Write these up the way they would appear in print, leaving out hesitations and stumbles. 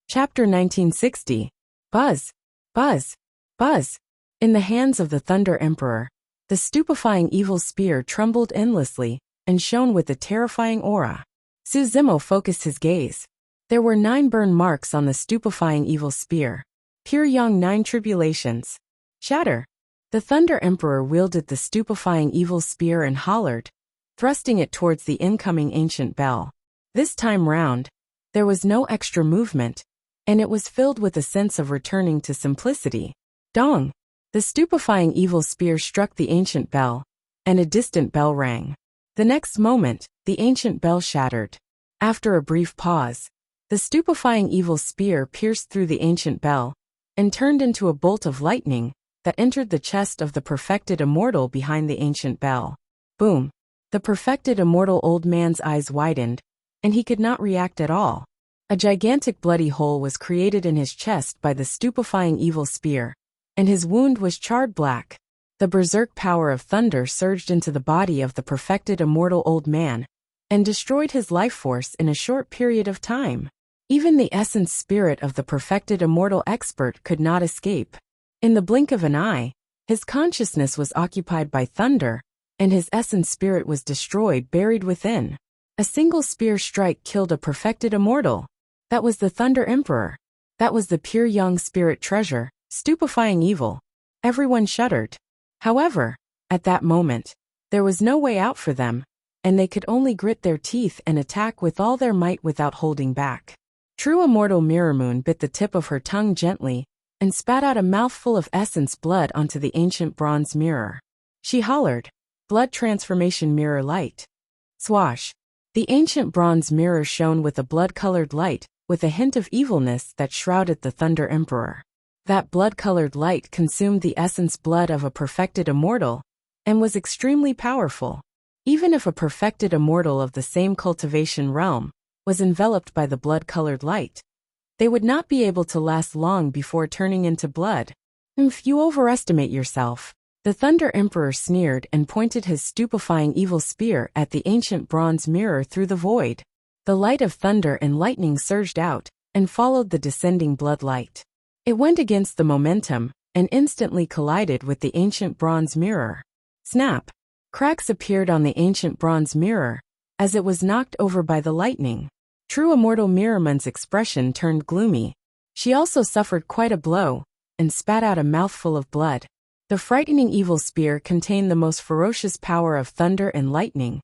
Chapter 1960. Buzz, buzz, buzz. In the hands of the Thunder Emperor, the stupefying evil spear trembled endlessly and shone with a terrifying aura. Suzimo focused his gaze. There were 9 burn marks on the stupefying evil spear. Pure young 9 tribulations. Shatter. The Thunder Emperor wielded the stupefying evil spear and hollered, thrusting it towards the incoming ancient bell. This time round, there was no extra movement, and it was filled with a sense of returning to simplicity. Dong! The stupefying evil spear struck the ancient bell, and a distant bell rang. The next moment, the ancient bell shattered. After a brief pause, the stupefying evil spear pierced through the ancient bell and turned into a bolt of lightning that entered the chest of the perfected immortal behind the ancient bell. Boom! The perfected immortal old man's eyes widened, and he could not react at all. A gigantic bloody hole was created in his chest by the stupefying evil spear, and his wound was charred black. The berserk power of thunder surged into the body of the perfected immortal old man, and destroyed his life force in a short period of time. Even the essence spirit of the perfected immortal expert could not escape. In the blink of an eye, his consciousness was occupied by thunder, and his essence spirit was destroyed, buried within. A single spear strike killed a perfected immortal. That was the Thunder Emperor. That was the pure young spirit treasure, stupefying evil. Everyone shuddered. However, at that moment, there was no way out for them, and they could only grit their teeth and attack with all their might without holding back. True immortal Mirror Moon bit the tip of her tongue gently and spat out a mouthful of essence blood onto the ancient bronze mirror. She hollered, "Blood transformation mirror light." Swash! The ancient bronze mirror shone with a blood-colored light, with a hint of evilness that shrouded the Thunder Emperor. That blood-colored light consumed the essence blood of a perfected immortal, and was extremely powerful. Even if a perfected immortal of the same cultivation realm was enveloped by the blood-colored light, they would not be able to last long before turning into blood. You overestimate yourself." The Thunder Emperor sneered and pointed his stupefying evil spear at the ancient bronze mirror through the void. The light of thunder and lightning surged out and followed the descending blood light. It went against the momentum and instantly collided with the ancient bronze mirror. Snap! Cracks appeared on the ancient bronze mirror as it was knocked over by the lightning. True immortal Mirrorman's expression turned gloomy. She also suffered quite a blow and spat out a mouthful of blood. The frightening evil spear contained the most ferocious power of thunder and lightning,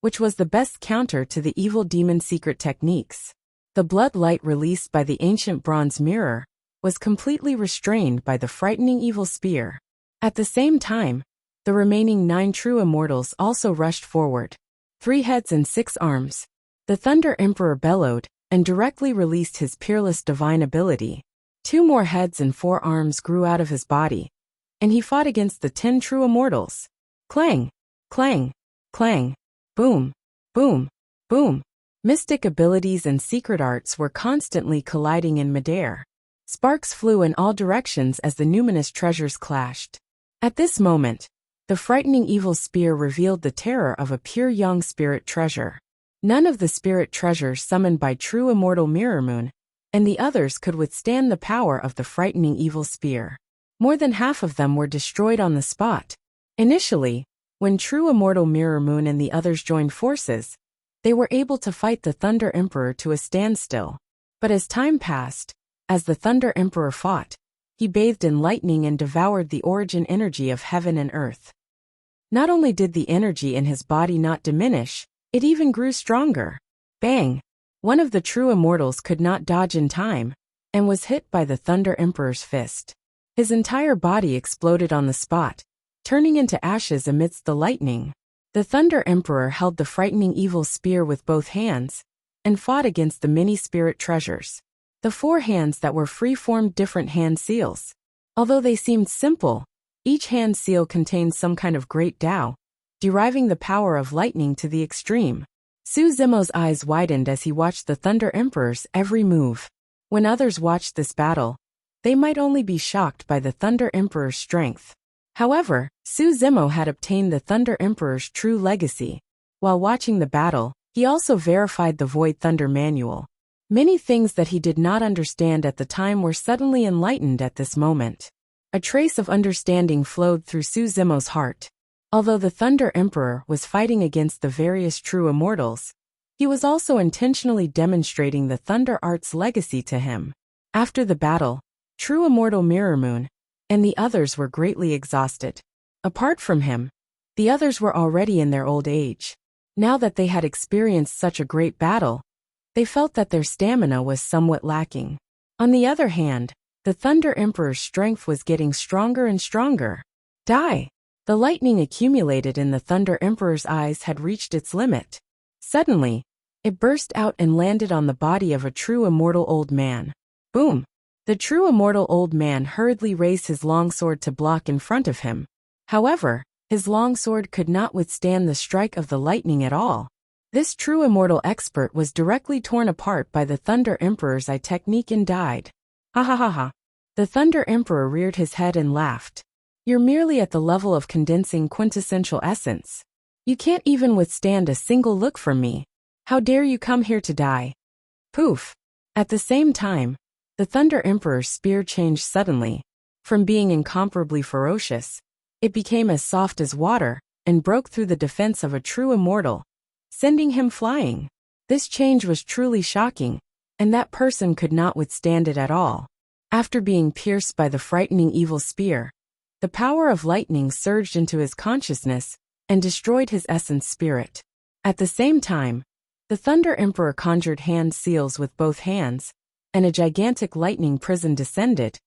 which was the best counter to the evil demon secret techniques. The blood light released by the ancient bronze mirror was completely restrained by the frightening evil spear. At the same time, the remaining 9 true immortals also rushed forward. 3 heads and 6 arms. The Thunder Emperor bellowed and directly released his peerless divine ability. 2 more heads and 4 arms grew out of his body, and he fought against the 10 true immortals. Clang! Clang! Clang! Boom! Boom! Boom! Mystic abilities and secret arts were constantly colliding in midair. Sparks flew in all directions as the numinous treasures clashed. At this moment, the frightening evil spear revealed the terror of a pure young spirit treasure. None of the spirit treasures summoned by true immortal Mirror Moon and the others could withstand the power of the frightening evil spear. More than half of them were destroyed on the spot. Initially, when true immortal Mirror Moon and the others joined forces, they were able to fight the Thunder Emperor to a standstill. But as time passed, as the Thunder Emperor fought, he bathed in lightning and devoured the origin energy of heaven and earth. Not only did the energy in his body not diminish, it even grew stronger. Bang! One of the true immortals could not dodge in time, and was hit by the Thunder Emperor's fist. His entire body exploded on the spot, turning into ashes amidst the lightning. The Thunder Emperor held the frightening evil spear with both hands, and fought against the many spirit treasures. The 4 hands that were free formed different hand seals. Although they seemed simple, each hand seal contained some kind of great Tao, deriving the power of lightning to the extreme. Suzimo's eyes widened as he watched the Thunder Emperor's every move. When others watched this battle, they might only be shocked by the Thunder Emperor's strength. However, Suzimo had obtained the Thunder Emperor's true legacy. While watching the battle, he also verified the Void Thunder Manual. Many things that he did not understand at the time were suddenly enlightened at this moment. A trace of understanding flowed through Su Zimo's heart. Although the Thunder Emperor was fighting against the various true immortals, he was also intentionally demonstrating the Thunder Art's legacy to him. After the battle, true immortal Mirror Moon and the others were greatly exhausted. Apart from him, the others were already in their old age. Now that they had experienced such a great battle, they felt that their stamina was somewhat lacking. On the other hand, the Thunder Emperor's strength was getting stronger and stronger. Die! The lightning accumulated in the Thunder Emperor's eyes had reached its limit. Suddenly, it burst out and landed on the body of a true immortal old man. Boom! The true immortal old man hurriedly raised his longsword to block in front of him. However, his longsword could not withstand the strike of the lightning at all. This true immortal expert was directly torn apart by the Thunder Emperor's eye technique and died. Ha ha ha ha. The Thunder Emperor reared his head and laughed. You're merely at the level of condensing quintessential essence. You can't even withstand a single look from me. How dare you come here to die? Poof! At the same time, the Thunder Emperor's spear changed suddenly. From being incomparably ferocious, it became as soft as water and broke through the defense of a true immortal, sending him flying. This change was truly shocking, and that person could not withstand it at all. After being pierced by the frightening evil spear, the power of lightning surged into his consciousness and destroyed his essence spirit. At the same time, the Thunder Emperor conjured hand seals with both hands, and a gigantic lightning prison descended,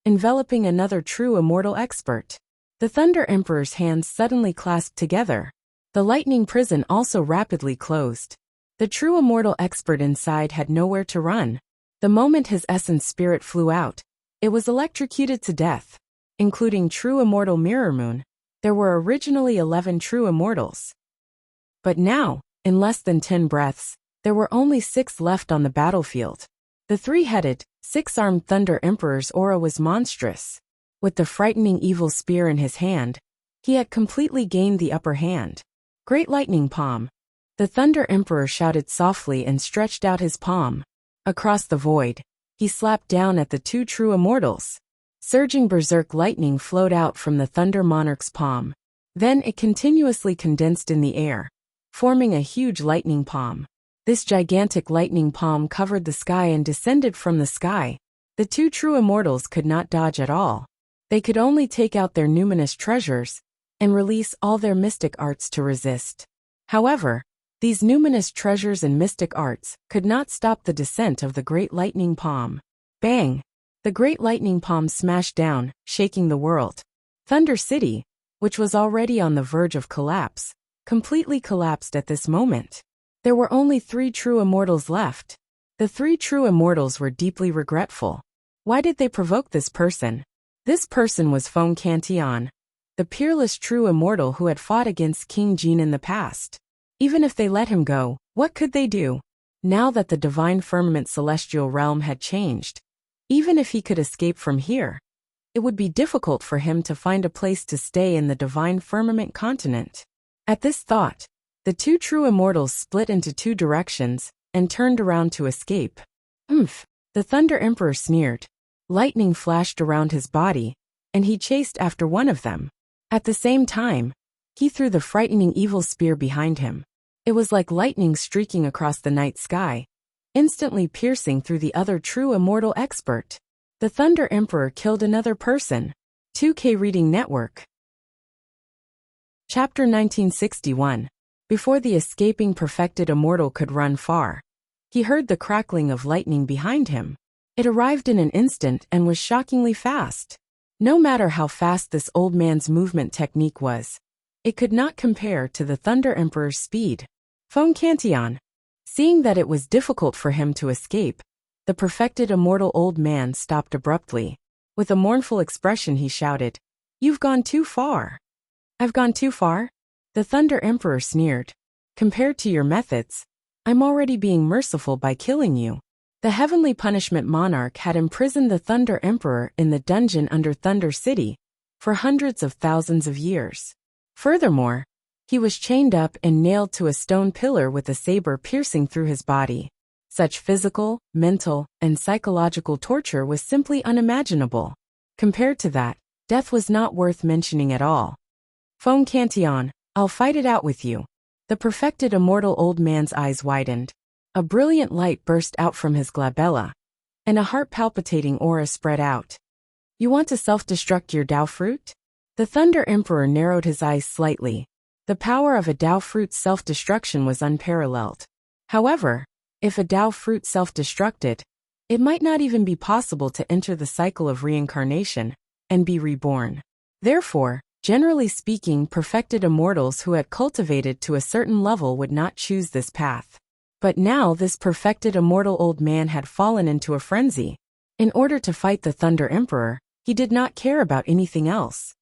enveloping another true immortal expert. The Thunder Emperor's hands suddenly clasped together. The lightning prison also rapidly closed. The true immortal expert inside had nowhere to run. The moment his essence spirit flew out, it was electrocuted to death. Including true immortal Mirror Moon, there were originally 11 true immortals. But now, in less than 10 breaths, there were only 6 left on the battlefield. The 3-headed, 6-armed Thunder Emperor's aura was monstrous. With the frightening evil spear in his hand, he had completely gained the upper hand. Great lightning palm. The Thunder Emperor shouted softly and stretched out his palm. Across the void, he slapped down at the 2 true immortals. Surging berserk lightning flowed out from the Thunder Monarch's palm. Then it continuously condensed in the air, forming a huge lightning palm. This gigantic lightning palm covered the sky and descended from the sky. The 2 true immortals could not dodge at all. They could only take out their numinous treasures and release all their mystic arts to resist. However, these numinous treasures and mystic arts could not stop the descent of the great lightning palm. Bang! The great lightning palm smashed down, shaking the world. Thunder City, which was already on the verge of collapse, completely collapsed at this moment. There were only 3 true immortals left. The 3 true immortals were deeply regretful. Why did they provoke this person? This person was Feng Cantian, the peerless true immortal who had fought against King Jin in the past. Even if they let him go, what could they do? Now that the divine firmament celestial realm had changed, even if he could escape from here, it would be difficult for him to find a place to stay in the divine firmament continent. At this thought, the 2 true immortals split into 2 directions and turned around to escape. Oomph! The Thunder Emperor sneered. Lightning flashed around his body, and he chased after one of them. At the same time, he threw the frightening evil spear behind him. It was like lightning streaking across the night sky, instantly piercing through the other true immortal expert. The Thunder Emperor killed another person. 2K Reading Network. Chapter 1961. Before the escaping perfected immortal could run far, he heard the crackling of lightning behind him. It arrived in an instant and was shockingly fast. No matter how fast this old man's movement technique was, it could not compare to the Thunder Emperor's speed. Feng Cantian. Seeing that it was difficult for him to escape, the perfected immortal old man stopped abruptly. With a mournful expression he shouted, "You've gone too far." "I've gone too far?" The Thunder Emperor sneered. "Compared to your methods, I'm already being merciful by killing you." The Heavenly Punishment Monarch had imprisoned the Thunder Emperor in the dungeon under Thunder City for hundreds of thousands of years. Furthermore, he was chained up and nailed to a stone pillar with a saber piercing through his body. Such physical, mental, and psychological torture was simply unimaginable. Compared to that, death was not worth mentioning at all. Fong Cantillon, I'll fight it out with you. The perfected immortal old man's eyes widened. A brilliant light burst out from his glabella, and a heart-palpitating aura spread out. You want to self-destruct your Dao fruit? The Thunder Emperor narrowed his eyes slightly. The power of a Dao fruit's self-destruction was unparalleled. However, if a Dao fruit self-destructed, it might not even be possible to enter the cycle of reincarnation and be reborn. Therefore, generally speaking, perfected immortals who had cultivated to a certain level would not choose this path. But now this perfected immortal old man had fallen into a frenzy. In order to fight the Thunder Emperor, he did not care about anything else.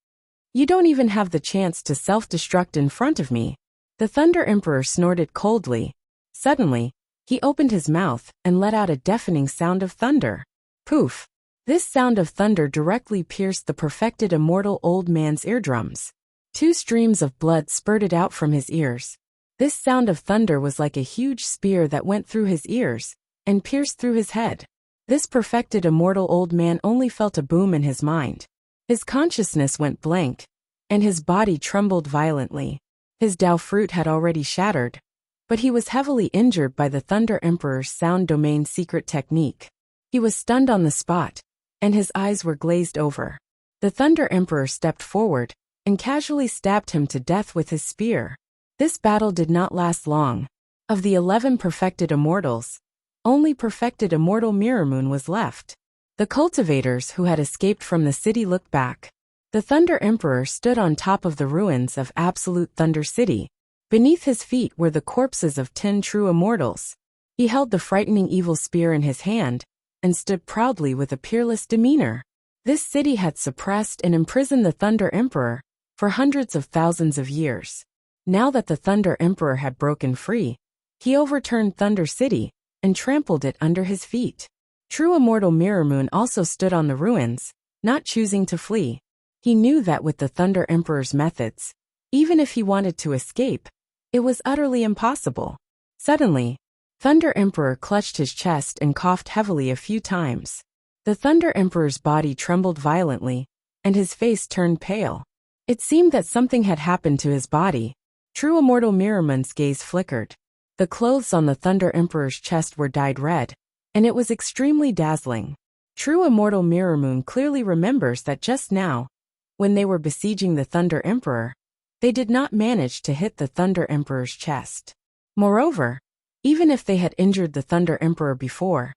You don't even have the chance to self-destruct in front of me. The Thunder Emperor snorted coldly. Suddenly, he opened his mouth and let out a deafening sound of thunder. Poof! This sound of thunder directly pierced the perfected immortal old man's eardrums. 2 streams of blood spurted out from his ears. This sound of thunder was like a huge spear that went through his ears and pierced through his head. This perfected immortal old man only felt a boom in his mind. His consciousness went blank, and his body trembled violently. His Dao fruit had already shattered, but he was heavily injured by the Thunder Emperor's sound domain secret technique. He was stunned on the spot, and his eyes were glazed over. The Thunder Emperor stepped forward and casually stabbed him to death with his spear. This battle did not last long. Of the 11 perfected immortals, only perfected immortal Mirror Moon was left. The cultivators who had escaped from the city looked back. The Thunder Emperor stood on top of the ruins of Absolute Thunder City. Beneath his feet were the corpses of 10 true immortals. He held the frightening evil spear in his hand and stood proudly with a peerless demeanor. This city had suppressed and imprisoned the Thunder Emperor for hundreds of thousands of years. Now that the Thunder Emperor had broken free, he overturned Thunder City and trampled it under his feet. True immortal Mirror Moon also stood on the ruins, not choosing to flee. He knew that with the Thunder Emperor's methods, even if he wanted to escape, it was utterly impossible. Suddenly, Thunder Emperor clutched his chest and coughed heavily a few times. The Thunder Emperor's body trembled violently, and his face turned pale. It seemed that something had happened to his body. True immortal Mirror Moon's gaze flickered. The clothes on the Thunder Emperor's chest were dyed red, and it was extremely dazzling. True immortal Mirror Moon clearly remembers that just now, when they were besieging the Thunder Emperor, they did not manage to hit the Thunder Emperor's chest. Moreover, even if they had injured the Thunder Emperor before,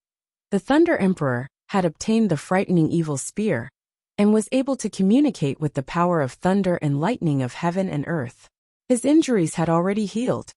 the Thunder Emperor had obtained the frightening evil spear and was able to communicate with the power of thunder and lightning of heaven and earth. His injuries had already healed.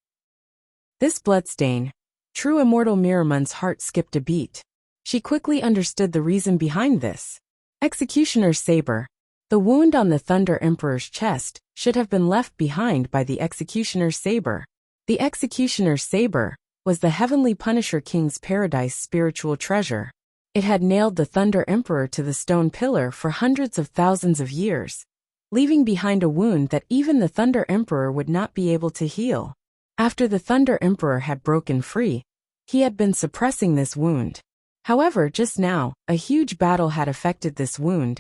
This bloodstain, true immortal Mirror Moon's heart skipped a beat. She quickly understood the reason behind this. Executioner's saber. The wound on the Thunder Emperor's chest should have been left behind by the Executioner's saber. The Executioner's saber was the Heavenly Punisher King's Paradise spiritual treasure. It had nailed the Thunder Emperor to the stone pillar for hundreds of thousands of years, leaving behind a wound that even the Thunder Emperor would not be able to heal. After the Thunder Emperor had broken free, he had been suppressing this wound. However, just now, a huge battle had affected this wound,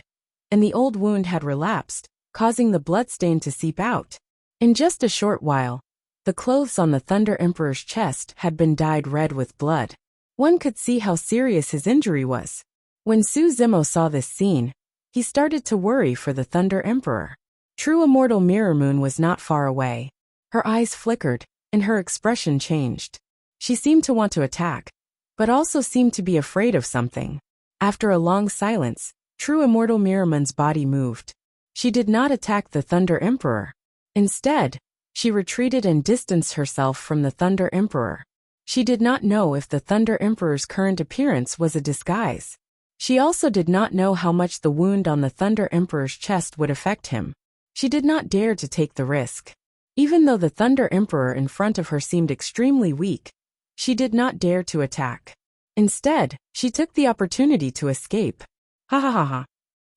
and the old wound had relapsed, causing the bloodstain to seep out. In just a short while, the clothes on the Thunder Emperor's chest had been dyed red with blood. One could see how serious his injury was. When Su Zimo saw this scene, he started to worry for the Thunder Emperor. True immortal Mirror Moon was not far away. Her eyes flickered, and her expression changed. She seemed to want to attack, but also seemed to be afraid of something. After a long silence, true immortal Mirror Moon's body moved. She did not attack the Thunder Emperor. Instead, she retreated and distanced herself from the Thunder Emperor. She did not know if the Thunder Emperor's current appearance was a disguise. She also did not know how much the wound on the Thunder Emperor's chest would affect him. She did not dare to take the risk. Even though the Thunder Emperor in front of her seemed extremely weak, she did not dare to attack. Instead, she took the opportunity to escape. Ha ha ha ha.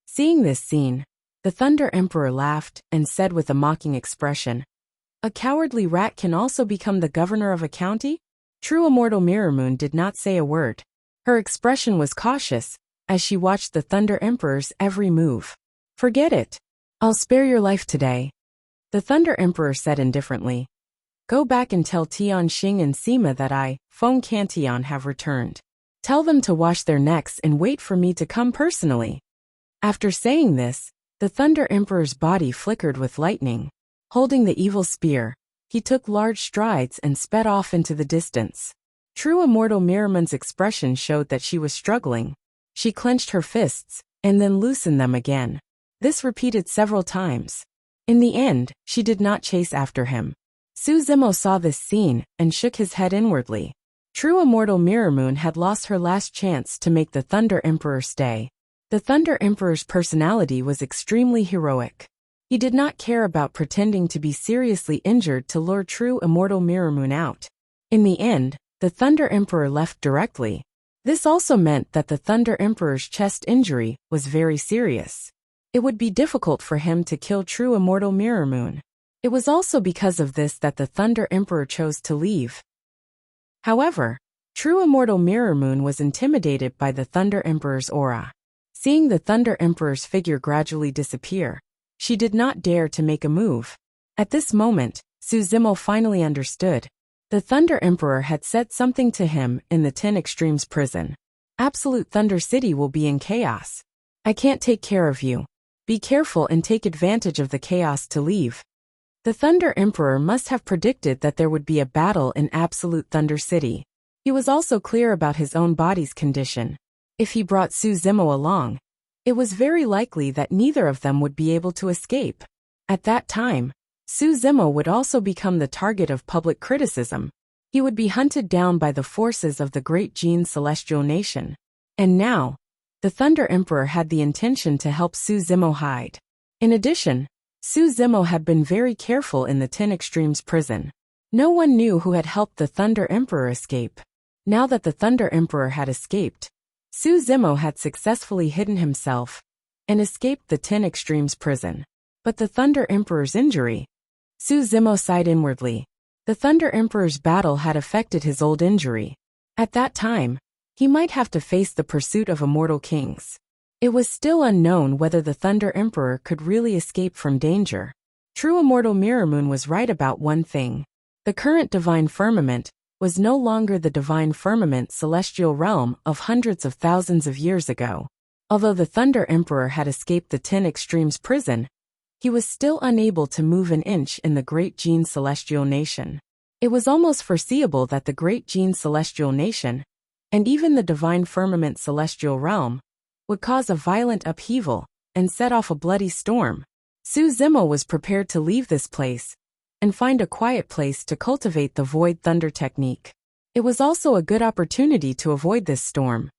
Seeing this scene, the Thunder Emperor laughed and said with a mocking expression, "A cowardly rat can also become the governor of a county? True Immortal Mirror Moon did not say a word. Her expression was cautious, as she watched the Thunder Emperor's every move. Forget it. I'll spare your life today. The Thunder Emperor said indifferently. Go back and tell Tianxing and Sima that I, Feng Cantian, have returned. Tell them to wash their necks and wait for me to come personally. After saying this, the Thunder Emperor's body flickered with lightning. Holding the evil spear, he took large strides and sped off into the distance. True Immortal Mirror Moon's expression showed that she was struggling. She clenched her fists, and then loosened them again. This repeated several times. In the end, she did not chase after him. Su Zimo saw this scene and shook his head inwardly. True Immortal Mirror Moon had lost her last chance to make the Thunder Emperor stay. The Thunder Emperor's personality was extremely heroic. He did not care about pretending to be seriously injured to lure True Immortal Mirror Moon out. In the end, the Thunder Emperor left directly. This also meant that the Thunder Emperor's chest injury was very serious. It would be difficult for him to kill True Immortal Mirror Moon. It was also because of this that the Thunder Emperor chose to leave. However, True Immortal Mirror Moon was intimidated by the Thunder Emperor's aura. Seeing the Thunder Emperor's figure gradually disappear, she did not dare to make a move. At this moment, Su Zimo finally understood. The Thunder Emperor had said something to him in the 10 Extremes prison. Absolute Thunder City will be in chaos. I can't take care of you. Be careful and take advantage of the chaos to leave. The Thunder Emperor must have predicted that there would be a battle in Absolute Thunder City. He was also clear about his own body's condition. If he brought Su Zimo along, it was very likely that neither of them would be able to escape. At that time, Su Zimo would also become the target of public criticism. He would be hunted down by the forces of the Great Gene Celestial Nation. And now, the Thunder Emperor had the intention to help Su Zimo hide. In addition, Su Zimo had been very careful in the 10 Extremes prison. No one knew who had helped the Thunder Emperor escape. Now that the Thunder Emperor had escaped, Su Zimo had successfully hidden himself and escaped the 10 Extremes prison. But the Thunder Emperor's injury? Su Zimo sighed inwardly. The Thunder Emperor's battle had affected his old injury. At that time, he might have to face the pursuit of immortal kings. It was still unknown whether the Thunder Emperor could really escape from danger. True Immortal Mirror Moon was right about one thing. The current divine firmament was no longer the divine firmament celestial realm of hundreds of thousands of years ago. Although the Thunder Emperor had escaped the 10 Extremes prison, he was still unable to move an inch in the Great Gene Celestial Nation. It was almost foreseeable that the Great Gene Celestial Nation, and even the divine firmament celestial realm, would cause a violent upheaval and set off a bloody storm. Su Zimo was prepared to leave this place and find a quiet place to cultivate the Void Thunder technique. It was also a good opportunity to avoid this storm.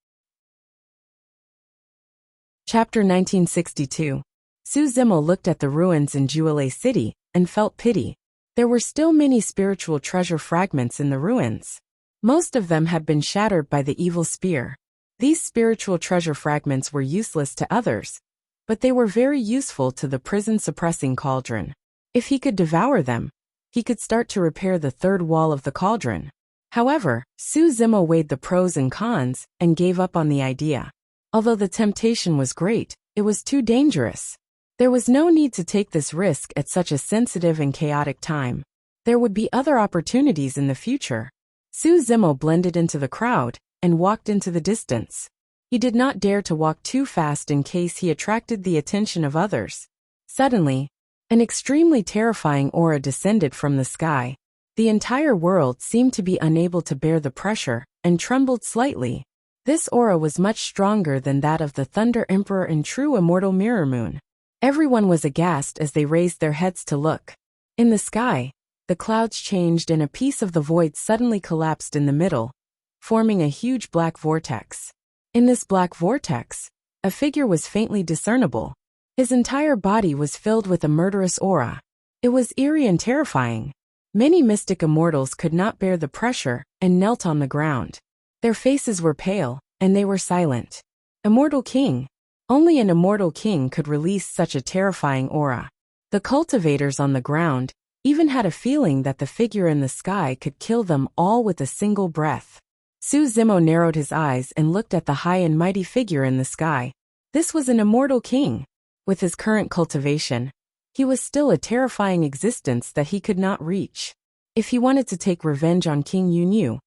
Chapter 1962. Su Zimo looked at the ruins in Juele City and felt pity. There were still many spiritual treasure fragments in the ruins. Most of them had been shattered by the evil spear. These spiritual treasure fragments were useless to others, but they were very useful to the prison-suppressing cauldron. If he could devour them, he could start to repair the third wall of the cauldron. However, Su Zimo weighed the pros and cons and gave up on the idea. Although the temptation was great, it was too dangerous. There was no need to take this risk at such a sensitive and chaotic time. There would be other opportunities in the future. Su Zimo blended into the crowd and walked into the distance. He did not dare to walk too fast in case he attracted the attention of others. Suddenly, an extremely terrifying aura descended from the sky. The entire world seemed to be unable to bear the pressure and trembled slightly. This aura was much stronger than that of the Thunder Emperor and True Immortal Mirror Moon. Everyone was aghast as they raised their heads to look. In the sky, the clouds changed and a piece of the void suddenly collapsed in the middle, forming a huge black vortex. In this black vortex, a figure was faintly discernible. His entire body was filled with a murderous aura. It was eerie and terrifying. Many mystic immortals could not bear the pressure and knelt on the ground. Their faces were pale, and they were silent. Immortal King. Only an immortal king could release such a terrifying aura. The cultivators on the ground even had a feeling that the figure in the sky could kill them all with a single breath. Su Zimo narrowed his eyes and looked at the high and mighty figure in the sky. This was an immortal king. With his current cultivation, he was still a terrifying existence that he could not reach. If he wanted to take revenge on King Yunyu,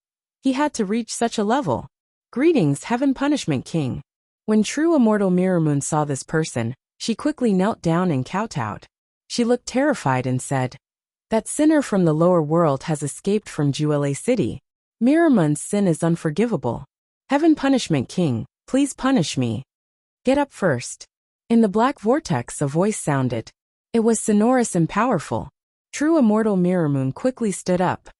he had to reach such a level. Greetings, Heaven Punishment King. When true immortal Mirror Moon saw this person, she quickly knelt down and kowtowed. She looked terrified and said, "That sinner from the lower world has escaped from Juele City. Mirror Moon's sin is unforgivable. Heaven Punishment King, please punish me. Get up first." In the black vortex a voice sounded. It was sonorous and powerful. True immortal Mirror Moon quickly stood up.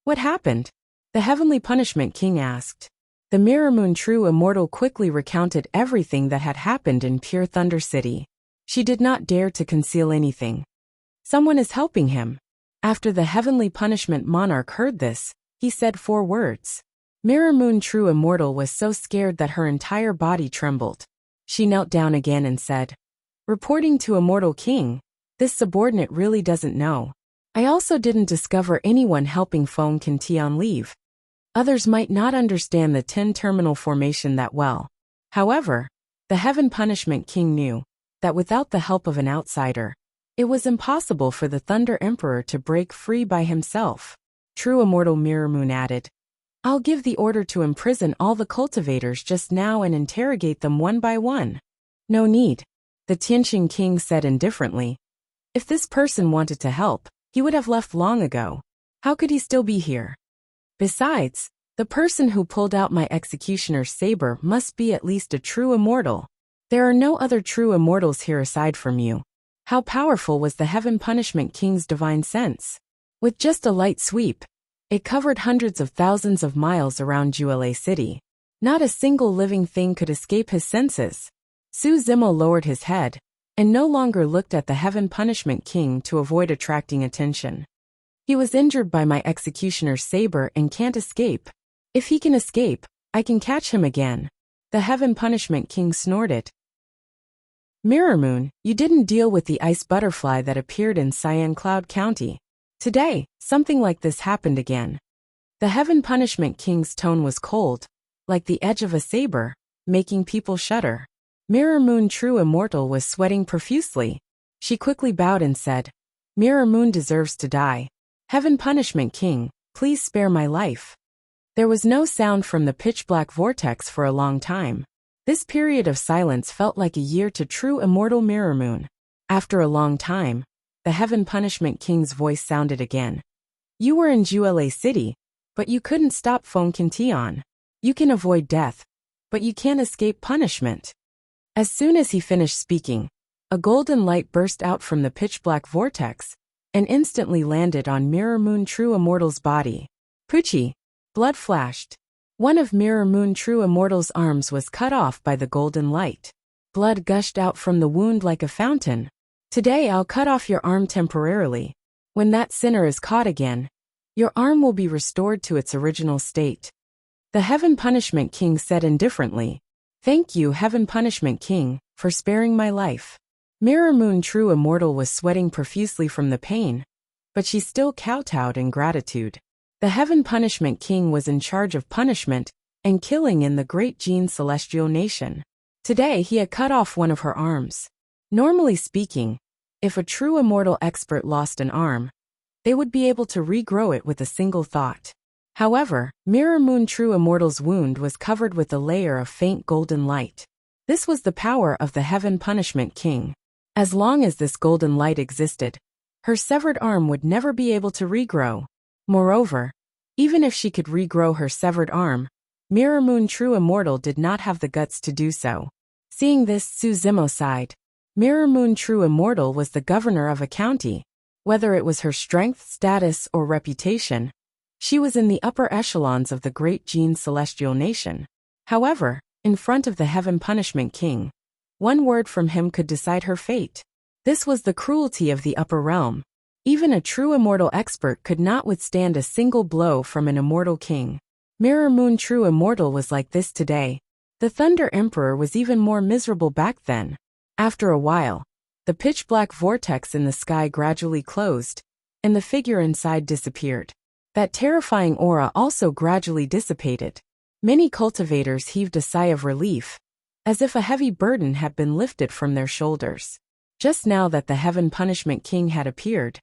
"What happened?" the Heavenly Punishment King asked. The Mirror Moon true immortal quickly recounted everything that had happened in Pure Thunder City. She did not dare to conceal anything. Someone is helping him. After the Heavenly Punishment Monarch heard this, he said 4 words. Mirror Moon true immortal was so scared that her entire body trembled. She knelt down again and said, "Reporting to Immortal King, this subordinate really doesn't know. I also didn't discover anyone helping Fong Kinti on leave. Others might not understand the 10-terminal formation that well. However, the Heaven Punishment King knew that without the help of an outsider, it was impossible for the Thunder Emperor to break free by himself." True immortal Mirror Moon added, "I'll give the order to imprison all the cultivators just now and interrogate them one by one." "No need," the Tianqing King said indifferently. "If this person wanted to help, he would have left long ago. How could he still be here? Besides, the person who pulled out my executioner's saber must be at least a true immortal. There are no other true immortals here aside from you." How powerful was the Heaven Punishment King's divine sense? With just a light sweep, it covered hundreds of thousands of miles around Juele City. Not a single living thing could escape his senses. Su Zimo lowered his head and no longer looked at the Heaven Punishment King to avoid attracting attention. "He was injured by my executioner's saber and can't escape. If he can escape, I can catch him again." The Heaven Punishment King snorted. "Mirror Moon, you didn't deal with the ice butterfly that appeared in Cyan Cloud County. Today, something like this happened again." The Heaven Punishment King's tone was cold, like the edge of a saber, making people shudder. Mirror Moon true immortal was sweating profusely. She quickly bowed and said, "Mirror Moon deserves to die. Heaven Punishment King, please spare my life." There was no sound from the pitch-black vortex for a long time. This period of silence felt like a year to true immortal Mirror Moon. After a long time, the Heaven Punishment King's voice sounded again. "You were in Juele City, but you couldn't stop Fong Kintian. You can avoid death, but you can't escape punishment." As soon as he finished speaking, a golden light burst out from the pitch-black vortex and instantly landed on Mirror Moon true immortal's body. Poochie! Blood flashed. One of Mirror Moon true immortal's arms was cut off by the golden light. Blood gushed out from the wound like a fountain. "Today I'll cut off your arm temporarily. When that sinner is caught again, your arm will be restored to its original state." The Heaven Punishment King said indifferently, "Thank you, Heaven Punishment King, for sparing my life." Mirror Moon true immortal was sweating profusely from the pain, but she still kowtowed in gratitude. The Heaven Punishment King was in charge of punishment and killing in the Great Gene Celestial Nation. Today he had cut off one of her arms. Normally speaking, if a true immortal expert lost an arm, they would be able to regrow it with a single thought. However, Mirror Moon true immortal's wound was covered with a layer of faint golden light. This was the power of the Heaven Punishment King. As long as this golden light existed, her severed arm would never be able to regrow. Moreover, even if she could regrow her severed arm, Mirror Moon true immortal did not have the guts to do so. Seeing this, Su Zimo sighed. Mirror Moon true immortal was the governor of a county. Whether it was her strength, status, or reputation, she was in the upper echelons of the Great Gene Celestial Nation. However, in front of the Heaven Punishment King, one word from him could decide her fate. This was the cruelty of the upper realm. Even a true immortal expert could not withstand a single blow from an immortal king. Mirror Moon true immortal was like this today. The Thunder Emperor was even more miserable back then. After a while, the pitch-black vortex in the sky gradually closed, and the figure inside disappeared. That terrifying aura also gradually dissipated. Many cultivators heaved a sigh of relief, as if a heavy burden had been lifted from their shoulders. Just now that the Heaven Punishment King had appeared,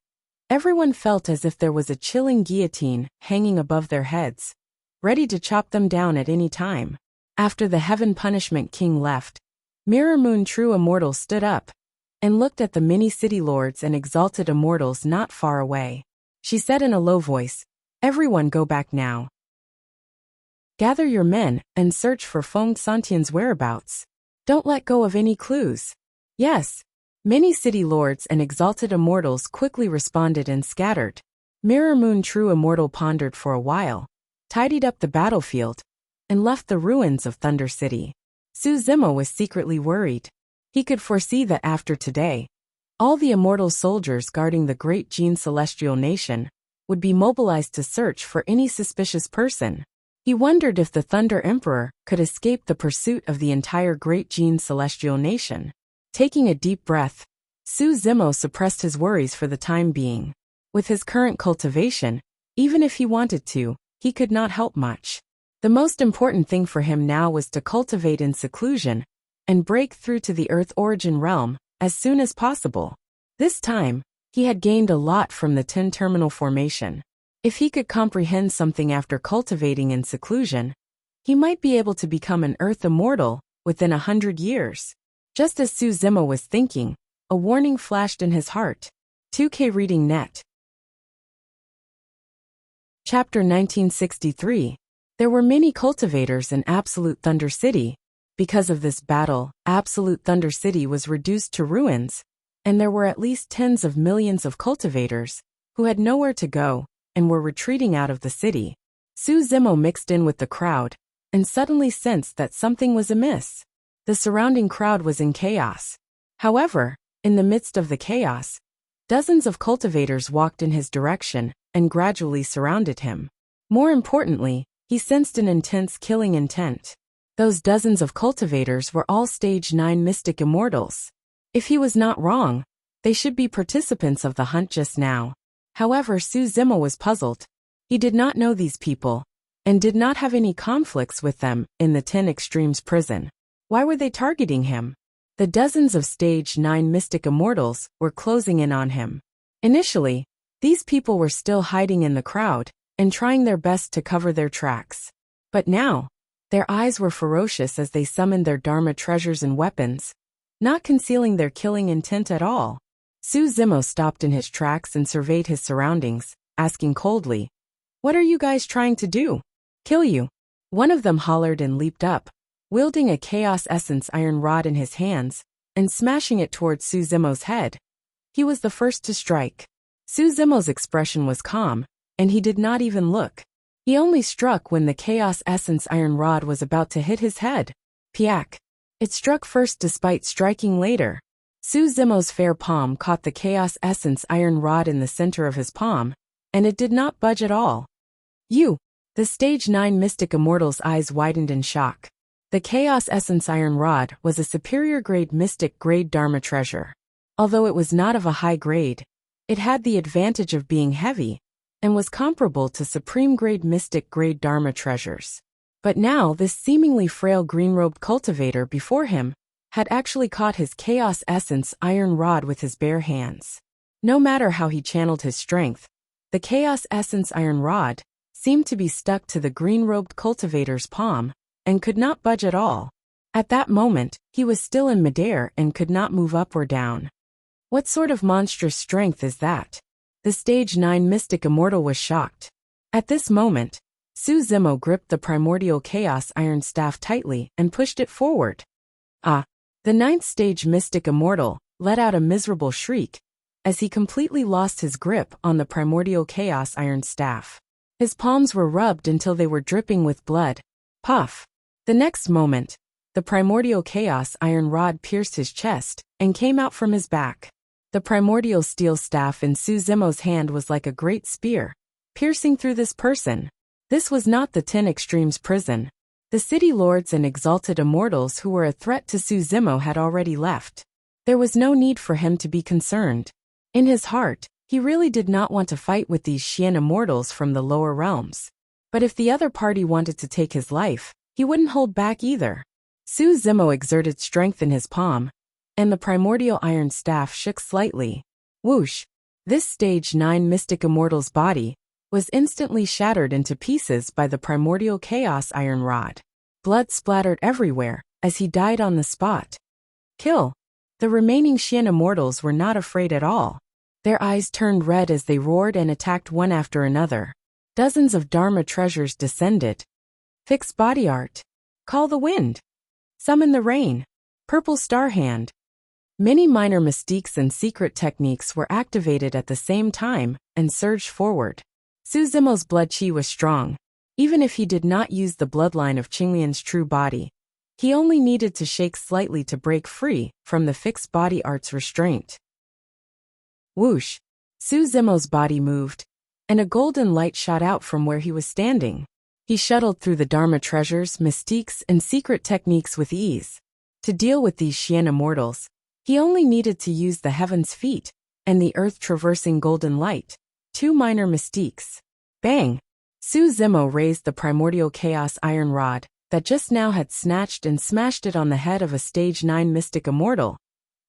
everyone felt as if there was a chilling guillotine hanging above their heads, ready to chop them down at any time. After the Heaven Punishment King left, Mirror Moon True Immortal stood up and looked at the many city lords and exalted immortals not far away. She said in a low voice, "Everyone go back now. Gather your men and search for Feng Santian's whereabouts. Don't let go of any clues." Yes. Many city lords and exalted immortals quickly responded and scattered. Mirror Moon True Immortal pondered for a while, tidied up the battlefield, and left the ruins of Thunder City. Su Zimo was secretly worried. He could foresee that after today, all the immortal soldiers guarding the great Jin Celestial Nation would be mobilized to search for any suspicious person. He wondered if the Thunder Emperor could escape the pursuit of the entire great Jin Celestial Nation. Taking a deep breath, Su Zimo suppressed his worries for the time being. With his current cultivation, even if he wanted to, he could not help much. The most important thing for him now was to cultivate in seclusion and break through to the Earth Origin realm as soon as possible. This time, he had gained a lot from the 10 terminal formation. If he could comprehend something after cultivating in seclusion, he might be able to become an Earth Immortal within 100 years. Just as Su Zimo was thinking, a warning flashed in his heart. 2K Reading Net. Chapter 1963. There were many cultivators in Absolute Thunder City. Because of this battle, Absolute Thunder City was reduced to ruins, and there were at least tens of millions of cultivators who had nowhere to go and were retreating out of the city. Su Zimo mixed in with the crowd and suddenly sensed that something was amiss. The surrounding crowd was in chaos. However, in the midst of the chaos, dozens of cultivators walked in his direction and gradually surrounded him. More importantly, he sensed an intense killing intent. Those dozens of cultivators were all Stage 9 Mystic Immortals. If he was not wrong, they should be participants of the hunt just now. However, Su Zimo was puzzled. He did not know these people, and did not have any conflicts with them in the 10 Extremes prison. Why were they targeting him? The dozens of Stage 9 Mystic Immortals were closing in on him. Initially, these people were still hiding in the crowd and trying their best to cover their tracks. But now, their eyes were ferocious as they summoned their Dharma treasures and weapons, not concealing their killing intent at all. Su Zimo stopped in his tracks and surveyed his surroundings, asking coldly, "What are you guys trying to do?" "Kill you." One of them hollered and leaped up, wielding a Chaos Essence iron rod in his hands and smashing it towards Su Zimo's head. He was the first to strike. Su Zimo's expression was calm, and he did not even look. He only struck when the Chaos Essence iron rod was about to hit his head. Piak! It struck first despite striking later. Su Zimo's fair palm caught the Chaos Essence iron rod in the center of his palm, and it did not budge at all. "You!" The Stage 9 Mystic Immortal's eyes widened in shock. The Chaos Essence iron rod was a superior grade Mystic grade Dharma treasure. Although it was not of a high grade, it had the advantage of being heavy, and was comparable to supreme grade Mystic grade Dharma treasures. But now this seemingly frail green-robed cultivator before him had actually caught his Chaos Essence iron rod with his bare hands. No matter how he channeled his strength, the Chaos Essence iron rod seemed to be stuck to the green-robed cultivator's palm and could not budge at all. At that moment, he was still in midair and could not move up or down. What sort of monstrous strength is that? The Stage 9 Mystic Immortal was shocked. At this moment, Su Zimo gripped the primordial Chaos Iron Staff tightly and pushed it forward. Ah! The 9th Stage Mystic Immortal let out a miserable shriek as he completely lost his grip on the primordial Chaos Iron Staff. His palms were rubbed until they were dripping with blood. Puff! The next moment, the primordial Chaos Iron Rod pierced his chest and came out from his back. The primordial steel staff in Su Zimo's hand was like a great spear, piercing through this person. This was not the 10 Extremes prison. The city lords and exalted immortals who were a threat to Su Zimo had already left. There was no need for him to be concerned. In his heart, He really did not want to fight with these Xian immortals from the lower realms. But if the other party wanted to take his life, he wouldn't hold back either. Su Zimo exerted strength in his palm, and the primordial iron staff shook slightly. Whoosh! This stage 9 mystic immortal's body was instantly shattered into pieces by the primordial chaos iron rod. Blood splattered everywhere as he died on the spot. Kill! The remaining Xian immortals were not afraid at all. Their eyes turned red as they roared and attacked one after another. Dozens of Dharma treasures descended. Fix body art. Call the wind. Summon the rain. Purple star hand. Many minor mystiques and secret techniques were activated at the same time and surged forward. Su Zimo's blood qi was strong. Even if he did not use the bloodline of Qinglian's true body, he only needed to shake slightly to break free from the fixed body art's restraint. Whoosh! Su Zimo's body moved, and a golden light shot out from where he was standing. He shuttled through the Dharma treasures, mystiques, and secret techniques with ease. To deal with these Xian immortals, he only needed to use the heaven's feet and the earth-traversing golden light, 2 minor mystiques. Bang! Su Zimo raised the primordial chaos iron rod that just now had snatched and smashed it on the head of a stage 9 mystic immortal,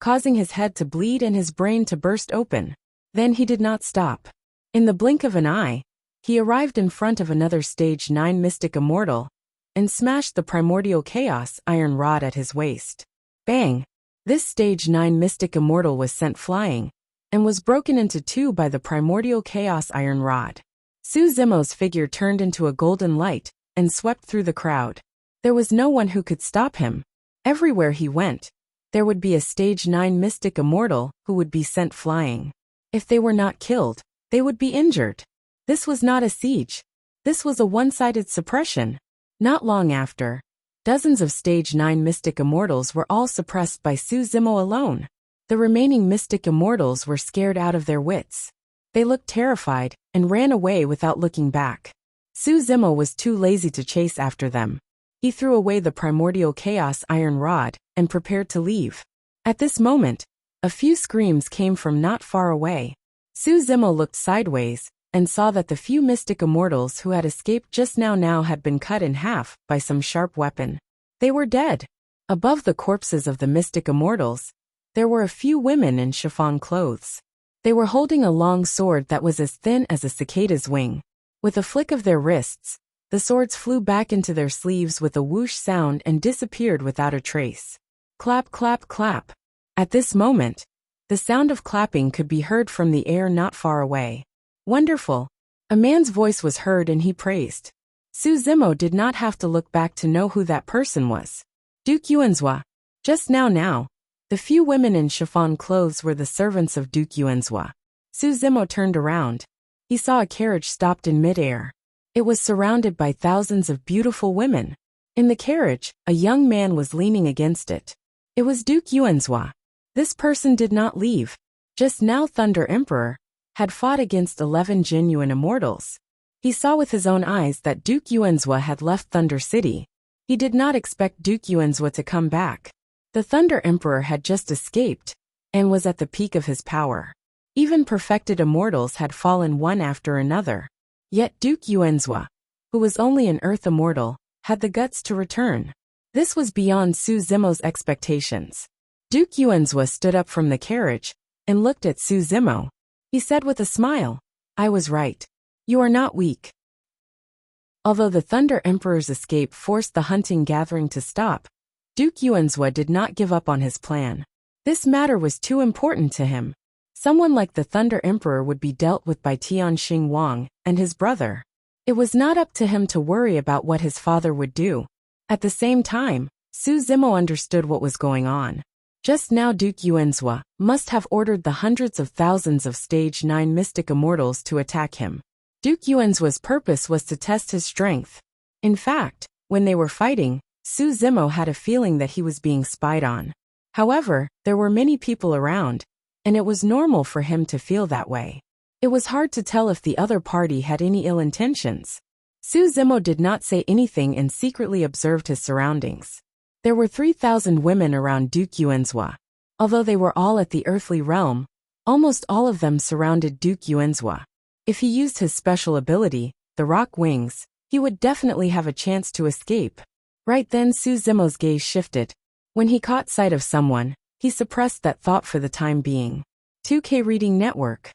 causing his head to bleed and his brain to burst open. Then he did not stop. In the blink of an eye, he arrived in front of another stage 9 mystic immortal and smashed the primordial chaos iron rod at his waist. Bang! This stage 9 mystic immortal was sent flying and was broken into 2 by the primordial chaos iron rod. Su Zimo's figure turned into a golden light and swept through the crowd. There was no one who could stop him. Everywhere he went, there would be a stage 9 mystic immortal who would be sent flying. If they were not killed, they would be injured. This was not a siege. This was a one-sided suppression. Not long after, dozens of stage 9 mystic immortals were all suppressed by Su Zimo alone. The remaining mystic immortals were scared out of their wits. They looked terrified and ran away without looking back. Su Zimo was too lazy to chase after them. He threw away the primordial chaos iron rod and prepared to leave. At this moment, a few screams came from not far away. Su Zimo looked sideways and saw that the few mystic immortals who had escaped just now had been cut in half by some sharp weapon. They were dead. Above the corpses of the mystic immortals, there were a few women in chiffon clothes. They were holding a long sword that was as thin as a cicada's wing. With a flick of their wrists, the swords flew back into their sleeves with a whoosh sound and disappeared without a trace. Clap, clap, clap. At this moment, the sound of clapping could be heard from the air not far away. Wonderful. A man's voice was heard and he praised. Su Zimo did not have to look back to know who that person was. Duke Yuanzhua. Just now, the few women in chiffon clothes were the servants of Duke Yuanzhua. Su Zimo turned around. He saw a carriage stopped in midair. It was surrounded by thousands of beautiful women. In the carriage, a young man was leaning against it. It was Duke Yuanzhua. This person did not leave. Just now Thunder Emperor had fought against 11 genuine immortals. He saw with his own eyes that Duke Yuanzhua had left Thunder City. He did not expect Duke Yuanzhua to come back. The Thunder Emperor had just escaped and was at the peak of his power. Even perfected immortals had fallen one after another. Yet Duke Yuanzhua, who was only an earth immortal, had the guts to return. This was beyond Su Zimo's expectations. Duke Yuanzhua stood up from the carriage and looked at Su Zimo. He said with a smile, "I was right. You are not weak." Although the Thunder Emperor's escape forced the hunting gathering to stop, Duke Yuanzhua did not give up on his plan. This matter was too important to him. Someone like the Thunder Emperor would be dealt with by Tianxing Wang and his brother. It was not up to him to worry about what his father would do. At the same time, Su Zimo understood what was going on. Just now Duke Yuanzhua must have ordered the hundreds of thousands of stage 9 mystic immortals to attack him. Duke Yuanzhua's purpose was to test his strength. In fact, when they were fighting, Su Zimo had a feeling that he was being spied on. However, there were many people around, and it was normal for him to feel that way. It was hard to tell if the other party had any ill intentions. Su Zimo did not say anything and secretly observed his surroundings. There were 3,000 women around Duke Yuanzhua. Although they were all at the earthly realm, Almost all of them surrounded Duke Yuanzhua. If he used his special ability, the rock wings, he would definitely have a chance to escape. Right then Su Zimo's gaze shifted. When he caught sight of someone, he suppressed that thought for the time being. 2K Reading Network.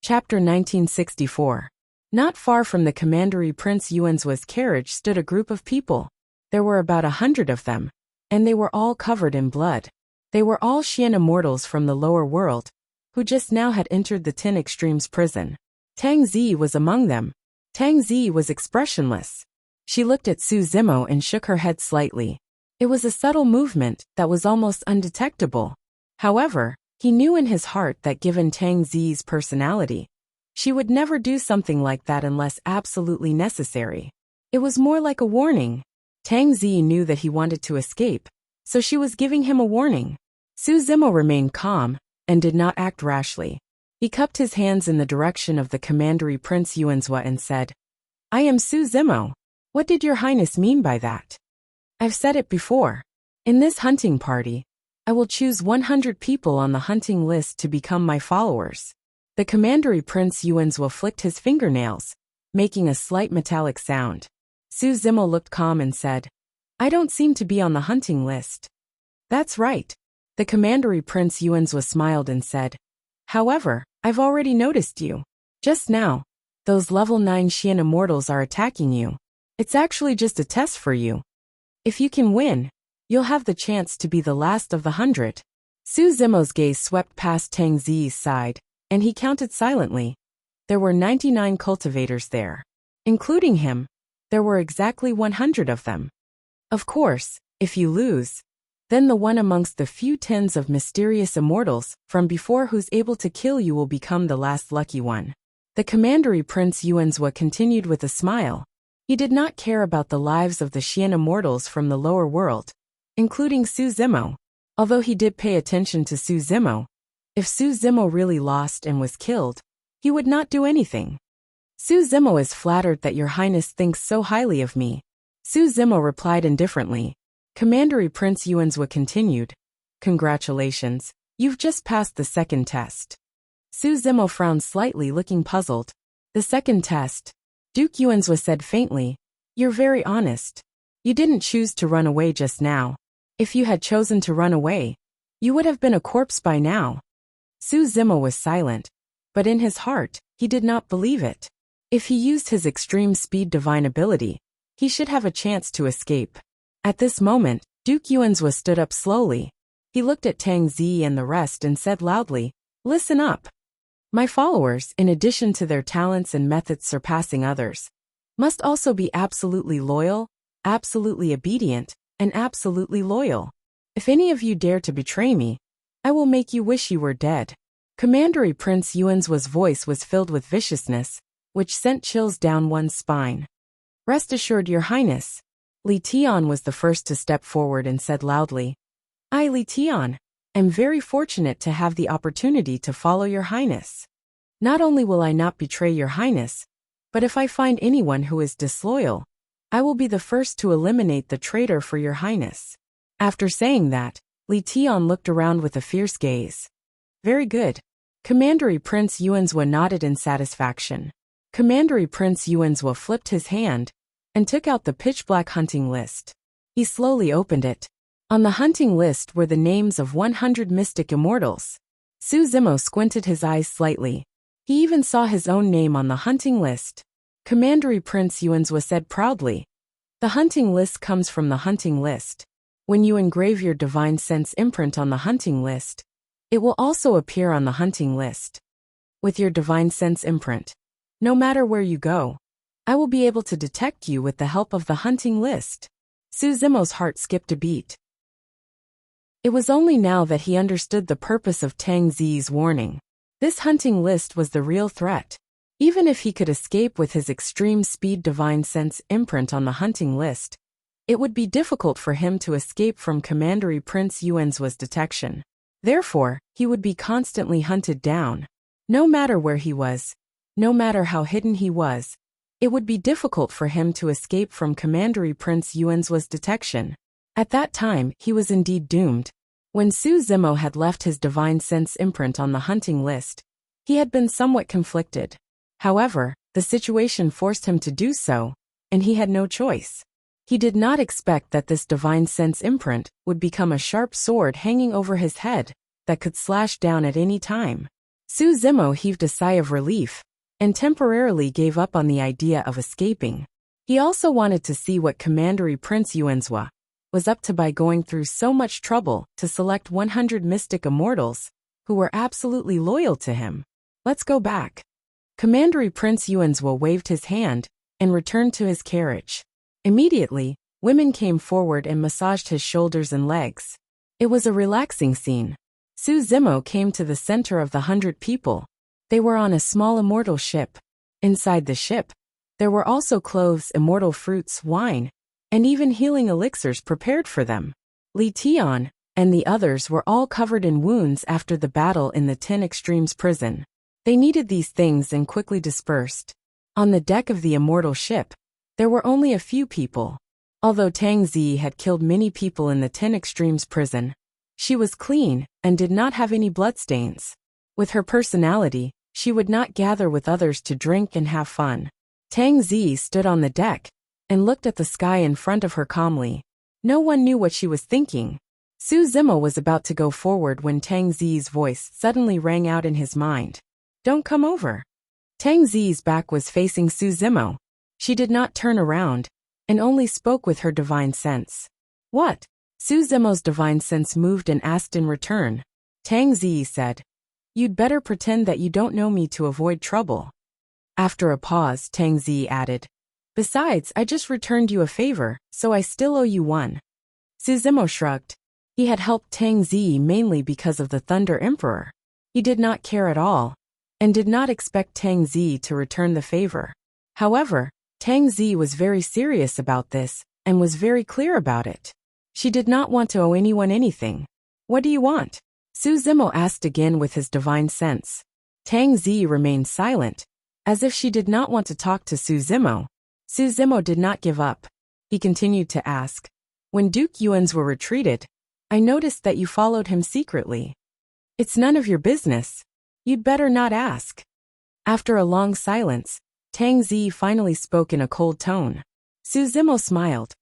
Chapter 1964. Not far from the Commandery Prince Yuanzhua's carriage stood a group of people. There were about 100 of them, and they were all covered in blood. They were all Xian immortals from the lower world, who just now had entered the 10 Extremes prison. Tang Zi was among them. Tang Zi was expressionless. She looked at Su Zimo and shook her head slightly. It was a subtle movement that was almost undetectable. However, he knew in his heart that given Tang Zi's personality, she would never do something like that unless absolutely necessary. It was more like a warning. Tang Zi knew that he wanted to escape, so she was giving him a warning. Su Zimo remained calm and did not act rashly. He cupped his hands in the direction of the Commandery Prince Yuanzhua and said, "I am Su Zimo. What did your highness mean by that?" "I've said it before. In this hunting party, I will choose 100 people on the hunting list to become my followers." The Commandery Prince Yuanzhua flicked his fingernails, making a slight metallic sound. Su Zimo looked calm and said, "I don't seem to be on the hunting list." "That's right." The Commandery Prince Yuanzhua smiled and said, "However, I've already noticed you. Just now, those level 9 Xian immortals are attacking you. It's actually just a test for you. If you can win, you'll have the chance to be the last of the 100. Su Zimo's gaze swept past Tang Zi's side, and he counted silently. There were 99 cultivators there. Including him, there were exactly 100 of them. Of course, if you lose, then the one amongst the few tens of mysterious immortals from before who's able to kill you will become the last lucky one. The Commandery Prince Yuanzhua continued with a smile. He did not care about the lives of the Xian immortals from the lower world, including Su Zimo. Although he did pay attention to Su Zimo, if Su Zimo really lost and was killed, he would not do anything. "Su Zimo is flattered that your highness thinks so highly of me." Su Zimo replied indifferently. Commandery Prince Yuanzhua continued, "Congratulations, you've just passed the second test." Su Zimo frowned slightly, looking puzzled. "The second test?" Duke Yuanzhua said faintly, "You're very honest. You didn't choose to run away just now. If you had chosen to run away, you would have been a corpse by now." Su Zimo was silent, but in his heart, he did not believe it. If he used his extreme speed divine ability, he should have a chance to escape. At this moment, Duke Yuanzhua stood up slowly. He looked at Tang Zi and the rest and said loudly, "Listen up. My followers, in addition to their talents and methods surpassing others, must also be absolutely loyal, absolutely obedient, and absolutely loyal. If any of you dare to betray me, I will make you wish you were dead." Commandery Prince Yuanzhua's voice was filled with viciousness, which sent chills down one's spine. "Rest assured, your highness." Li Tian was the first to step forward and said loudly, "I, Li Tian, am very fortunate to have the opportunity to follow your highness. Not only will I not betray your highness, but if I find anyone who is disloyal, I will be the first to eliminate the traitor for your highness." After saying that, Li Tian looked around with a fierce gaze. "Very good." Commandery Prince Yuanzhua nodded in satisfaction. Commandery Prince Yuanzhua flipped his hand and took out the pitch-black hunting list. He slowly opened it. On the hunting list were the names of 100 mystic immortals. Su Zimo squinted his eyes slightly. He even saw his own name on the hunting list. Commandery Prince Yuanzhua said proudly, "The hunting list comes from the hunting list. When you engrave your divine sense imprint on the hunting list, it will also appear on the hunting list. With your divine sense imprint, no matter where you go, I will be able to detect you with the help of the hunting list." Su Zimo's heart skipped a beat. It was only now that he understood the purpose of Tang Zi's warning. This hunting list was the real threat. Even if he could escape with his extreme speed divine sense imprint on the hunting list, it would be difficult for him to escape from Commandery Prince Yuanzhua's detection. Therefore, he would be constantly hunted down. No matter where he was, no matter how hidden he was, it would be difficult for him to escape from Commandery Prince Yuanzhua's detection. At that time, he was indeed doomed. When Su Zimo had left his divine sense imprint on the hunting list, he had been somewhat conflicted. However, the situation forced him to do so, and he had no choice. He did not expect that this divine sense imprint would become a sharp sword hanging over his head that could slash down at any time. Su Zimo heaved a sigh of relief and temporarily gave up on the idea of escaping. He also wanted to see what Commandery Prince Yuanzhua was up to by going through so much trouble to select 100 mystic immortals who were absolutely loyal to him. Let's go back. Commandery Prince Yuanzhua waved his hand and returned to his carriage. Immediately, women came forward and massaged his shoulders and legs. It was a relaxing scene. Su Zimo came to the center of the 100 people. They were on a small immortal ship. Inside the ship, there were also clothes, immortal fruits, wine, and even healing elixirs prepared for them. Li Tian and the others were all covered in wounds after the battle in the 10 Extremes prison. They needed these things and quickly dispersed. On the deck of the immortal ship, there were only a few people. Although Tang Zi had killed many people in the 10 Extremes prison, she was clean and did not have any bloodstains. With her personality, she would not gather with others to drink and have fun. Tang Zi stood on the deck and looked at the sky in front of her calmly. No one knew what she was thinking. Su Zimo was about to go forward when Tang Zi's voice suddenly rang out in his mind. Don't come over. Tang Zi's back was facing Su Zimo. She did not turn around and only spoke with her divine sense. What? Su Zimo's divine sense moved and asked in return. Tang Zi said, You'd better pretend that you don't know me to avoid trouble. After a pause, Tang Zi added, Besides, I just returned you a favor, so I still owe you one. Su Zimo shrugged. He had helped Tang Zi mainly because of the Thunder Emperor. He did not care at all, and did not expect Tang Zi to return the favor. However, Tang Zi was very serious about this, and was very clear about it. She did not want to owe anyone anything. What do you want? Su Zimo asked again with his divine sense. Tang Zi remained silent, as if she did not want to talk to Su Zimo. Su Zimo did not give up. He continued to ask, When Duke Yuanzhua retreated, I noticed that you followed him secretly. It's none of your business. You'd better not ask. After a long silence, Tang Zi finally spoke in a cold tone. Su Zimo smiled.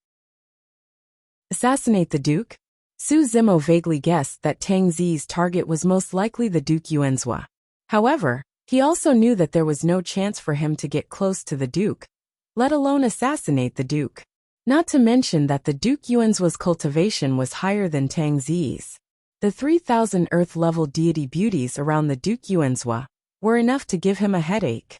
Assassinate the Duke? Su Zimo vaguely guessed that Tang Zi's target was most likely the Duke Yuanzhua. However, he also knew that there was no chance for him to get close to the Duke, let alone assassinate the Duke. Not to mention that the Duke Yuanzhua's cultivation was higher than Tang Zi's. The 3,000 Earth-level deity beauties around the Duke Yuanzhua were enough to give him a headache.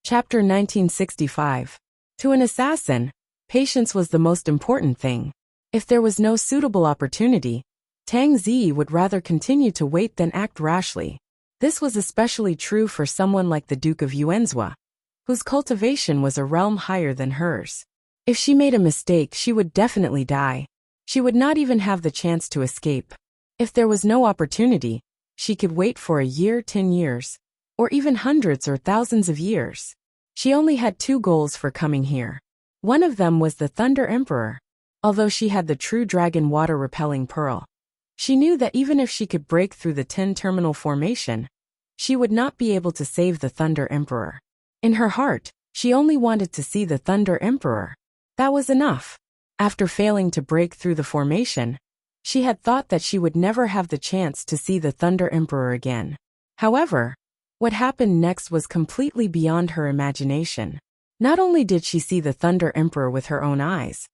Chapter 1965. To an assassin, patience was the most important thing. If there was no suitable opportunity, Tang Zi would rather continue to wait than act rashly. This was especially true for someone like the Duke of Yuanzhua, whose cultivation was a realm higher than hers. If she made a mistake, she would definitely die. She would not even have the chance to escape. If there was no opportunity, she could wait for a year, 10 years, or even hundreds or thousands of years. She only had 2 goals for coming here. One of them was the Thunder Emperor. Although she had the true dragon water-repelling pearl, she knew that even if she could break through the 10-terminal formation, she would not be able to save the Thunder Emperor. In her heart, she only wanted to see the Thunder Emperor. That was enough. After failing to break through the formation, she had thought that she would never have the chance to see the Thunder Emperor again. However, what happened next was completely beyond her imagination. Not only did she see the Thunder Emperor with her own eyes,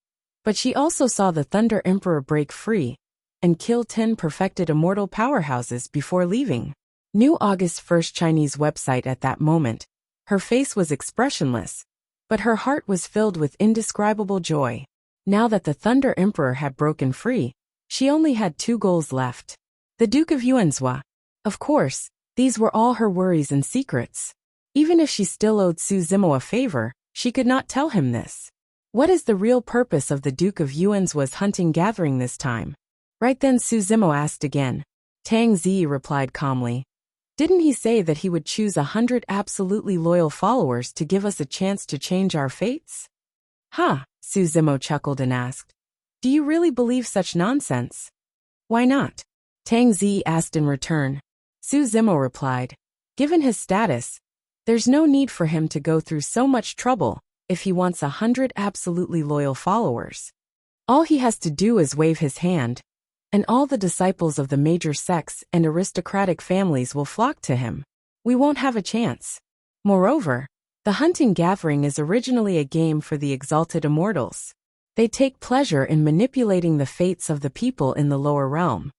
but she also saw the Thunder Emperor break free and kill 10 perfected immortal powerhouses before leaving. New August 1st Chinese website. At that moment, her face was expressionless, but her heart was filled with indescribable joy. Now that the Thunder Emperor had broken free, she only had 2 goals left. The Duke of Yuanzhua. Of course, these were all her worries and secrets. Even if she still owed Su Zimo a favor, she could not tell him this. What is the real purpose of the Duke of Yuanzhua's hunting gathering this time? Right then Su Zimo asked again. Tang Zi replied calmly. Didn't he say that he would choose 100 absolutely loyal followers to give us a chance to change our fates? Huh, Su Zimo chuckled and asked. Do you really believe such nonsense? Why not? Tang Zi asked in return. Su Zimo replied, given his status, there's no need for him to go through so much trouble if he wants 100 absolutely loyal followers. All he has to do is wave his hand, and all the disciples of the major sects and aristocratic families will flock to him. We won't have a chance. Moreover, the hunting gathering is originally a game for the exalted immortals. They take pleasure in manipulating the fates of the people in the lower realm.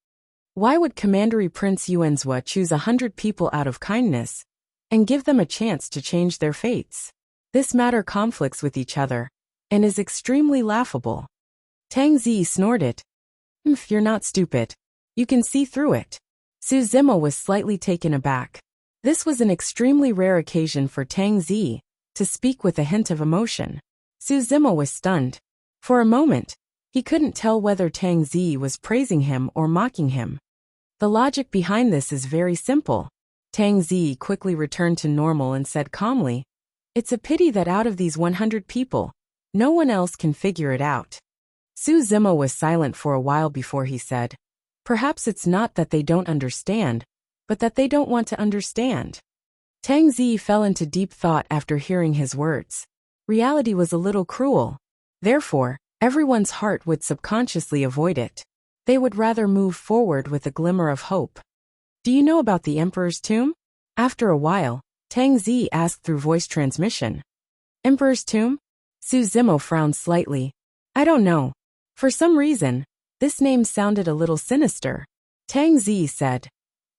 Why would Commandery Prince Yuanzhua choose 100 people out of kindness and give them a chance to change their fates? This matter conflicts with each other and is extremely laughable. Tang Zi snorted. You're not stupid. You can see through it. Su Zimo was slightly taken aback. This was an extremely rare occasion for Tang Zi to speak with a hint of emotion. Su Zimo was stunned. For a moment, he couldn't tell whether Tang Zi was praising him or mocking him. The logic behind this is very simple. Tang Zi quickly returned to normal and said calmly, it's a pity that out of these 100 people, no one else can figure it out. Su Zimo was silent for a while before he said, perhaps it's not that they don't understand, but that they don't want to understand. Tang Zi fell into deep thought after hearing his words. Reality was a little cruel. Therefore, everyone's heart would subconsciously avoid it. They would rather move forward with a glimmer of hope. Do you know about the Emperor's tomb? After a while, Tang Zi asked through voice transmission. Emperor's tomb? Su Zimo frowned slightly. I don't know. For some reason, this name sounded a little sinister. Tang Zi said,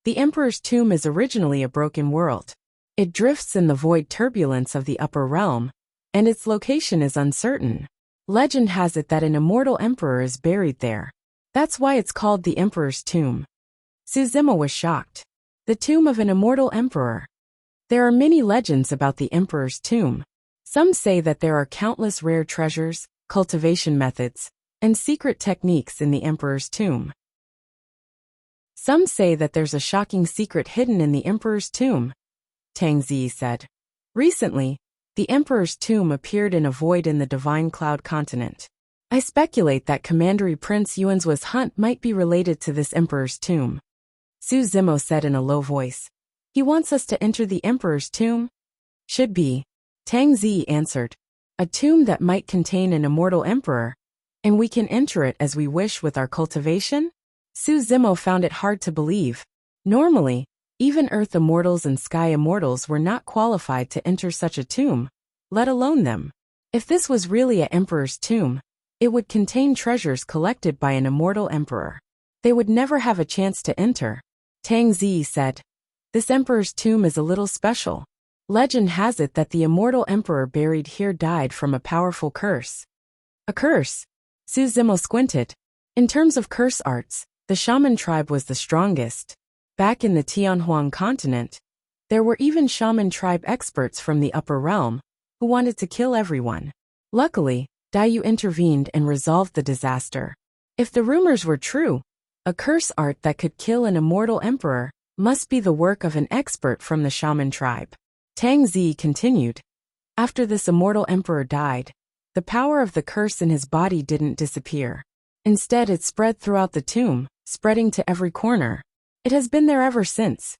the Emperor's tomb is originally a broken world. It drifts in the void turbulence of the upper realm, and its location is uncertain. Legend has it that an immortal emperor is buried there. That's why it's called the Emperor's tomb. Su Zimo was shocked. The tomb of an immortal emperor. There are many legends about the Emperor's tomb. Some say that there are countless rare treasures, cultivation methods, and secret techniques in the Emperor's tomb. Some say that there's a shocking secret hidden in the Emperor's tomb, Tang Zi said. Recently, the Emperor's tomb appeared in a void in the Divine Cloud continent. I speculate that Commandery Prince Yuanzhua's hunt might be related to this Emperor's tomb. Su Zimo said in a low voice. He wants us to enter the Emperor's tomb? Should be. Tang Zi answered. A tomb that might contain an immortal emperor, and we can enter it as we wish with our cultivation? Su Zimo found it hard to believe. Normally, even Earth Immortals and Sky Immortals were not qualified to enter such a tomb, let alone them. If this was really an emperor's tomb, it would contain treasures collected by an immortal emperor. They would never have a chance to enter. Tang Zi said, this emperor's tomb is a little special. Legend has it that the immortal emperor buried here died from a powerful curse. A curse? Su Zimo squinted. In terms of curse arts, the shaman tribe was the strongest. Back in the Tianhuang continent, there were even shaman tribe experts from the upper realm who wanted to kill everyone. Luckily, Daiyu intervened and resolved the disaster. If the rumors were true, a curse art that could kill an immortal emperor must be the work of an expert from the shaman tribe. Tang Zi continued. After this immortal emperor died, the power of the curse in his body didn't disappear. Instead, it spread throughout the tomb, spreading to every corner. It has been there ever since.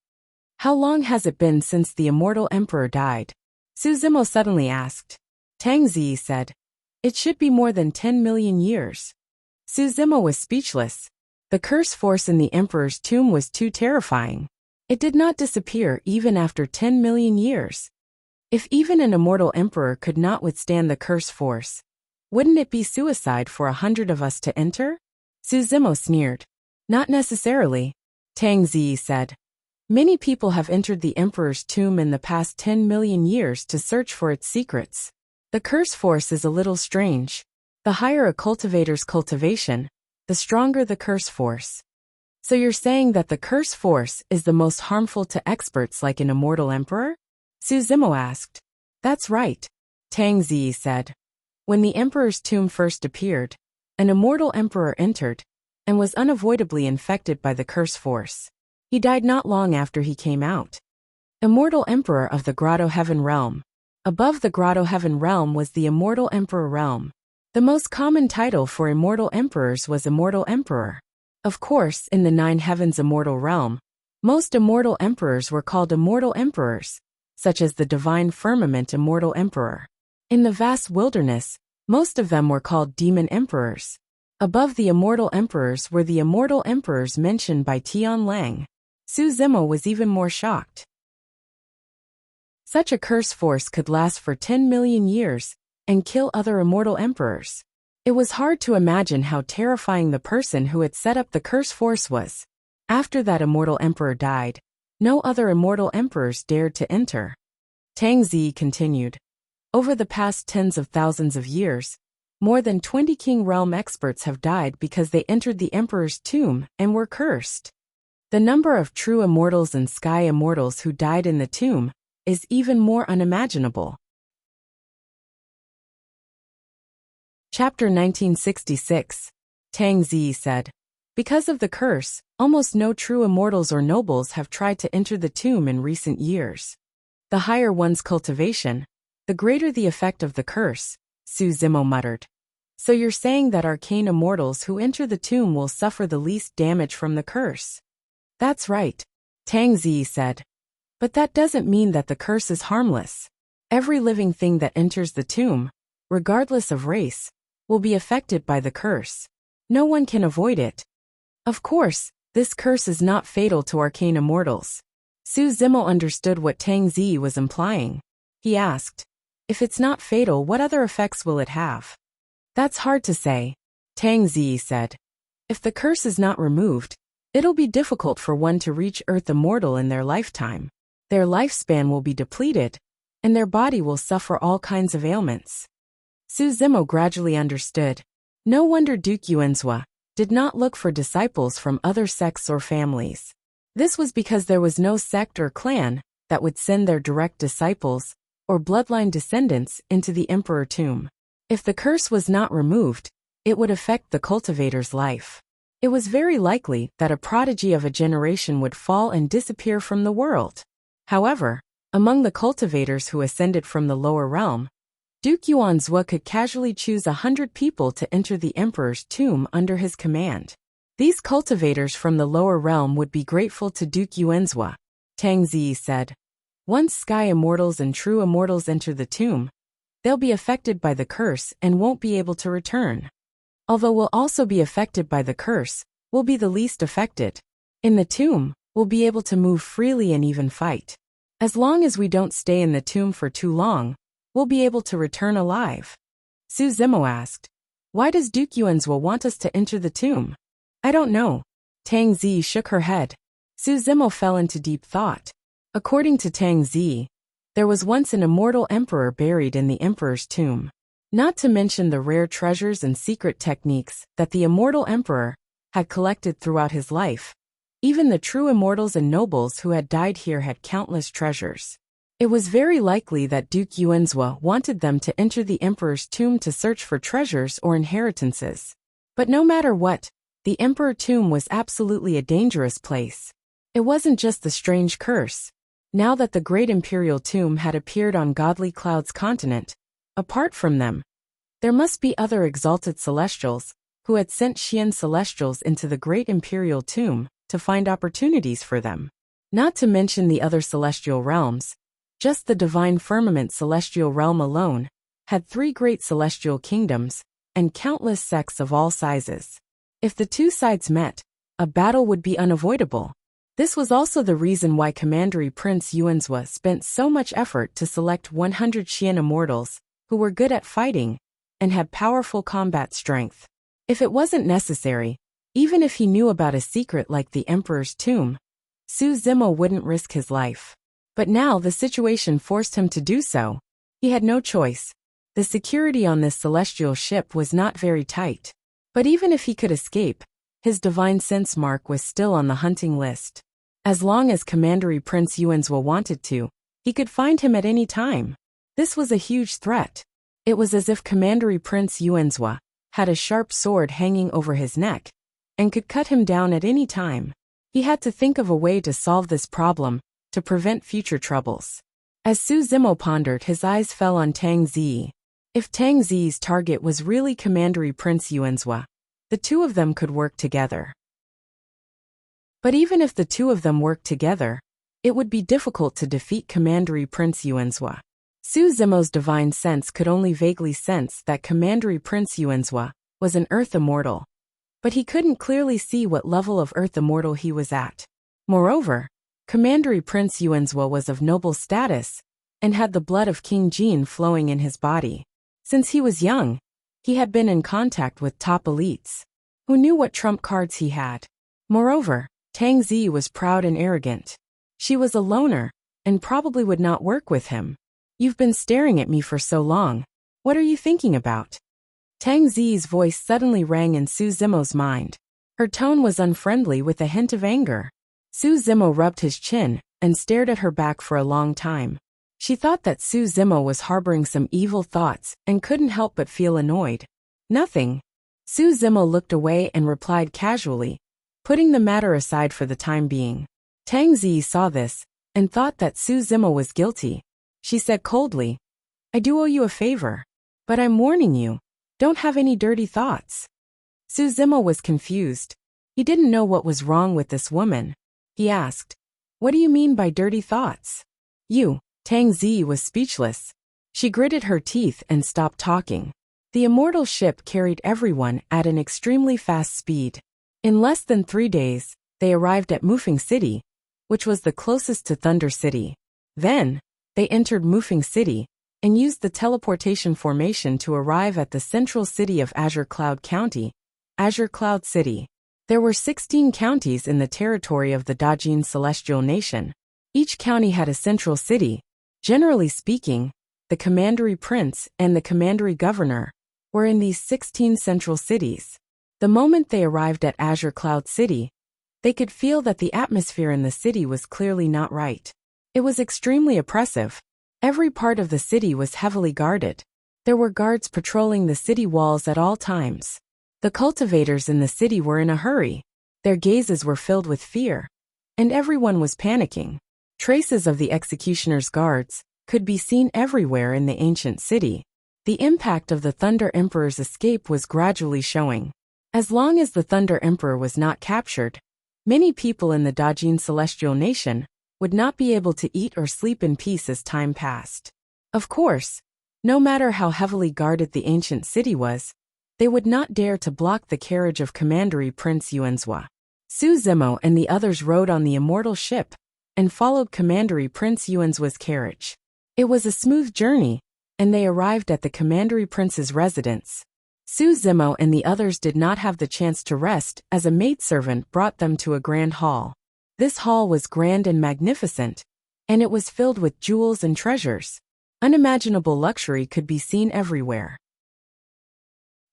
How long has it been since the immortal emperor died? Su Zimo suddenly asked. Tang Zi said, it should be more than 10 million years. Su Zimo was speechless. The curse force in the emperor's tomb was too terrifying. It did not disappear even after 10 million years. If even an immortal emperor could not withstand the curse force, wouldn't it be suicide for 100 of us to enter? Su Zimo sneered. Not necessarily, Tang Zi said. Many people have entered the emperor's tomb in the past 10 million years to search for its secrets. The curse force is a little strange. The higher a cultivator's cultivation, the stronger the curse force. So you're saying that the curse force is the most harmful to experts like an immortal emperor? Su Zimo asked. That's right, Tang Zi said. When the emperor's tomb first appeared, an immortal emperor entered and was unavoidably infected by the curse force. He died not long after he came out. Immortal Emperor of the Grotto Heaven Realm. Above the Grotto Heaven Realm was the Immortal Emperor Realm. The most common title for immortal emperors was Immortal Emperor. Of course, in the nine heavens immortal realm, most immortal emperors were called immortal emperors, such as the divine firmament immortal emperor. In the vast wilderness, most of them were called demon emperors. Above the immortal emperors were the immortal emperors mentioned by Tian Lang. Su Zimo was even more shocked. Such a curse force could last for 10 million years and kill other immortal emperors. It was hard to imagine how terrifying the person who had set up the curse force was. After that immortal emperor died, no other immortal emperors dared to enter. Tang Zi continued. Over the past tens of thousands of years, more than 20 king realm experts have died because they entered the emperor's tomb and were cursed. The number of true immortals and sky immortals who died in the tomb is even more unimaginable. Chapter 1966. Tang Zi said, because of the curse, almost no true immortals or nobles have tried to enter the tomb in recent years. The higher one's cultivation, the greater the effect of the curse, Su Zimo muttered. So you're saying that arcane immortals who enter the tomb will suffer the least damage from the curse? That's right, Tang Zi said. But that doesn't mean that the curse is harmless. Every living thing that enters the tomb, regardless of race, will be affected by the curse. No one can avoid it. Of course, this curse is not fatal to arcane immortals. Su Zimo understood what Tang Zi was implying. He asked, if it's not fatal, what other effects will it have? That's hard to say, Tang Zi said. If the curse is not removed, it'll be difficult for one to reach Earth immortal in their lifetime. Their lifespan will be depleted, and their body will suffer all kinds of ailments. Su Zimo gradually understood. No wonder Duke Yuanzhua did not look for disciples from other sects or families. This was because there was no sect or clan that would send their direct disciples or bloodline descendants into the emperor tomb. If the curse was not removed, it would affect the cultivator's life. It was very likely that a prodigy of a generation would fall and disappear from the world. However, among the cultivators who ascended from the lower realm, Duke Yuanzhua could casually choose 100 people to enter the emperor's tomb under his command. These cultivators from the lower realm would be grateful to Duke Yuanzhua, Tang Zi said. Once sky immortals and true immortals enter the tomb, they'll be affected by the curse and won't be able to return. Although we'll also be affected by the curse, we'll be the least affected. In the tomb, we'll be able to move freely and even fight. As long as we don't stay in the tomb for too long, we'll be able to return alive. Su Zimo asked, why does Duke Yuanzhua want us to enter the tomb? I don't know. Tang Zi shook her head. Su Zimo fell into deep thought. According to Tang Zi, there was once an immortal emperor buried in the emperor's tomb. Not to mention the rare treasures and secret techniques that the immortal emperor had collected throughout his life. Even the true immortals and nobles who had died here had countless treasures. It was very likely that Duke Yuanzhua wanted them to enter the emperor's tomb to search for treasures or inheritances. But no matter what, the emperor tomb was absolutely a dangerous place. It wasn't just the strange curse. Now that the great imperial tomb had appeared on Godly Cloud's continent, apart from them, there must be other exalted celestials who had sent Xian celestials into the great imperial tomb to find opportunities for them. Not to mention the other celestial realms, just the divine firmament celestial realm alone had 3 great celestial kingdoms and countless sects of all sizes. If the two sides met, a battle would be unavoidable. This was also the reason why Commandery Prince Yuanzhua spent so much effort to select 100 Xian immortals who were good at fighting and had powerful combat strength. If it wasn't necessary, even if he knew about a secret like the emperor's tomb, Su Zimo wouldn't risk his life. But now the situation forced him to do so. He had no choice. The security on this celestial ship was not very tight. But even if he could escape, his divine sense mark was still on the hunting list. As long as Commandery Prince Yuanzhua wanted to, he could find him at any time. This was a huge threat. It was as if Commandery Prince Yuanzhua had a sharp sword hanging over his neck and could cut him down at any time. He had to think of a way to solve this problem to prevent future troubles. As Su Zimo pondered, his eyes fell on Tang Zi. If Tang Zi's target was really Commandery Prince Yuanzhua, the two of them could work together. But even if the two of them worked together, it would be difficult to defeat Commandery Prince Yuanzhua. Su Zimo's divine sense could only vaguely sense that Commandery Prince Yuanzhua was an Earth Immortal, but he couldn't clearly see what level of Earth Immortal he was at. Moreover, Commandery Prince Yuanzhua was of noble status and had the blood of King Jin flowing in his body. Since he was young, he had been in contact with top elites, who knew what trump cards he had. Moreover, Tang Zi was proud and arrogant. She was a loner, and probably would not work with him. You've been staring at me for so long. What are you thinking about? Tang Zi's voice suddenly rang in Su Zimo's mind. Her tone was unfriendly with a hint of anger. Su Zimo rubbed his chin and stared at her back for a long time. She thought that Su Zimo was harboring some evil thoughts and couldn't help but feel annoyed. Nothing. Su Zimo looked away and replied casually, putting the matter aside for the time being. Tang Zi saw this and thought that Su Zimo was guilty. She said coldly, I do owe you a favor, but I'm warning you, don't have any dirty thoughts. Su Zimo was confused. He didn't know what was wrong with this woman. He asked, what do you mean by dirty thoughts? Tang Zi was speechless. She gritted her teeth and stopped talking. The immortal ship carried everyone at an extremely fast speed. In less than 3 days, they arrived at Mufeng City, which was the closest to Thunder City. Then, they entered Mufeng City and used the teleportation formation to arrive at the central city of Azure Cloud County, Azure Cloud City. There were 16 counties in the territory of the Dajin Celestial Nation. Each county had a central city. Generally speaking, the Commandery Prince and the Commandery Governor were in these 16 central cities. The moment they arrived at Azure Cloud City, they could feel that the atmosphere in the city was clearly not right. It was extremely oppressive. Every part of the city was heavily guarded. There were guards patrolling the city walls at all times. The cultivators in the city were in a hurry. Their gazes were filled with fear, and everyone was panicking. Traces of the executioner's guards could be seen everywhere in the ancient city. The impact of the Thunder Emperor's escape was gradually showing. As long as the Thunder Emperor was not captured, many people in the Dajin Celestial Nation would not be able to eat or sleep in peace as time passed. Of course, no matter how heavily guarded the ancient city was, they would not dare to block the carriage of Commandery Prince Yuanzhua. Su Zimo and the others rode on the immortal ship and followed Commandery Prince Yuanzhua's carriage. It was a smooth journey, and they arrived at the Commandery Prince's residence. Su Zimo and the others did not have the chance to rest as a maidservant brought them to a grand hall. This hall was grand and magnificent, and it was filled with jewels and treasures. Unimaginable luxury could be seen everywhere.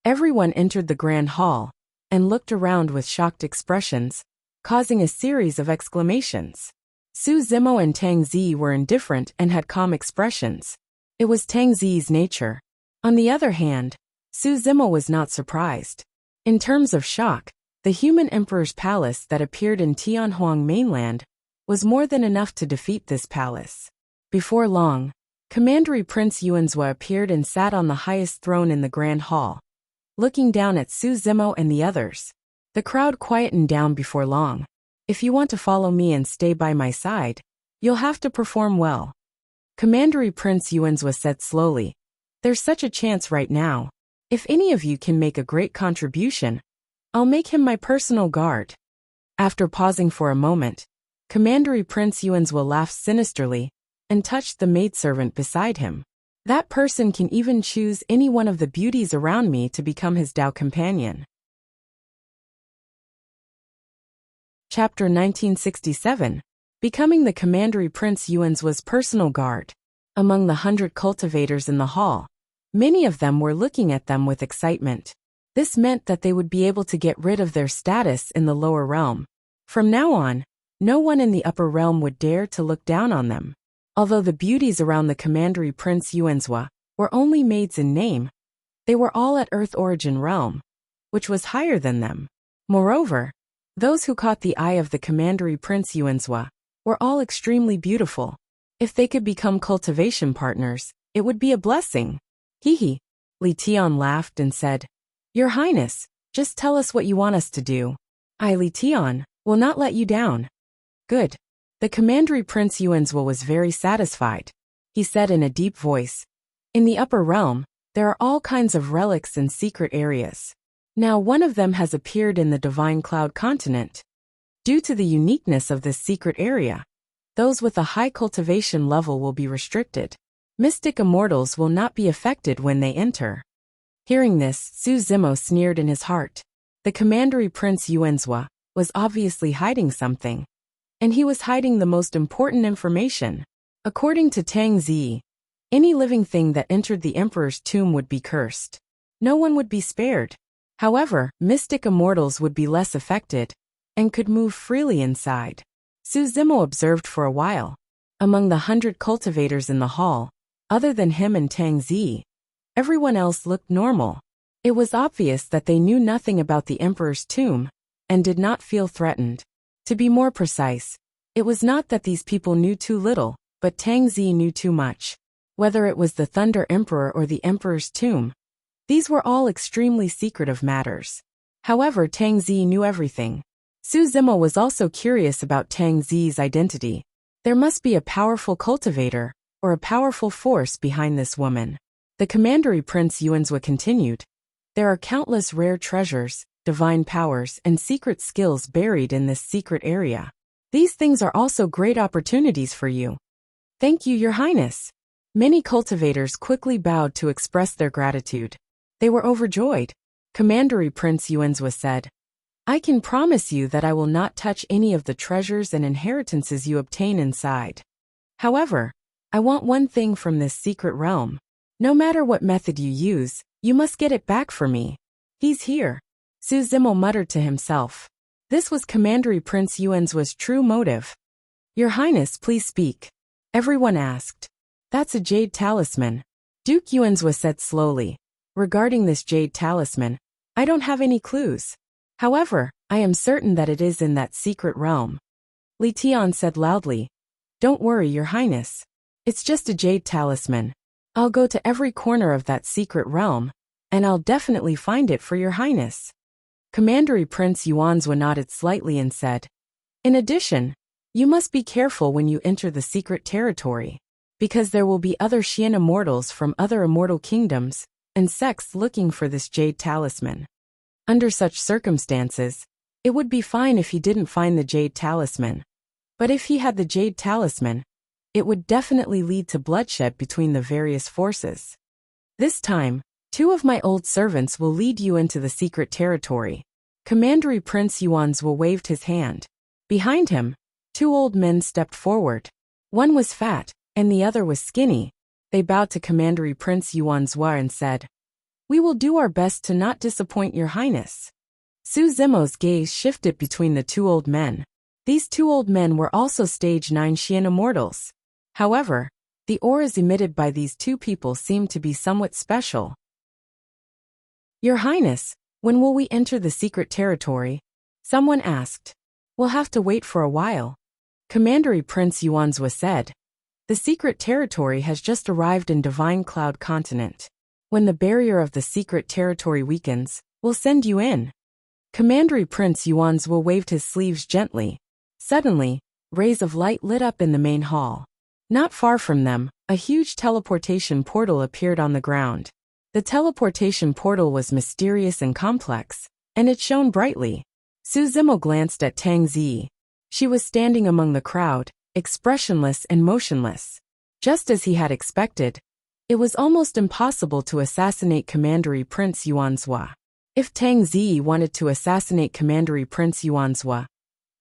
Everyone entered the grand hall and looked around with shocked expressions, causing a series of exclamations. Su Zimo and Tang Zi were indifferent and had calm expressions. It was Tang Zi's nature. On the other hand, Su Zimo was not surprised. In terms of shock, the human emperor's palace that appeared in Tianhuang mainland was more than enough to defeat this palace. Before long, Commandery Prince Yuanzhua appeared and sat on the highest throne in the grand hall, looking down at Su Zimo and the others. The crowd quietened down before long. If you want to follow me and stay by my side, you'll have to perform well. Commandery Prince Yuanzhua said slowly, there's such a chance right now. If any of you can make a great contribution, I'll make him my personal guard. After pausing for a moment, Commandery Prince Yuanzhua laughed sinisterly and touched the maidservant beside him. That person can even choose any one of the beauties around me to become his Dao companion. Chapter 1967. Becoming the Commandery Prince Yuanzhua's personal guard. Among the 100 cultivators in the hall, many of them were looking at them with excitement. This meant that they would be able to get rid of their status in the lower realm. From now on, no one in the upper realm would dare to look down on them. Although the beauties around the Commandery Prince Yuanzhua were only maids in name, they were all at Earth Origin Realm, which was higher than them. Moreover, those who caught the eye of the Commandery Prince Yuanzhua were all extremely beautiful. If they could become cultivation partners, it would be a blessing. Hee hee, Li Tian laughed and said, "Your Highness, just tell us what you want us to do. I, Li Tian, will not let you down." "Good." The Commandery Prince Yuanzhua was very satisfied. He said in a deep voice, "In the upper realm, there are all kinds of relics and secret areas. Now one of them has appeared in the Divine Cloud continent. Due to the uniqueness of this secret area, those with a high cultivation level will be restricted. Mystic immortals will not be affected when they enter." Hearing this, Su Zimo sneered in his heart. The Commandery Prince Yuanzhua was obviously hiding something. And he was hiding the most important information. According to Tang Zi, any living thing that entered the emperor's tomb would be cursed. No one would be spared. However, mystic immortals would be less affected and could move freely inside. Su Zimo observed for a while. Among the 100 cultivators in the hall, other than him and Tang Zi, everyone else looked normal. It was obvious that they knew nothing about the emperor's tomb and did not feel threatened. To be more precise, it was not that these people knew too little, but Tang Zi knew too much. Whether it was the Thunder Emperor or the emperor's tomb, these were all extremely secretive matters. However, Tang Zi knew everything. Su Zimo was also curious about Tang Zi's identity. There must be a powerful cultivator or a powerful force behind this woman. The Commandery Prince Yuanzhua continued. There are countless rare treasures, divine powers, and secret skills buried in this secret area. These things are also great opportunities for you. Thank you, Your Highness. Many cultivators quickly bowed to express their gratitude. They were overjoyed. Commandery Prince Yuanzhua said, "I can promise you that I will not touch any of the treasures and inheritances you obtain inside. However, I want one thing from this secret realm. No matter what method you use, you must get it back for me." "He's here," Su Zimo muttered to himself. This was Commandery Prince Yuanzhua's true motive. "Your Highness, please speak," everyone asked. "That's a jade talisman," Duke Yuanzhua said slowly. "Regarding this jade talisman, I don't have any clues. However, I am certain that it is in that secret realm." Li Tian said loudly, "Don't worry, Your Highness. It's just a jade talisman. I'll go to every corner of that secret realm, and I'll definitely find it for Your Highness." Commandery Prince Yuanzhua nodded slightly and said, "In addition, you must be careful when you enter the secret territory, because there will be other Xian immortals from other immortal kingdoms and sects looking for this jade talisman. Under such circumstances, it would be fine if he didn't find the jade talisman. But if he had the jade talisman, it would definitely lead to bloodshed between the various forces. This time, 2 of my old servants will lead you into the secret territory." Commandery Prince Yuanzhua waved his hand. Behind him, 2 old men stepped forward. One was fat, and the other was skinny. They bowed to Commandery Prince Yuanzhua and said, "We will do our best to not disappoint Your Highness." Su Zimo's gaze shifted between the 2 old men. These 2 old men were also stage 9 Xian immortals. However, the auras emitted by these 2 people seemed to be somewhat special. "Your Highness, when will we enter the secret territory?" someone asked. "We'll have to wait for a while," Commandery Prince Yuanzhua said. "The secret territory has just arrived in Divine Cloud continent. When the barrier of the secret territory weakens, we'll send you in." Commandery Prince Yuanzhua waved his sleeves gently. Suddenly, rays of light lit up in the main hall. Not far from them, a huge teleportation portal appeared on the ground. The teleportation portal was mysterious and complex, and it shone brightly. Su Zimo glanced at Tang Zi. She was standing among the crowd, expressionless and motionless. Just as he had expected, it was almost impossible to assassinate Commandery Prince Yuanzhua. If Tang Zi wanted to assassinate Commandery Prince Yuanzhua,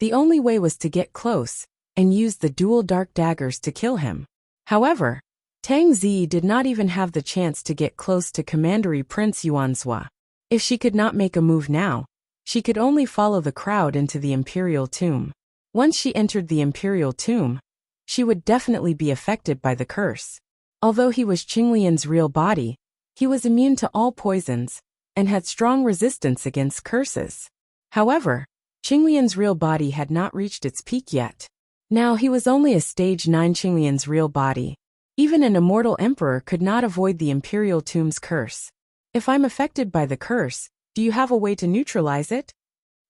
the only way was to get close and use the dual dark daggers to kill him. However, Tang Zi did not even have the chance to get close to Commandery Prince Yuanzhua. If she could not make a move now, she could only follow the crowd into the Imperial Tomb. Once she entered the Imperial Tomb, she would definitely be affected by the curse. Although he was Qinglian's real body, he was immune to all poisons and had strong resistance against curses. However, Qinglian's real body had not reached its peak yet. Now he was only a stage 9 Qinglian's real body. Even an immortal emperor could not avoid the Imperial Tomb's curse. If I'm affected by the curse, do you have a way to neutralize it?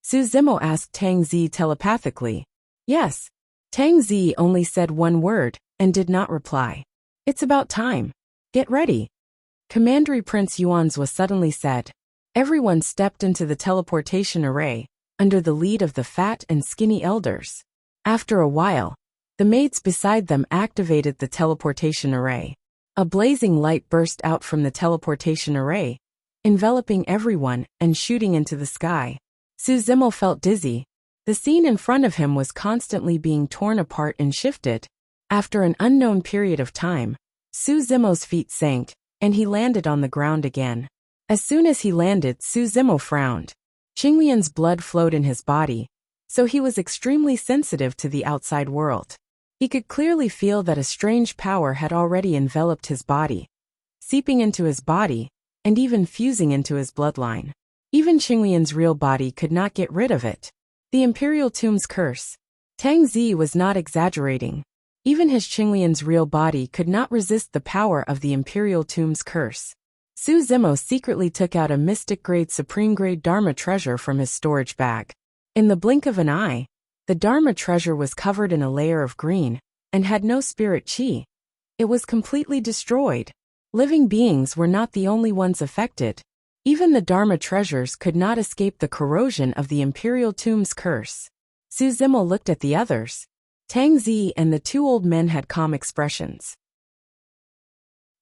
Su Zimo asked Tang Zi telepathically. Yes. Tang Zi only said one word and did not reply. It's about time. Get ready. Commandery Prince Yuanzhua suddenly said. Everyone stepped into the teleportation array, under the lead of the fat and skinny elders. After a while, the maids beside them activated the teleportation array. A blazing light burst out from the teleportation array, enveloping everyone and shooting into the sky. Su Zimo felt dizzy. The scene in front of him was constantly being torn apart and shifted. After an unknown period of time, Su Zimo's feet sank, and he landed on the ground again. As soon as he landed, Su Zimo frowned. Qinglian's blood flowed in his body, so he was extremely sensitive to the outside world. He could clearly feel that a strange power had already enveloped his body, seeping into his body, and even fusing into his bloodline. Even Qinglian's real body could not get rid of it. The Imperial Tomb's curse. Tang Zi was not exaggerating. Even his Qinglian's real body could not resist the power of the Imperial Tomb's curse. Su Zimo secretly took out a mystic-grade supreme-grade Dharma treasure from his storage bag. In the blink of an eye, the Dharma treasure was covered in a layer of green, and had no spirit chi. It was completely destroyed. Living beings were not the only ones affected. Even the Dharma treasures could not escape the corrosion of the Imperial Tomb's curse. Su Zimo looked at the others. Tang Zi and the two old men had calm expressions.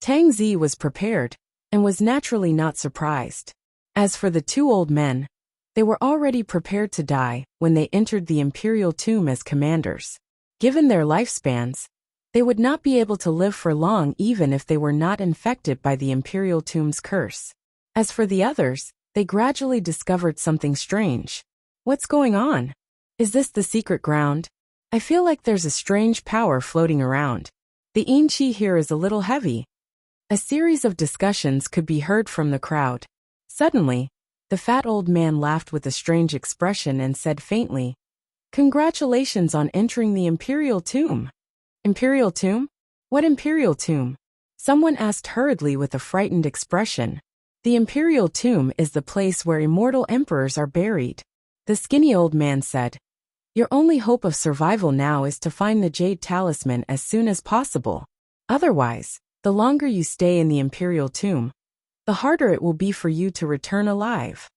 Tang Zi was prepared, and was naturally not surprised. As for the two old men, they were already prepared to die when they entered the Imperial Tomb as commanders. Given their lifespans, they would not be able to live for long even if they were not infected by the Imperial Tomb's curse. As for the others, they gradually discovered something strange. What's going on? Is this the secret ground? I feel like there's a strange power floating around. The yin qi here is a little heavy. A series of discussions could be heard from the crowd. Suddenly, the fat old man laughed with a strange expression and said faintly, "Congratulations on entering the Imperial Tomb." Imperial Tomb? What Imperial Tomb? Someone asked hurriedly with a frightened expression. The Imperial Tomb is the place where immortal emperors are buried. The skinny old man said, "Your only hope of survival now is to find the jade talisman as soon as possible. Otherwise, the longer you stay in the Imperial Tomb, the harder it will be for you to return alive."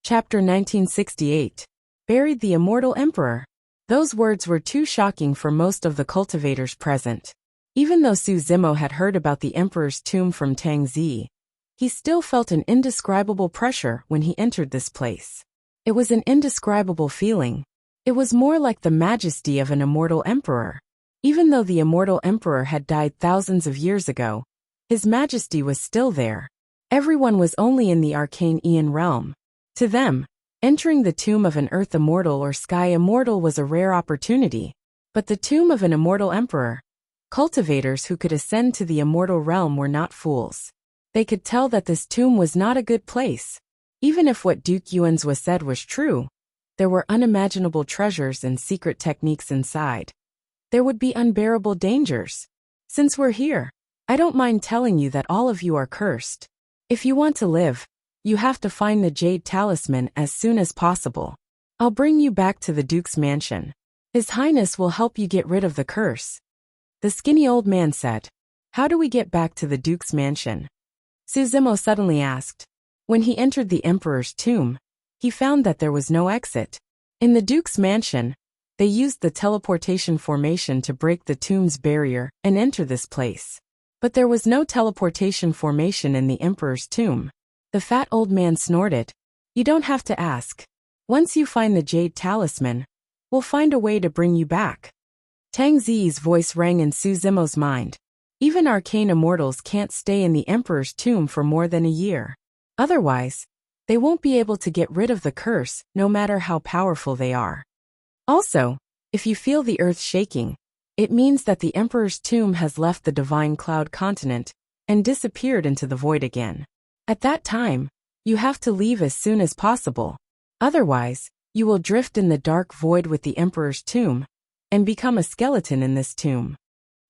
Chapter 1968. Buried the Immortal Emperor. Those words were too shocking for most of the cultivators present. Even though Su Zimo had heard about the Emperor's tomb from Tang Zi, he still felt an indescribable pressure when he entered this place. It was an indescribable feeling. It was more like the majesty of an immortal emperor. Even though the immortal emperor had died thousands of years ago, his majesty was still there. Everyone was only in the arcane Aeon realm. To them, entering the tomb of an earth immortal or sky immortal was a rare opportunity. But the tomb of an immortal emperor, cultivators who could ascend to the immortal realm were not fools. They could tell that this tomb was not a good place. Even if what Duke Yuanzhua said was true, there were unimaginable treasures and secret techniques inside. There would be unbearable dangers. Since we're here, I don't mind telling you that all of you are cursed. If you want to live, you have to find the jade talisman as soon as possible. I'll bring you back to the Duke's mansion. His Highness will help you get rid of the curse. The skinny old man said. How do we get back to the Duke's mansion? Su Zimo suddenly asked. When he entered the Emperor's tomb, he found that there was no exit. In the Duke's mansion, they used the teleportation formation to break the tomb's barrier and enter this place. But there was no teleportation formation in the Emperor's tomb. The fat old man snorted. You don't have to ask. Once you find the jade talisman, we'll find a way to bring you back. Tang Zi's voice rang in Su Zimo's mind. Even arcane immortals can't stay in the Emperor's tomb for more than a year. Otherwise, they won't be able to get rid of the curse, no matter how powerful they are. Also, if you feel the earth shaking, it means that the Emperor's tomb has left the divine cloud continent and disappeared into the void again. At that time, you have to leave as soon as possible. Otherwise, you will drift in the dark void with the Emperor's tomb and become a skeleton in this tomb.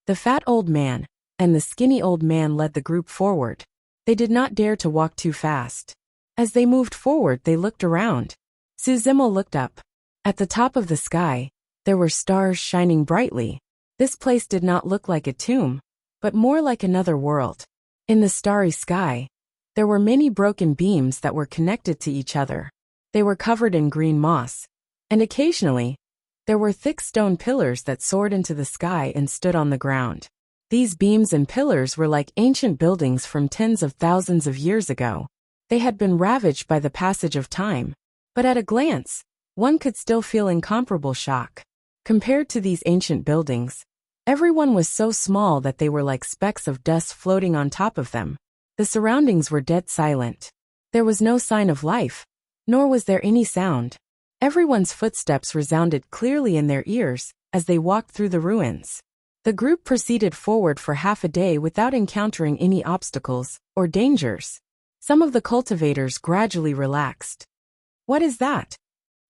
The fat old man, and the skinny old man led the group forward. They did not dare to walk too fast. As they moved forward, they looked around. Suzimo looked up. At the top of the sky, there were stars shining brightly. This place did not look like a tomb, but more like another world. In the starry sky, there were many broken beams that were connected to each other. They were covered in green moss, and occasionally, there were thick stone pillars that soared into the sky and stood on the ground. These beams and pillars were like ancient buildings from tens of thousands of years ago. They had been ravaged by the passage of time, but at a glance, one could still feel incomparable shock. Compared to these ancient buildings, everyone was so small that they were like specks of dust floating on top of them. The surroundings were dead silent. There was no sign of life, nor was there any sound. Everyone's footsteps resounded clearly in their ears as they walked through the ruins. The group proceeded forward for half a day without encountering any obstacles or dangers. Some of the cultivators gradually relaxed. "What is that?"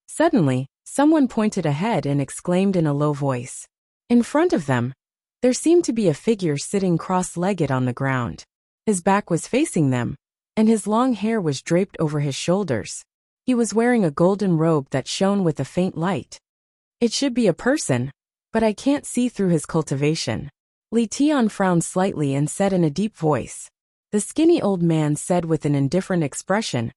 Suddenly, someone pointed ahead and exclaimed in a low voice. In front of them, there seemed to be a figure sitting cross-legged on the ground. His back was facing them, and his long hair was draped over his shoulders. He was wearing a golden robe that shone with a faint light. It should be a person, but I can't see through his cultivation. Li Tian frowned slightly and said in a deep voice. The skinny old man said with an indifferent expression,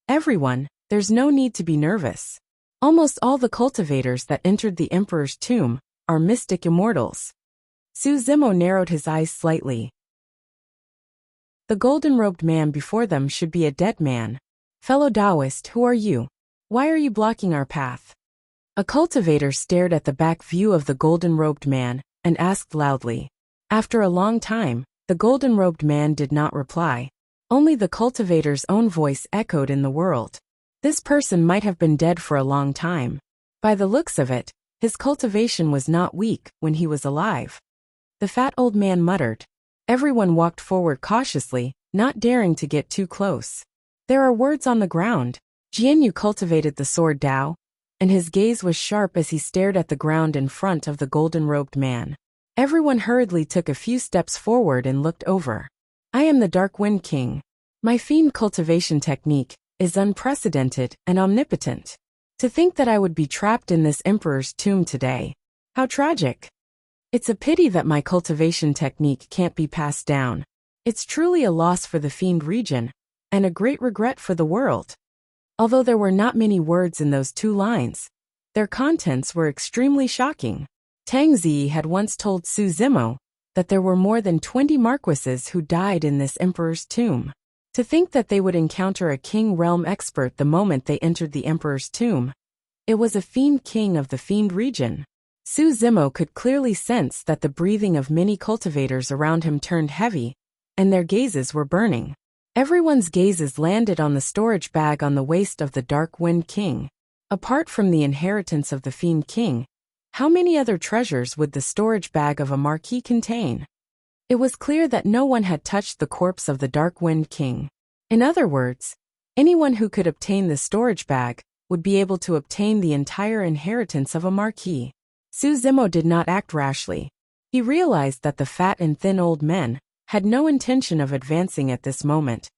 "Everyone, there's no need to be nervous. Almost all the cultivators that entered the emperor's tomb are mystic immortals." Suzimo narrowed his eyes slightly. The golden-robed man before them should be a dead man. "Fellow Taoist, who are you? Why are you blocking our path?" A cultivator stared at the back view of the golden-robed man and asked loudly. After a long time, the golden-robed man did not reply. Only the cultivator's own voice echoed in the world. This person might have been dead for a long time. By the looks of it, his cultivation was not weak when he was alive. The fat old man muttered. Everyone walked forward cautiously, not daring to get too close. "There are words on the ground." Jianyu cultivated the sword Dao, and his gaze was sharp as he stared at the ground in front of the golden-robed man. Everyone hurriedly took a few steps forward and looked over. "I am the Dark Wind King. My fiend cultivation technique is unprecedented and omnipotent. To think that I would be trapped in this emperor's tomb today. How tragic. It's a pity that my cultivation technique can't be passed down. It's truly a loss for the fiend region, and a great regret for the world." Although there were not many words in those 2 lines, their contents were extremely shocking. Tang Zi had once told Suzimo that there were more than 20 marquises who died in this emperor's tomb. To think that they would encounter a king realm expert the moment they entered the emperor's tomb. It was a fiend king of the fiend region. Suzimo could clearly sense that the breathing of many cultivators around him turned heavy, and their gazes were burning. Everyone's gazes landed on the storage bag on the waist of the Dark Wind King. Apart from the inheritance of the Fiend King, how many other treasures would the storage bag of a marquis contain? It was clear that no one had touched the corpse of the Dark Wind King. In other words, anyone who could obtain the storage bag would be able to obtain the entire inheritance of a marquis. Suzimo did not act rashly. He realized that the fat and thin old men had no intention of advancing at this moment,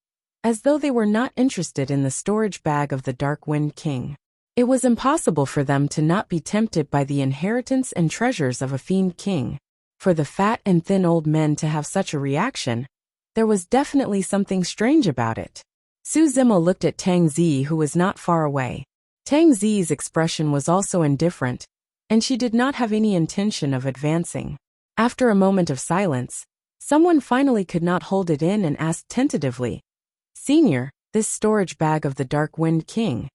as though they were not interested in the storage bag of the Dark Wind King. It was impossible for them to not be tempted by the inheritance and treasures of a fiend king. For the fat and thin old men to have such a reaction, there was definitely something strange about it. Suzimo looked at Tang Zi, who was not far away. Tang Zi's expression was also indifferent, and she did not have any intention of advancing. After a moment of silence, someone finally could not hold it in and asked tentatively, "Senior, this storage bag of the Dark Wind King.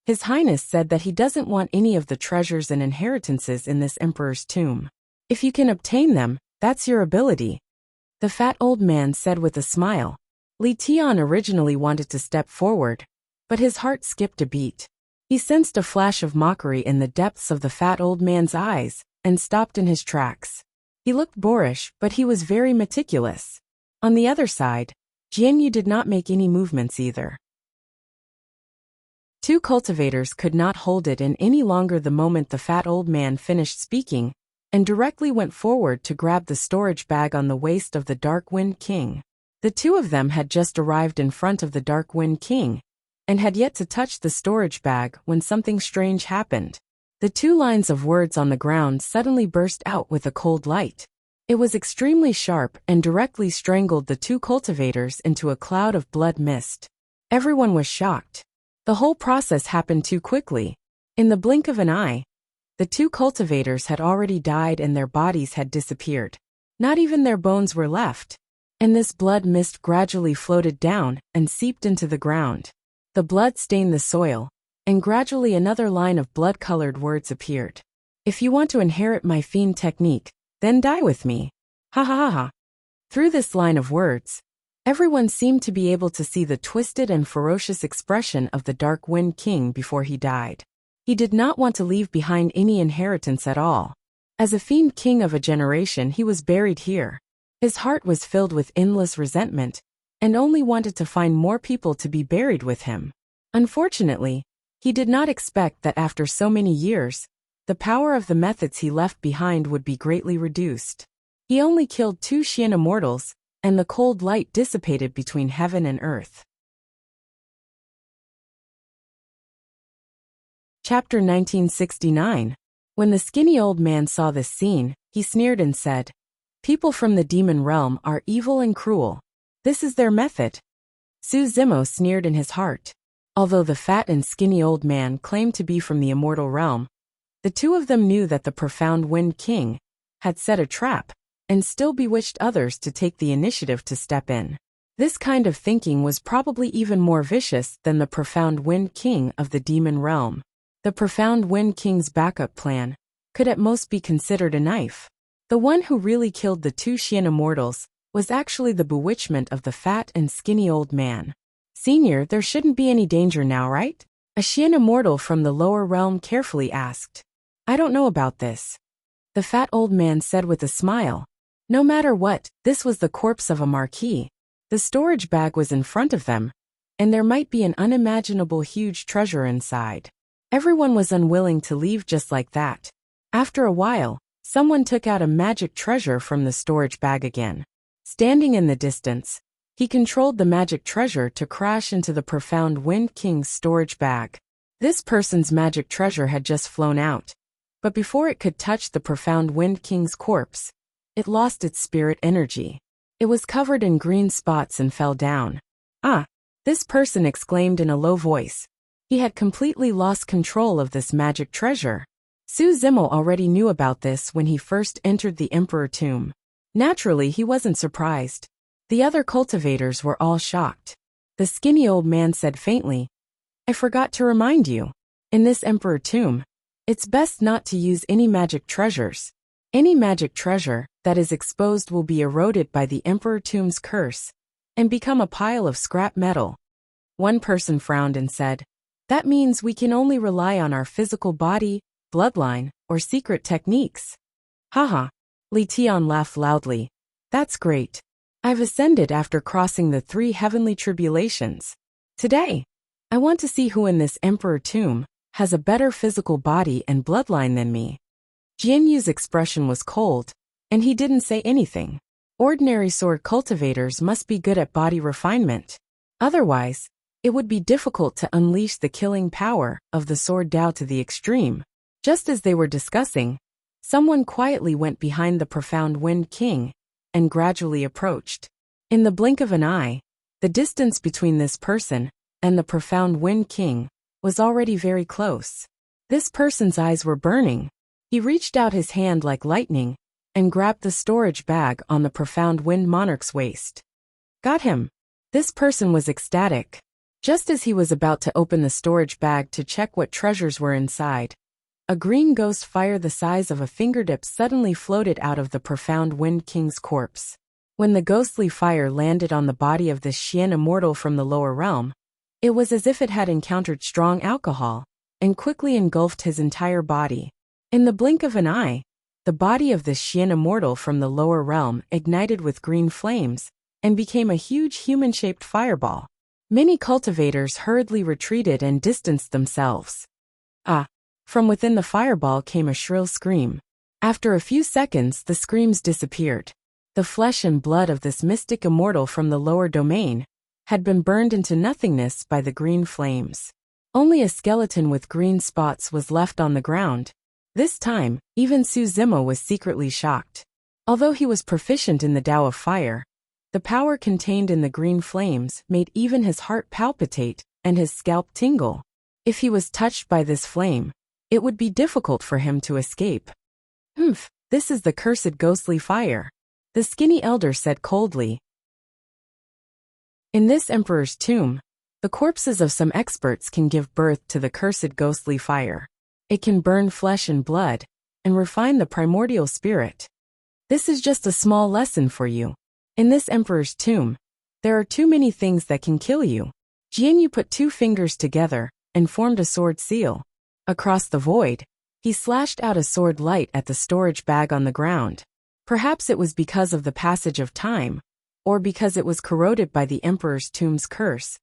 His Highness said that he doesn't want any of the treasures and inheritances in this emperor's tomb. If you can obtain them, that's your ability." The fat old man said with a smile. Li Tian originally wanted to step forward, but his heart skipped a beat. He sensed a flash of mockery in the depths of the fat old man's eyes and stopped in his tracks. He looked boorish, but he was very meticulous. On the other side, Jianyu did not make any movements either. 2 cultivators could not hold it in any longer the moment the fat old man finished speaking. and directly went forward to grab the storage bag on the waist of the Dark Wind King. The two of them had just arrived in front of the Dark Wind King, and had yet to touch the storage bag when something strange happened. The two lines of words on the ground suddenly burst out with a cold light. It was extremely sharp and directly strangled the two cultivators into a cloud of blood mist. Everyone was shocked. The whole process happened too quickly. In the blink of an eye, the two cultivators had already died and their bodies had disappeared. Not even their bones were left. And this blood mist gradually floated down and seeped into the ground. The blood stained the soil, and gradually another line of blood-colored words appeared. If you want to inherit my fiend technique, then die with me. Ha ha ha ha. Through this line of words, everyone seemed to be able to see the twisted and ferocious expression of the Dark Wind King before he died. He did not want to leave behind any inheritance at all. As a fiend king of a generation, he was buried here. His heart was filled with endless resentment, and only wanted to find more people to be buried with him. Unfortunately, he did not expect that after so many years, the power of the methods he left behind would be greatly reduced. He only killed 2 Xian immortals, and the cold light dissipated between heaven and earth. Chapter 1969. When the skinny old man saw this scene, he sneered and said, "People from the demon realm are evil and cruel. This is their method." Su Zimo sneered in his heart. Although the fat and skinny old man claimed to be from the immortal realm, the two of them knew that the profound Wind King had set a trap, and still bewitched others to take the initiative to step in. This kind of thinking was probably even more vicious than the profound Wind King of the demon realm. The profound Wind King's backup plan could at most be considered a knife. The one who really killed the 2 Xian immortals was actually the bewitchment of the fat and skinny old man. "Senior, there shouldn't be any danger now, right?" a Xian immortal from the lower realm carefully asked. "I don't know about this," the fat old man said with a smile. No matter what, this was the corpse of a marquis. The storage bag was in front of them, and there might be an unimaginable huge treasure inside. Everyone was unwilling to leave just like that. After a while, someone took out a magic treasure from the storage bag again. Standing in the distance, he controlled the magic treasure to crash into the profound Wind King's storage bag. This person's magic treasure had just flown out, but before it could touch the profound Wind King's corpse, it lost its spirit energy. It was covered in green spots and fell down. "Ah!" this person exclaimed in a low voice. He had completely lost control of this magic treasure. Su Zimo already knew about this when he first entered the Emperor tomb. Naturally, he wasn't surprised. The other cultivators were all shocked. The skinny old man said faintly, "I forgot to remind you. In this Emperor tomb, it's best not to use any magic treasures. Any magic treasure that is exposed will be eroded by the Emperor tomb's curse and become a pile of scrap metal." One person frowned and said, "That means we can only rely on our physical body, bloodline, or secret techniques." "Haha." Li Tian laughed loudly. "That's great. I've ascended after crossing the 3 heavenly tribulations. Today, I want to see who in this Emperor tomb has a better physical body and bloodline than me." Jian Yu's expression was cold, and he didn't say anything. Ordinary sword cultivators must be good at body refinement. Otherwise, it would be difficult to unleash the killing power of the sword Dao to the extreme. Just as they were discussing, someone quietly went behind the profound Wind King and gradually approached. In the blink of an eye, the distance between this person and the profound Wind King was already very close. This person's eyes were burning. He reached out his hand like lightning and grabbed the storage bag on the profound Wind Monarch's waist. "Got him." This person was ecstatic. Just as he was about to open the storage bag to check what treasures were inside, a green ghost fire the size of a fingertip suddenly floated out of the profound Wind King's corpse. When the ghostly fire landed on the body of this Xian immortal from the lower realm, it was as if it had encountered strong alcohol and quickly engulfed his entire body. In the blink of an eye, the body of this Xian immortal from the lower realm ignited with green flames and became a huge human-shaped fireball. Many cultivators hurriedly retreated and distanced themselves. "Ah!" From within the fireball came a shrill scream. After a few seconds, the screams disappeared. The flesh and blood of this mystic immortal from the lower domain had been burned into nothingness by the green flames. Only a skeleton with green spots was left on the ground. This time, even Su Zimo was secretly shocked. Although he was proficient in the Tao of Fire, the power contained in the green flames made even his heart palpitate and his scalp tingle. If he was touched by this flame, it would be difficult for him to escape. This is the cursed ghostly fire," the skinny elder said coldly. In this emperor's tomb, the corpses of some experts can give birth to the cursed ghostly fire. It can burn flesh and blood, and refine the primordial spirit. This is just a small lesson for you. In this emperor's tomb, there are too many things that can kill you. Jianyu put 2 fingers together and formed a sword seal. Across the void, he slashed out a sword light at the storage bag on the ground. Perhaps it was because of the passage of time, or because it was corroded by the emperor's tomb's curse.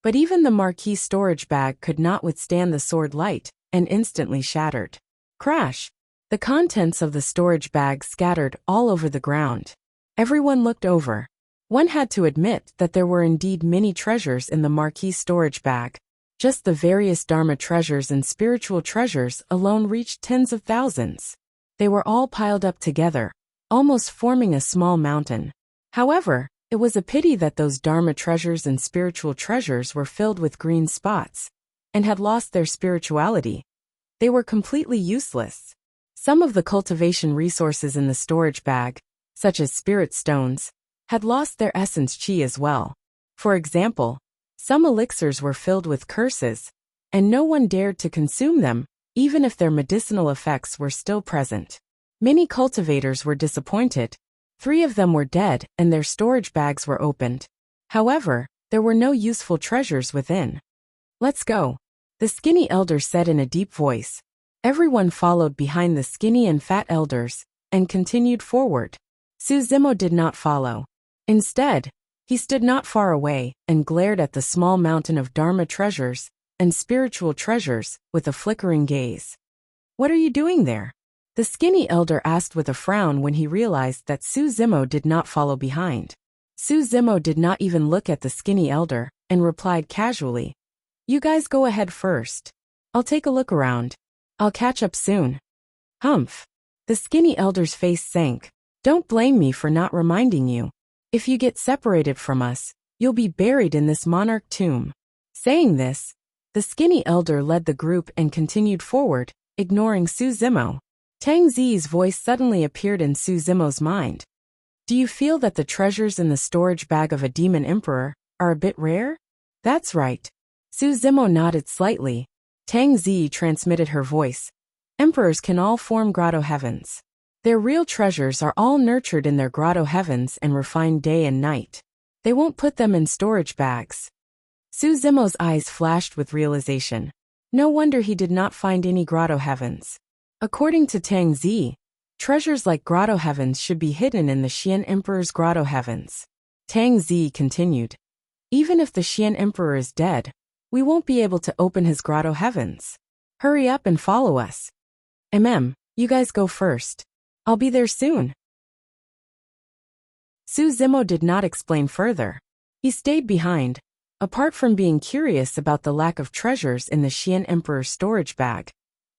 But even the marquee storage bag could not withstand the sword light, and instantly shattered. Crash! The contents of the storage bag scattered all over the ground. Everyone looked over. One had to admit that there were indeed many treasures in the marquee storage bag. Just the various Dharma treasures and spiritual treasures alone reached tens of thousands. They were all piled up together, almost forming a small mountain. However, it was a pity that those Dharma treasures and spiritual treasures were filled with green spots and had lost their spirituality. They were completely useless. Some of the cultivation resources in the storage bag, such as spirit stones, had lost their essence chi as well. For example, some elixirs were filled with curses, and no one dared to consume them, even if their medicinal effects were still present. Many cultivators were disappointed. 3 of them were dead and their storage bags were opened. However, there were no useful treasures within. "Let's go," the skinny elder said in a deep voice. Everyone followed behind the skinny and fat elders, and continued forward. Su Zimo did not follow. Instead, he stood not far away and glared at the small mountain of Dharma treasures and spiritual treasures with a flickering gaze. "What are you doing there?" the skinny elder asked with a frown when he realized that Su Zimo did not follow behind. Su Zimo did not even look at the skinny elder and replied casually, "You guys go ahead first. I'll take a look around. I'll catch up soon." Humph. The skinny elder's face sank. "Don't blame me for not reminding you. If you get separated from us, you'll be buried in this monarch tomb." Saying this, the skinny elder led the group and continued forward, ignoring Su Zimo. Tang Zi's voice suddenly appeared in Su Zimo's mind. "Do you feel that the treasures in the storage bag of a demon emperor are a bit rare?" "That's right." Su Zimo nodded slightly. Tang Zi transmitted her voice. "Emperors can all form grotto heavens. Their real treasures are all nurtured in their grotto heavens and refined day and night. They won't put them in storage bags." Su Zimo's eyes flashed with realization. No wonder he did not find any grotto heavens. According to Tang Zi, treasures like grotto heavens should be hidden in the Xian Emperor's grotto heavens. Tang Zi continued, "Even if the Xian Emperor is dead, we won't be able to open his grotto heavens. Hurry up and follow us. You guys go first. I'll be there soon." Su Zimo did not explain further. He stayed behind. Apart from being curious about the lack of treasures in the Xian Emperor's storage bag,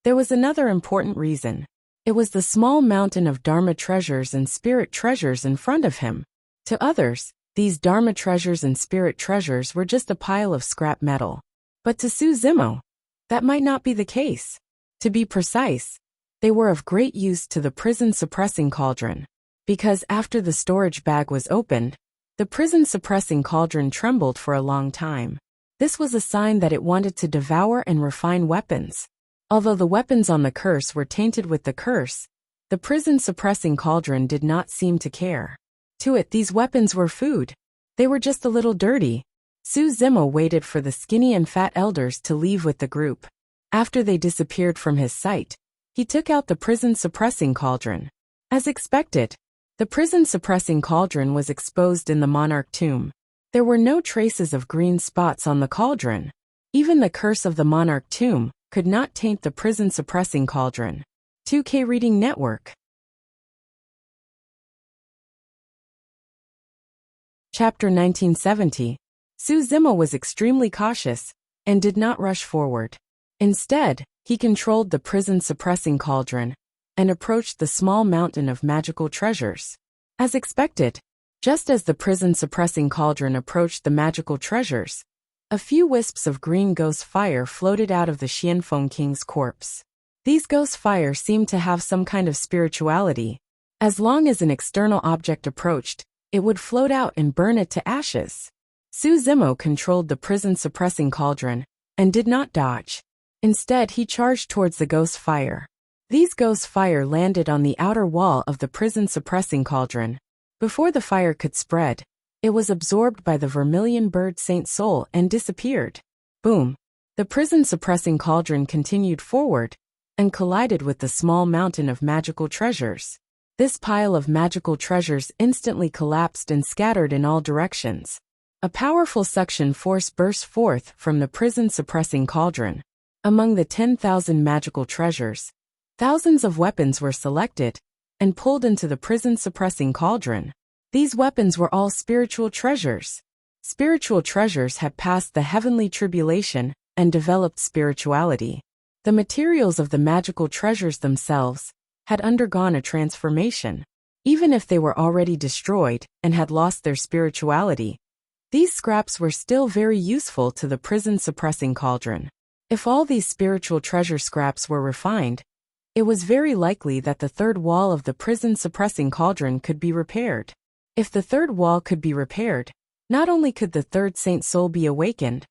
there was another important reason. It was the small mountain of Dharma treasures and spirit treasures in front of him. To others, these Dharma treasures and spirit treasures were just a pile of scrap metal. But to Su Zimo, that might not be the case. To be precise, they were of great use to the prison suppressing cauldron. Because after the storage bag was opened, the prison suppressing cauldron trembled for a long time. This was a sign that it wanted to devour and refine weapons. Although the weapons on the curse were tainted with the curse, the prison suppressing cauldron did not seem to care. To it, these weapons were food. They were just a little dirty. Su Zimo waited for the skinny and fat elders to leave with the group. After they disappeared from his sight, he took out the prison suppressing cauldron. As expected, the prison suppressing cauldron was exposed in the monarch tomb. There were no traces of green spots on the cauldron. Even the curse of the monarch tomb could not taint the prison suppressing cauldron. 2K Reading Network. Chapter 1970. Su Zimo was extremely cautious and did not rush forward. Instead, he controlled the prison-suppressing cauldron and approached the small mountain of magical treasures. As expected, just as the prison-suppressing cauldron approached the magical treasures, a few wisps of green ghost fire floated out of the Xianfeng King's corpse. These ghost fire seemed to have some kind of spirituality. As long as an external object approached, it would float out and burn it to ashes. Su Zimo controlled the prison-suppressing cauldron and did not dodge. Instead, he charged towards the ghost fire. These ghost fire landed on the outer wall of the prison-suppressing cauldron. Before the fire could spread, it was absorbed by the vermilion bird Saint Soul and disappeared. Boom! The prison-suppressing cauldron continued forward and collided with the small mountain of magical treasures. This pile of magical treasures instantly collapsed and scattered in all directions. A powerful suction force burst forth from the prison-suppressing cauldron. Among the 10,000 magical treasures, thousands of weapons were selected and pulled into the prison-suppressing cauldron. These weapons were all spiritual treasures. Spiritual treasures had passed the heavenly tribulation and developed spirituality. The materials of the magical treasures themselves had undergone a transformation. Even if they were already destroyed and had lost their spirituality, these scraps were still very useful to the prison-suppressing cauldron. If all these spiritual treasure scraps were refined, it was very likely that the third wall of the prison-suppressing cauldron could be repaired. If the third wall could be repaired, not only could the third Saint Soul be awakened,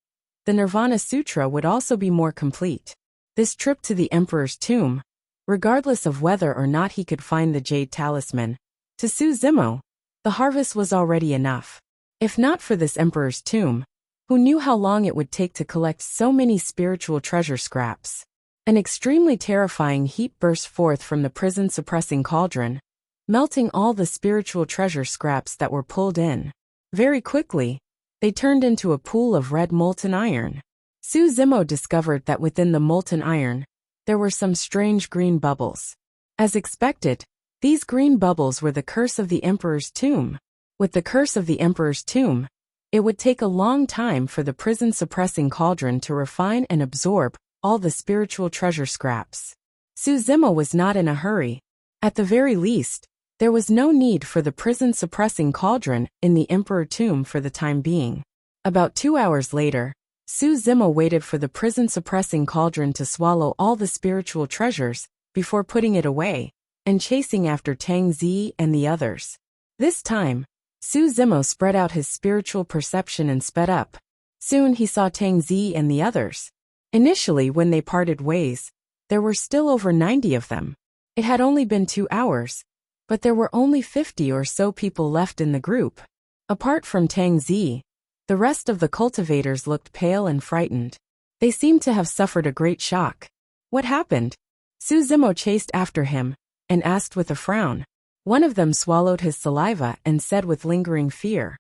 the Nirvana Sutra would also be more complete. This trip to the Emperor's tomb, regardless of whether or not he could find the Jade Talisman, to Su Zimo, the harvest was already enough. If not for this Emperor's tomb, who knew how long it would take to collect so many spiritual treasure scraps? An extremely terrifying heat burst forth from the prison-suppressing cauldron, melting all the spiritual treasure scraps that were pulled in. Very quickly, they turned into a pool of red molten iron. Su Zimo discovered that within the molten iron, there were some strange green bubbles. As expected, these green bubbles were the curse of the Emperor's tomb. With the curse of the Emperor's tomb, it would take a long time for the prison-suppressing cauldron to refine and absorb all the spiritual treasure scraps. Su Zimo was not in a hurry. At the very least, there was no need for the prison-suppressing cauldron in the Emperor tomb for the time being. About 2 hours later, Su Zimo waited for the prison-suppressing cauldron to swallow all the spiritual treasures before putting it away and chasing after Tang Zi and the others. This time, Su Zimo spread out his spiritual perception and sped up. Soon he saw Tang Zi and the others. Initially, when they parted ways, there were still over 90 of them. It had only been 2 hours, but there were only 50 or so people left in the group. Apart from Tang Zi, the rest of the cultivators looked pale and frightened. They seemed to have suffered a great shock. What happened? Su Zimo chased after him and asked with a frown. One of them swallowed his saliva and said with lingering fear,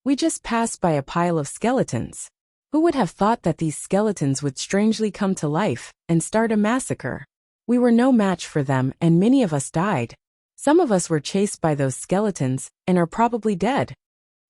"We just passed by a pile of skeletons. Who would have thought that these skeletons would strangely come to life and start a massacre? We were no match for them and many of us died. Some of us were chased by those skeletons and are probably dead.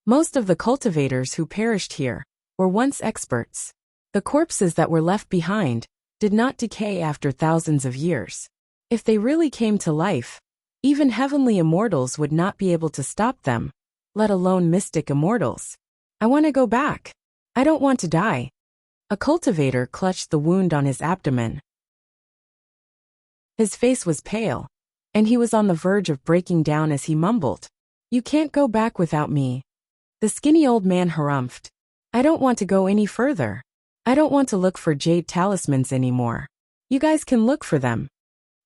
Most of the cultivators who perished here were once experts. The corpses that were left behind did not decay after thousands of years. If they really came to life, even heavenly immortals would not be able to stop them, let alone mystic immortals. I want to go back. I don't want to die." A cultivator clutched the wound on his abdomen. His face was pale, and he was on the verge of breaking down as he mumbled, "You can't go back without me." The skinny old man harumphed. "I don't want to go any further. I don't want to look for jade talismans anymore. You guys can look for them."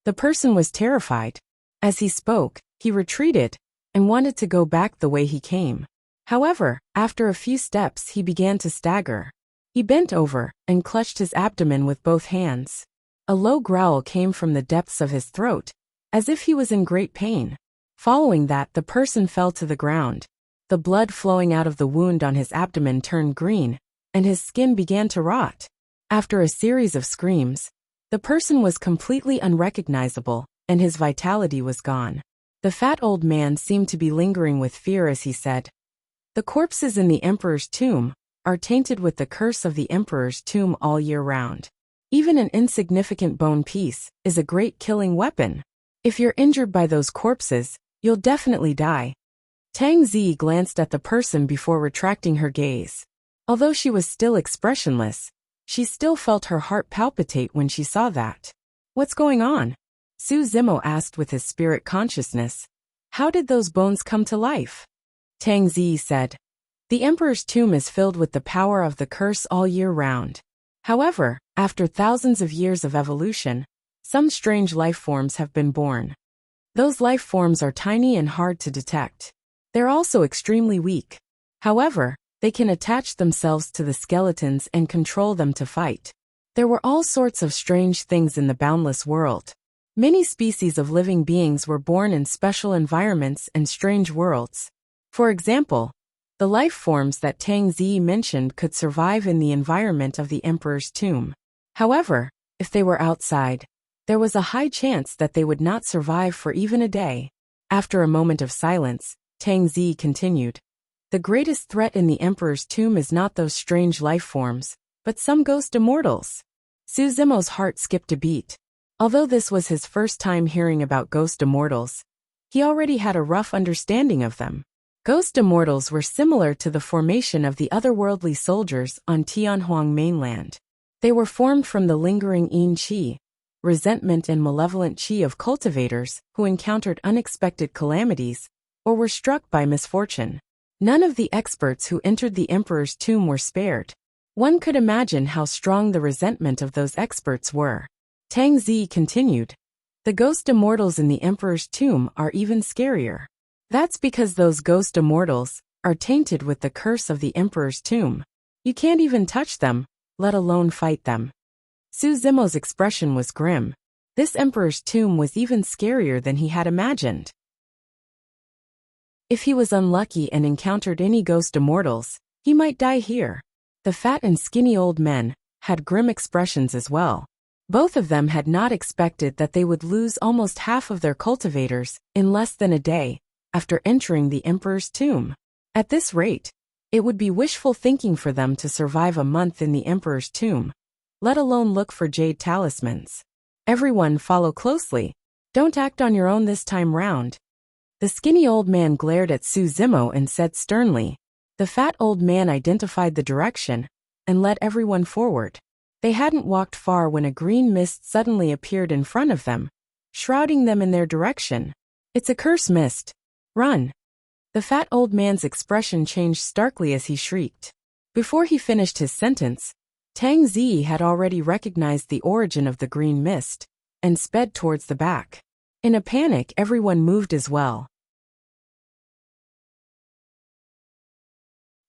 The person was terrified. As he spoke, he retreated and wanted to go back the way he came. However, after a few steps he began to stagger. He bent over and clutched his abdomen with both hands. A low growl came from the depths of his throat, as if he was in great pain. Following that, the person fell to the ground. The blood flowing out of the wound on his abdomen turned green, and his skin began to rot. After a series of screams, the person was completely unrecognizable, and his vitality was gone. The fat old man seemed to be lingering with fear as he said, The corpses in the emperor's tomb are tainted with the curse of the emperor's tomb all year round. Even an insignificant bone piece is a great killing weapon. If you're injured by those corpses, you'll definitely die. Tang Zi glanced at the person before retracting her gaze. Although she was still expressionless, she still felt her heart palpitate when she saw that. What's going on? Su Zimo asked with his spirit consciousness. How did those bones come to life? Tang Zi said. The emperor's tomb is filled with the power of the curse all year round. However, after thousands of years of evolution, some strange life forms have been born. Those life forms are tiny and hard to detect. They're also extremely weak. However, they can attach themselves to the skeletons and control them to fight. There were all sorts of strange things in the boundless world. Many species of living beings were born in special environments and strange worlds. For example, the life forms that Tang Zi mentioned could survive in the environment of the emperor's tomb. However, if they were outside, there was a high chance that they would not survive for even a day. After a moment of silence, Tang Zi continued. The greatest threat in the emperor's tomb is not those strange life forms, but some ghost immortals. Su Zimo's heart skipped a beat. Although this was his first time hearing about ghost immortals, he already had a rough understanding of them. Ghost immortals were similar to the formation of the otherworldly soldiers on Tianhuang mainland. They were formed from the lingering yin qi, resentment and malevolent qi of cultivators who encountered unexpected calamities or were struck by misfortune. None of the experts who entered the emperor's tomb were spared. One could imagine how strong the resentment of those experts were. Tang Zi continued. The ghost immortals in the emperor's tomb are even scarier. That's because those ghost immortals are tainted with the curse of the emperor's tomb. You can't even touch them, let alone fight them. Su Zimo's expression was grim. This emperor's tomb was even scarier than he had imagined. If he was unlucky and encountered any ghost immortals, he might die here. The fat and skinny old men had grim expressions as well. Both of them had not expected that they would lose almost half of their cultivators in less than a day after entering the emperor's tomb. At this rate, it would be wishful thinking for them to survive a month in the emperor's tomb, let alone look for jade talismans. Everyone follow closely. Don't act on your own this time round. The skinny old man glared at Su Zimo and said sternly. The fat old man identified the direction and led everyone forward. They hadn't walked far when a green mist suddenly appeared in front of them, shrouding them in their direction. It's a curse mist. Run! The fat old man's expression changed starkly as he shrieked. Before he finished his sentence, Tang Zi had already recognized the origin of the green mist and sped towards the back. In a panic, everyone moved as well.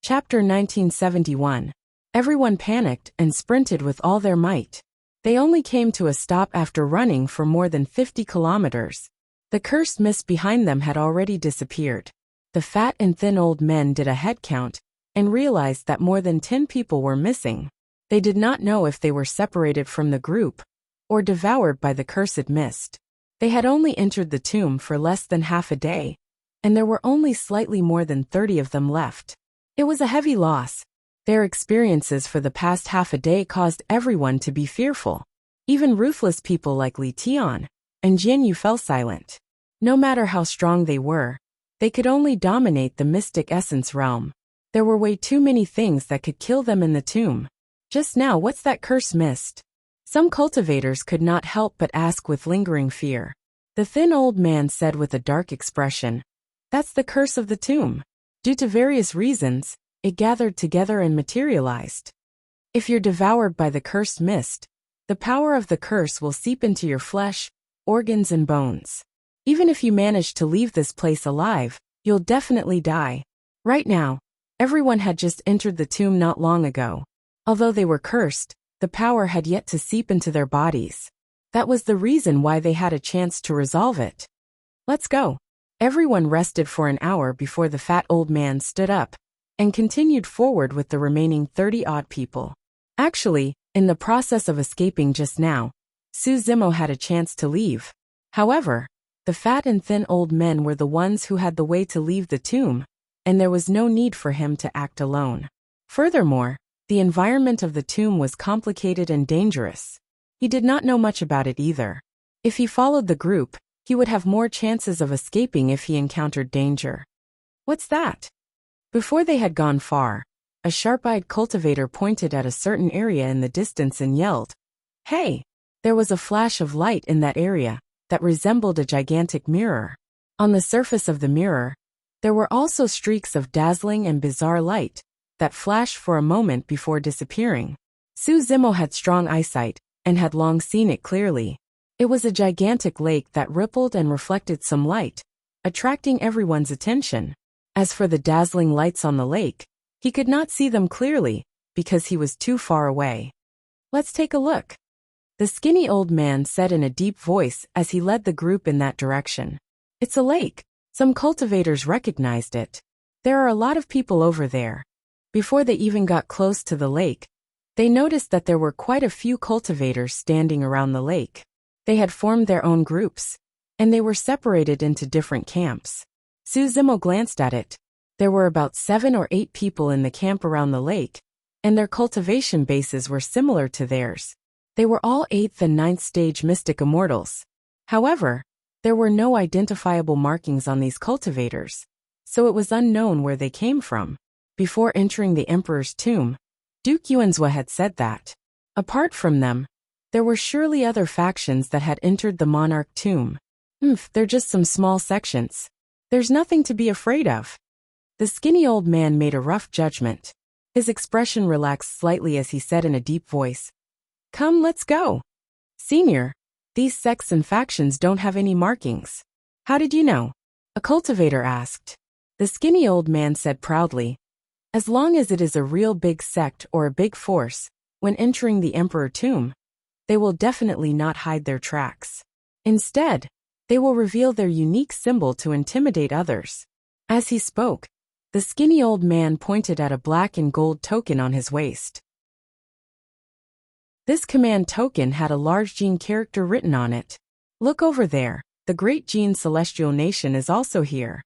Chapter 1971. Everyone panicked and sprinted with all their might. They only came to a stop after running for more than 50 kilometers. The cursed mist behind them had already disappeared. The fat and thin old men did a head count and realized that more than 10 people were missing. They did not know if they were separated from the group or devoured by the cursed mist. They had only entered the tomb for less than half a day, and there were only slightly more than 30 of them left. It was a heavy loss. Their experiences for the past half a day caused everyone to be fearful. Even ruthless people like Li Tian and Jian Yu fell silent. No matter how strong they could only dominate the mystic essence realm. There were way too many things that could kill them in the tomb. Just now, what's that cursed mist? Some cultivators could not help but ask with lingering fear. The thin old man said with a dark expression, That's the curse of the tomb. Due to various reasons, it gathered together and materialized. If you're devoured by the cursed mist, the power of the curse will seep into your flesh, organs and bones. Even if you manage to leave this place alive, you'll definitely die. Right now, everyone had just entered the tomb not long ago. Although they were cursed, the power had yet to seep into their bodies. That was the reason why they had a chance to resolve it. Let's go. Everyone rested for an hour before the fat old man stood up and continued forward with the remaining 30-odd people. Actually, in the process of escaping just now, Su Zimo had a chance to leave. However, the fat and thin old men were the ones who had the way to leave the tomb, and there was no need for him to act alone. Furthermore, the environment of the tomb was complicated and dangerous. He did not know much about it either. If he followed the group, he would have more chances of escaping if he encountered danger. What's that? Before they had gone far, a sharp-eyed cultivator pointed at a certain area in the distance and yelled, "Hey!" There was a flash of light in that area that resembled a gigantic mirror. On the surface of the mirror, there were also streaks of dazzling and bizarre light that flashed for a moment before disappearing. Su Zimo had strong eyesight and had long seen it clearly. It was a gigantic lake that rippled and reflected some light, attracting everyone's attention. As for the dazzling lights on the lake, he could not see them clearly because he was too far away. "Let's take a look," the skinny old man said in a deep voice as he led the group in that direction. "It's a lake." Some cultivators recognized it. "There are a lot of people over there." Before they even got close to the lake, they noticed that there were quite a few cultivators standing around the lake. They had formed their own groups, and they were separated into different camps. Su Zimo glanced at it. There were about 7 or 8 people in the camp around the lake, and their cultivation bases were similar to theirs. They were all 8th and 9th stage mystic immortals. However, there were no identifiable markings on these cultivators, so it was unknown where they came from. Before entering the emperor's tomb, Duke Yuanzhua had said that, apart from them, there were surely other factions that had entered the monarch tomb. They're just some small sections. There's nothing to be afraid of." The skinny old man made a rough judgment. His expression relaxed slightly as he said in a deep voice, "Come, let's go." "Senior, these sects and factions don't have any markings." "How did you know?" a cultivator asked. The skinny old man said proudly, "As long as it is a real big sect or a big force, when entering the emperor tomb, they will definitely not hide their tracks. Instead, they will reveal their unique symbol to intimidate others." As he spoke, the skinny old man pointed at a black and gold token on his waist. This command token had a large gene character written on it. "Look over there, the great gene celestial nation is also here.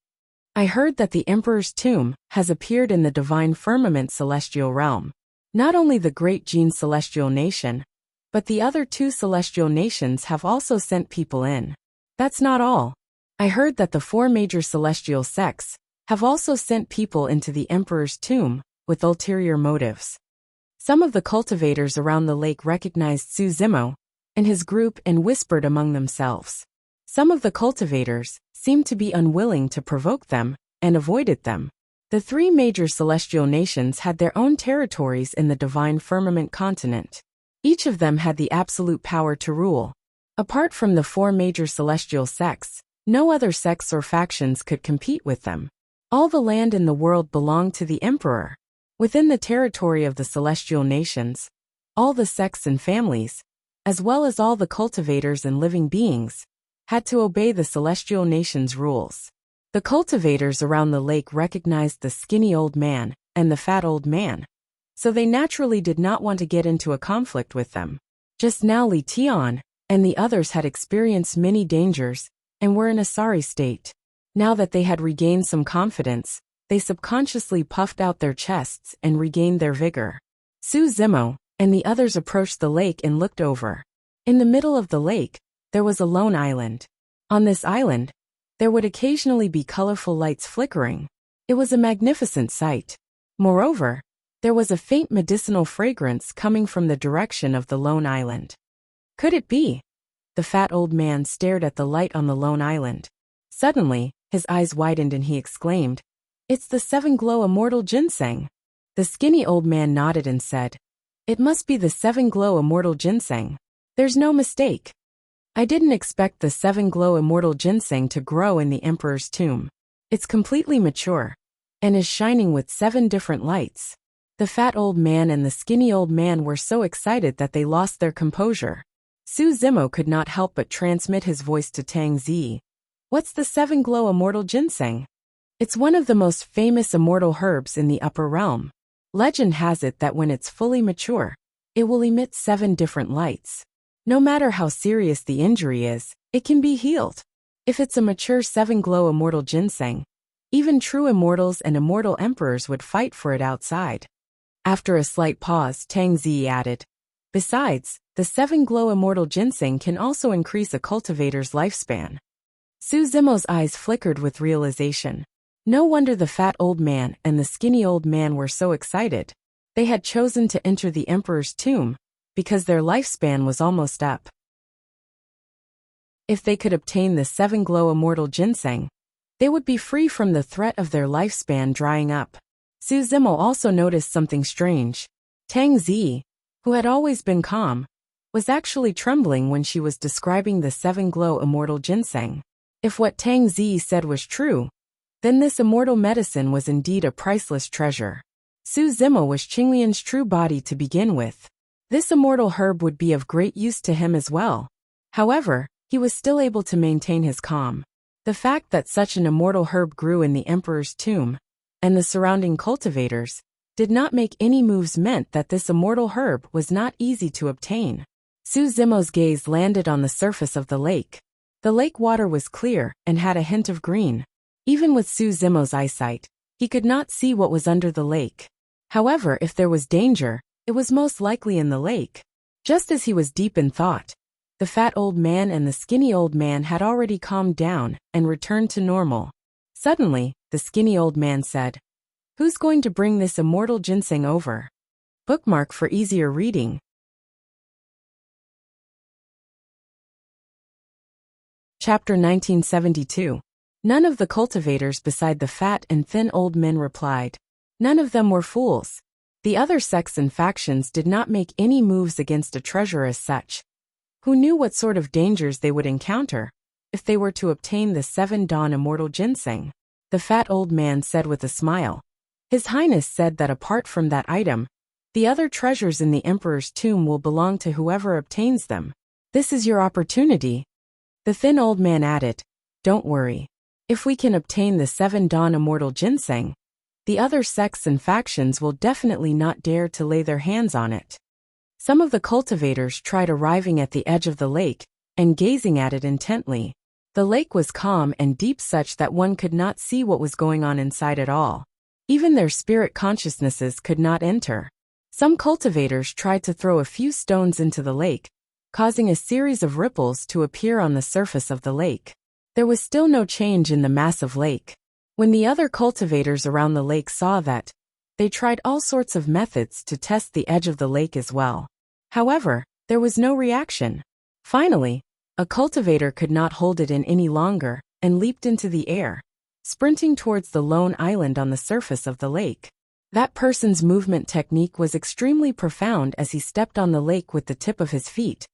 I heard that the emperor's tomb has appeared in the divine firmament celestial realm. Not only the great gene celestial nation, but the other 2 celestial nations have also sent people in. That's not all. I heard that the 4 major celestial sects have also sent people into the emperor's tomb with ulterior motives." Some of the cultivators around the lake recognized Su Zimo and his group and whispered among themselves. Some of the cultivators seemed to be unwilling to provoke them and avoided them. The 3 major celestial nations had their own territories in the divine firmament continent. Each of them had the absolute power to rule. Apart from the 4 major celestial sects, no other sects or factions could compete with them. All the land in the world belonged to the emperor. Within the territory of the celestial nations, all the sects and families, as well as all the cultivators and living beings, had to obey the celestial nation's rules. The cultivators around the lake recognized the skinny old man and the fat old man, so they naturally did not want to get into a conflict with them. Just now Li Tian and the others had experienced many dangers and were in a sorry state. Now that they had regained some confidence, they subconsciously puffed out their chests and regained their vigor. Su Zimo and the others approached the lake and looked over. In the middle of the lake, there was a lone island. On this island, there would occasionally be colorful lights flickering. It was a magnificent sight. Moreover, there was a faint medicinal fragrance coming from the direction of the lone island. Could it be? The fat old man stared at the light on the lone island. Suddenly, his eyes widened and he exclaimed, "It's the 7-glow immortal ginseng." The skinny old man nodded and said, "It must be the 7-glow immortal ginseng. There's no mistake. I didn't expect the 7-glow immortal ginseng to grow in the emperor's tomb. It's completely mature and is shining with 7 different lights." The fat old man and the skinny old man were so excited that they lost their composure. Su Zimo could not help but transmit his voice to Tang Zi. "What's the 7-glow immortal ginseng?" "It's one of the most famous immortal herbs in the upper realm. Legend has it that when it's fully mature, it will emit 7 different lights. No matter how serious the injury is, it can be healed. If it's a mature 7-glow immortal ginseng, Even true immortals and immortal emperors would fight for it outside. After a slight pause, Tang Zi added, "Besides, the 7-glow immortal ginseng can also increase a cultivator's lifespan." Su Zimo's eyes flickered with realization. No wonder the fat old man and the skinny old man were so excited. They had chosen to enter the emperor's tomb because their lifespan was almost up. If they could obtain the 7-glow immortal ginseng, they would be free from the threat of their lifespan drying up. Su Zimo also noticed something strange. Tang Zi, who had always been calm, was actually trembling when she was describing the 7-glow immortal ginseng. If what Tang Zi said was true, then this immortal medicine was indeed a priceless treasure. Su Zimo was Qinglian's true body to begin with. This immortal herb would be of great use to him as well. However, he was still able to maintain his calm. The fact that such an immortal herb grew in the emperor's tomb, and the surrounding cultivators, did not make any moves meant that this immortal herb was not easy to obtain. Su Zimo's gaze landed on the surface of the lake. The lake water was clear and had a hint of green. Even with Su Zimo's eyesight, he could not see what was under the lake. However, if there was danger, it was most likely in the lake. Just as he was deep in thought, the fat old man and the skinny old man had already calmed down and returned to normal. Suddenly, the skinny old man said, "Who's going to bring this immortal ginseng over?" Bookmark for easier reading. Chapter 1972. None of the cultivators beside the fat and thin old men replied. None of them were fools. The other sects and factions did not make any moves against a treasure as such. Who knew what sort of dangers they would encounter if they were to obtain the 7-dawn immortal ginseng? The fat old man said with a smile. His Highness said that apart from that item, the other treasures in the emperor's tomb will belong to whoever obtains them. This is your opportunity. The thin old man added, "Don't worry. If we can obtain the 7-dawn immortal ginseng, the other sects and factions will definitely not dare to lay their hands on it." Some of the cultivators tried arriving at the edge of the lake and gazing at it intently. The lake was calm and deep such that one could not see what was going on inside at all. Even their spirit consciousnesses could not enter. Some cultivators tried to throw a few stones into the lake, causing a series of ripples to appear on the surface of the lake. There was still no change in the massive lake. When the other cultivators around the lake saw that, they tried all sorts of methods to test the edge of the lake as well. However, there was no reaction. Finally, a cultivator could not hold it in any longer and leaped into the air, sprinting towards the lone island on the surface of the lake. That person's movement technique was extremely profound as he stepped on the lake with the tip of his feet,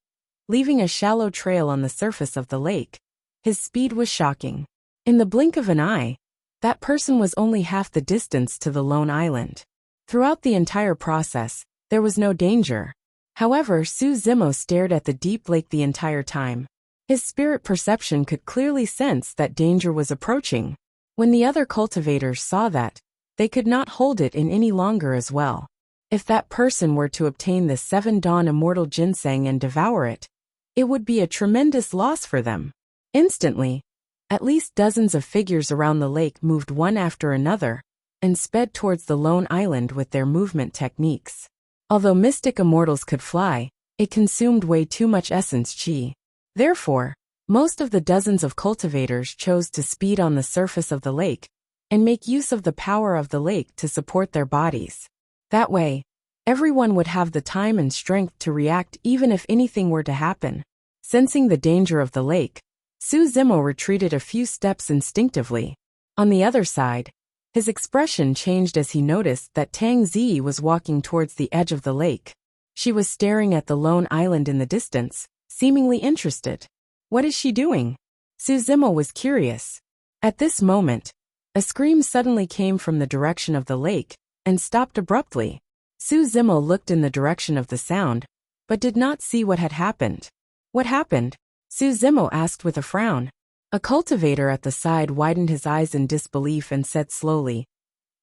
leaving a shallow trail on the surface of the lake. His speed was shocking. In the blink of an eye, that person was only half the distance to the lone island. Throughout the entire process, there was no danger. However, Su Zimo stared at the deep lake the entire time. His spirit perception could clearly sense that danger was approaching. When the other cultivators saw that, they could not hold it in any longer as well. If that person were to obtain the 7-dawn immortal ginseng and devour it, it would be a tremendous loss for them. Instantly, at least dozens of figures around the lake moved one after another and sped towards the lone island with their movement techniques. Although mystic immortals could fly, it consumed way too much essence chi. Therefore, most of the dozens of cultivators chose to speed on the surface of the lake and make use of the power of the lake to support their bodies. That way, everyone would have the time and strength to react even if anything were to happen. Sensing the danger of the lake, Su Zimo retreated a few steps instinctively. On the other side, his expression changed as he noticed that Tang Zi was walking towards the edge of the lake. She was staring at the lone island in the distance, seemingly interested. What is she doing? Su Zimo was curious. At this moment, a scream suddenly came from the direction of the lake and stopped abruptly. Su Zimo looked in the direction of the sound, but did not see what had happened. What happened? Su Zimo asked with a frown. A cultivator at the side widened his eyes in disbelief and said slowly,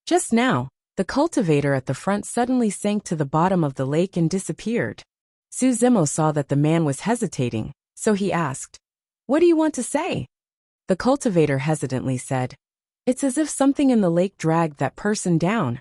"Just now, the cultivator at the front suddenly sank to the bottom of the lake and disappeared." Su Zimo saw that the man was hesitating, so he asked, "What do you want to say?" The cultivator hesitantly said, It's as if something in the lake dragged that person down.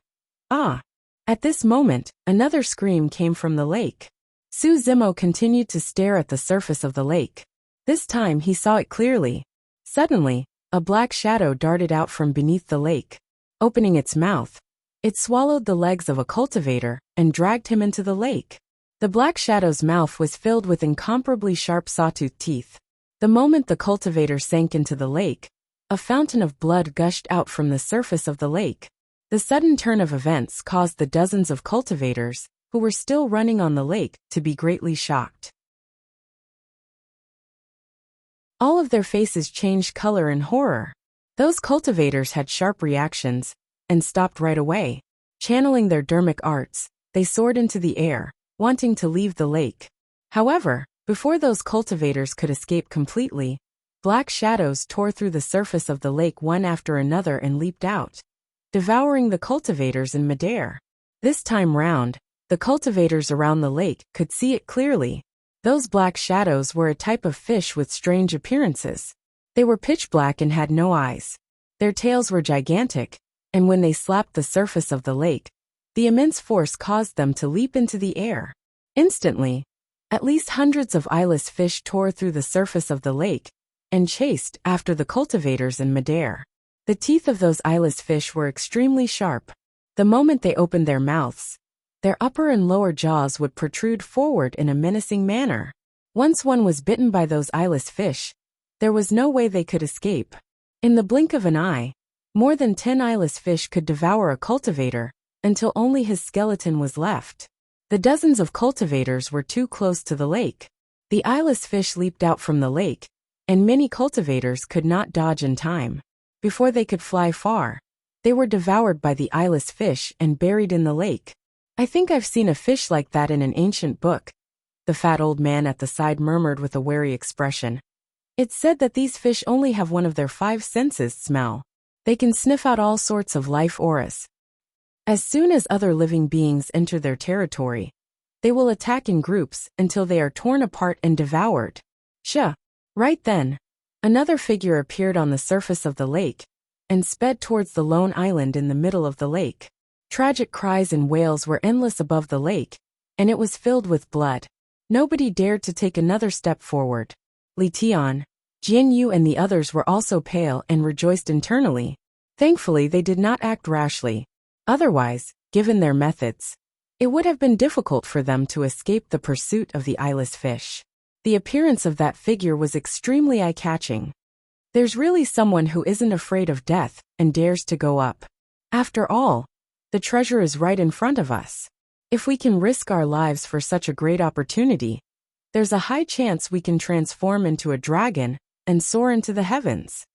Ah! At this moment, another scream came from the lake. Su Zimo continued to stare at the surface of the lake. This time he saw it clearly. Suddenly, a black shadow darted out from beneath the lake. Opening its mouth, it swallowed the legs of a cultivator and dragged him into the lake. The black shadow's mouth was filled with incomparably sharp sawtooth teeth. The moment the cultivator sank into the lake, a fountain of blood gushed out from the surface of the lake. The sudden turn of events caused the dozens of cultivators, who were still running on the lake, to be greatly shocked. All of their faces changed color in horror. Those cultivators had sharp reactions, and stopped right away. Channeling their dermic arts, they soared into the air, wanting to leave the lake. However, before those cultivators could escape completely, black shadows tore through the surface of the lake one after another and leaped out, devouring the cultivators in midair. This time round, the cultivators around the lake could see it clearly. Those black shadows were a type of fish with strange appearances. They were pitch black and had no eyes. Their tails were gigantic, and when they slapped the surface of the lake, the immense force caused them to leap into the air. Instantly, at least hundreds of eyeless fish tore through the surface of the lake and chased after the cultivators in midair. The teeth of those eyeless fish were extremely sharp. The moment they opened their mouths, their upper and lower jaws would protrude forward in a menacing manner. Once one was bitten by those eyeless fish, there was no way they could escape. In the blink of an eye, more than 10 eyeless fish could devour a cultivator, until only his skeleton was left. The dozens of cultivators were too close to the lake. The eyeless fish leaped out from the lake, and many cultivators could not dodge in time. Before they could fly far, they were devoured by the eyeless fish and buried in the lake. I think I've seen a fish like that in an ancient book, the fat old man at the side murmured with a wary expression. It's said that these fish only have one of their 5 senses, smell. They can sniff out all sorts of life auras. As soon as other living beings enter their territory, they will attack in groups until they are torn apart and devoured. Right then, another figure appeared on the surface of the lake and sped towards the lone island in the middle of the lake. Tragic cries and wails were endless above the lake, and it was filled with blood. Nobody dared to take another step forward. Li Tian, Jian Yu and the others were also pale and rejoiced internally. Thankfully they did not act rashly. Otherwise, given their methods, it would have been difficult for them to escape the pursuit of the eyeless fish. The appearance of that figure was extremely eye-catching. There's really someone who isn't afraid of death and dares to go up. After all, the treasure is right in front of us. If we can risk our lives for such a great opportunity, there's a high chance we can transform into a dragon and soar into the heavens.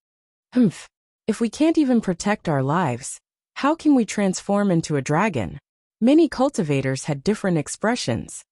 If we can't even protect our lives, how can we transform into a dragon? Many cultivators had different expressions.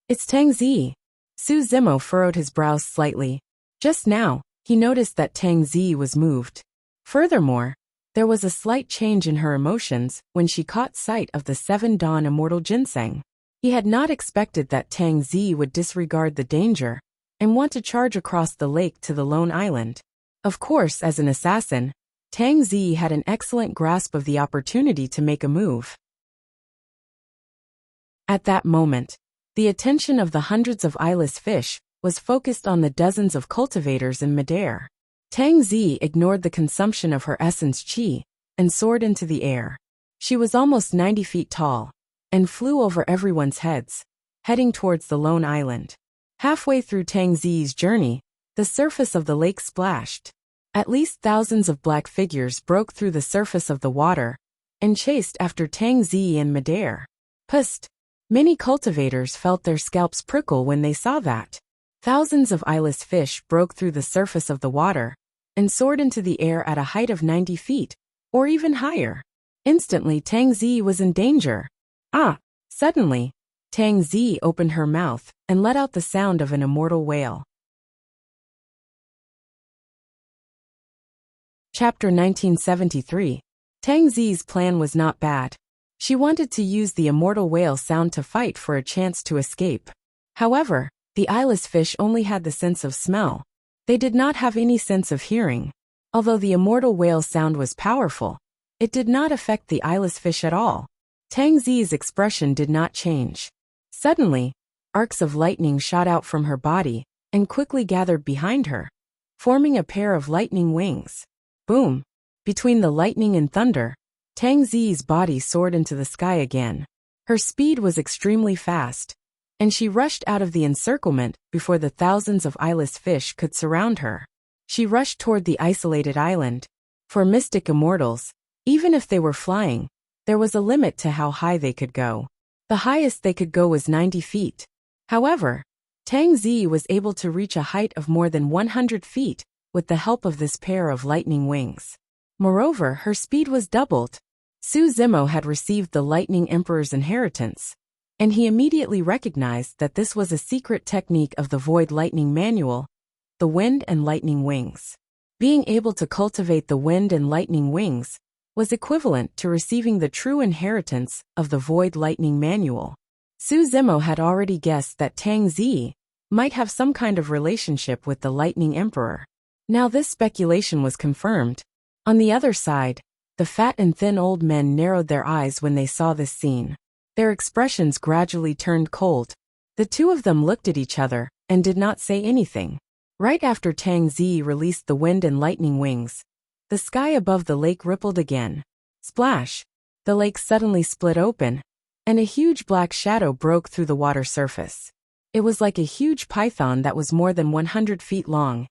It's Tang Zi. Su Zimo furrowed his brows slightly. Just now, he noticed that Tang Zi was moved. Furthermore, there was a slight change in her emotions when she caught sight of the 7 Dawn Immortal Ginseng. He had not expected that Tang Zi would disregard the danger and want to charge across the lake to the lone island. Of course, as an assassin, Tang Zi had an excellent grasp of the opportunity to make a move. At that moment, the attention of the hundreds of eyeless fish was focused on the dozens of cultivators in midair. Tang Zi ignored the consumption of her essence qi and soared into the air. She was almost 90 feet tall and flew over everyone's heads, heading towards the lone island. Halfway through Tang Zi's journey, the surface of the lake splashed. At least thousands of black figures broke through the surface of the water and chased after Tang Zi in midair. Pust! Many cultivators felt their scalps prickle when they saw that. Thousands of eyeless fish broke through the surface of the water and soared into the air at a height of 90 feet, or even higher. Instantly Tang Zi was in danger. Suddenly, Tang Zi opened her mouth and let out the sound of an immortal wail. Chapter 1973. Tang Zi's plan was not bad. She wanted to use the immortal wail sound to fight for a chance to escape. However, the eyeless fish only had the sense of smell. They did not have any sense of hearing. Although the immortal whale sound was powerful, it did not affect the eyeless fish at all. Tang Zi's expression did not change. Suddenly, arcs of lightning shot out from her body and quickly gathered behind her, forming a pair of lightning wings. Boom! Between the lightning and thunder, Tang Zi's body soared into the sky again. Her speed was extremely fast, and she rushed out of the encirclement before the thousands of eyeless fish could surround her. She rushed toward the isolated island. For mystic immortals, even if they were flying, there was a limit to how high they could go. The highest they could go was 90 feet. However, Tang Zi was able to reach a height of more than 100 feet with the help of this pair of lightning wings. Moreover, her speed was doubled. Su Zimo had received the Lightning Emperor's inheritance, and he immediately recognized that this was a secret technique of the Void Lightning Manual, the wind and lightning wings. Being able to cultivate the wind and lightning wings was equivalent to receiving the true inheritance of the Void Lightning Manual. Su Zimo had already guessed that Tang Zi might have some kind of relationship with the Lightning Emperor. Now this speculation was confirmed. On the other side, the fat and thin old men narrowed their eyes when they saw this scene. Their expressions gradually turned cold. The two of them looked at each other and did not say anything. Right after Tang Zi released the wind and lightning wings, the sky above the lake rippled again. Splash! The lake suddenly split open, and a huge black shadow broke through the water surface. It was like a huge python that was more than 100 feet long,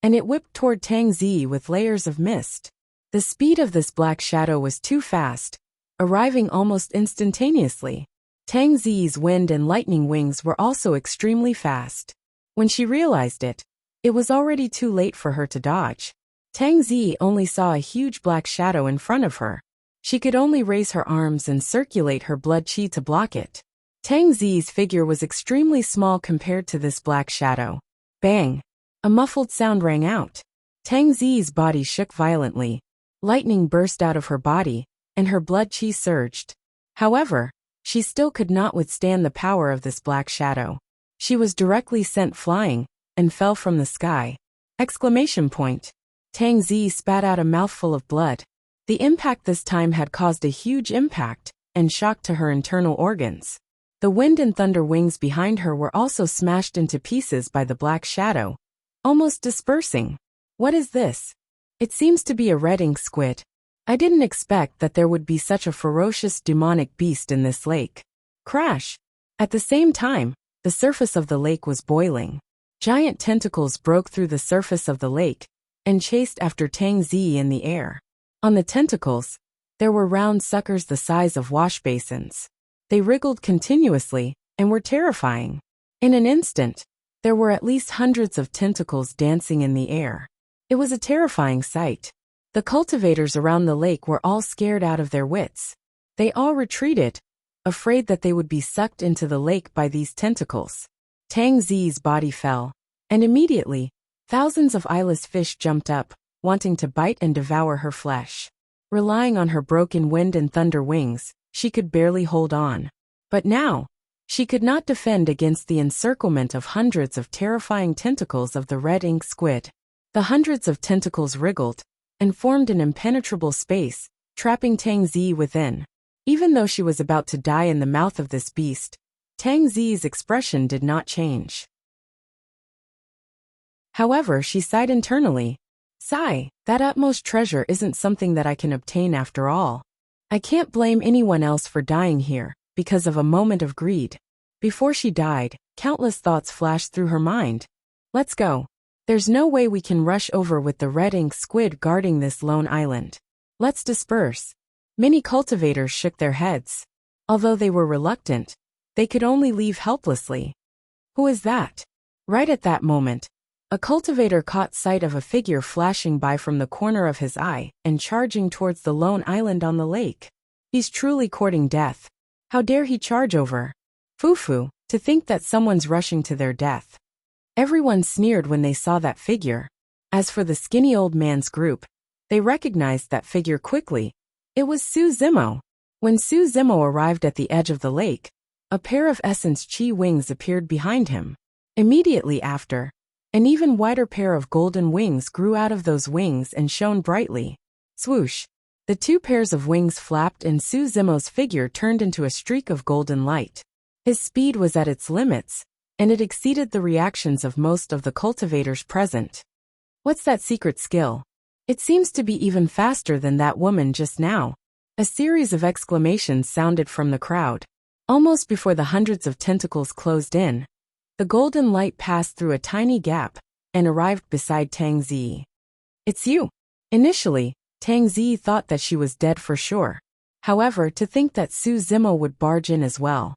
and it whipped toward Tang Zi with layers of mist. The speed of this black shadow was too fast, arriving almost instantaneously. Tang Zi's wind and lightning wings were also extremely fast. When she realized it, it was already too late for her to dodge. Tang Zi only saw a huge black shadow in front of her. She could only raise her arms and circulate her blood chi to block it. Tang Zi's figure was extremely small compared to this black shadow. Bang! A muffled sound rang out. Tang Zi's body shook violently. Lightning burst out of her body, and her blood chi surged. However, she still could not withstand the power of this black shadow. She was directly sent flying, and fell from the sky. Exclamation point! Tang Zi spat out a mouthful of blood. The impact this time had caused a huge impact, and shock to her internal organs. The wind and thunder wings behind her were also smashed into pieces by the black shadow, almost dispersing. What is this? It seems to be a red ink squid. I didn't expect that there would be such a ferocious demonic beast in this lake. Crash! At the same time, the surface of the lake was boiling. Giant tentacles broke through the surface of the lake and chased after Tang Zi in the air. On the tentacles, there were round suckers the size of wash basins. They wriggled continuously and were terrifying. In an instant, there were at least hundreds of tentacles dancing in the air. It was a terrifying sight. The cultivators around the lake were all scared out of their wits. They all retreated, afraid that they would be sucked into the lake by these tentacles. Tang Zi's body fell, and immediately, thousands of eyeless fish jumped up, wanting to bite and devour her flesh. Relying on her broken wind and thunder wings, she could barely hold on. But now, she could not defend against the encirclement of hundreds of terrifying tentacles of the red ink squid. The hundreds of tentacles wriggled and formed an impenetrable space, trapping Tang Zi within. Even though she was about to die in the mouth of this beast, Tang Zi's expression did not change. However, she sighed internally. Sigh, that utmost treasure isn't something that I can obtain after all. I can't blame anyone else for dying here, because of a moment of greed. Before she died, countless thoughts flashed through her mind. Let's go. There's no way we can rush over with the red ink squid guarding this lone island. Let's disperse. Many cultivators shook their heads. Although they were reluctant, they could only leave helplessly. Who is that? Right at that moment, a cultivator caught sight of a figure flashing by from the corner of his eye and charging towards the lone island on the lake. He's truly courting death. How dare he charge over? Foo-foo, to think that someone's rushing to their death. Everyone sneered when they saw that figure. As for the skinny old man's group, they recognized that figure quickly. It was Su Zimo. When Su Zimo arrived at the edge of the lake, a pair of essence chi wings appeared behind him. Immediately after, An even wider pair of golden wings grew out of those wings and shone brightly. Swoosh! The two pairs of wings flapped and Su Zimo's figure turned into a streak of golden light. His speed was at its limits, and it exceeded the reactions of most of the cultivators present. What's that secret skill? It seems to be even faster than that woman just now. A series of exclamations sounded from the crowd. Almost before the hundreds of tentacles closed in, the golden light passed through a tiny gap and arrived beside Tang Zi. It's you. Initially, Tang Zi thought that she was dead for sure. However, to think that Su Zimo would barge in as well.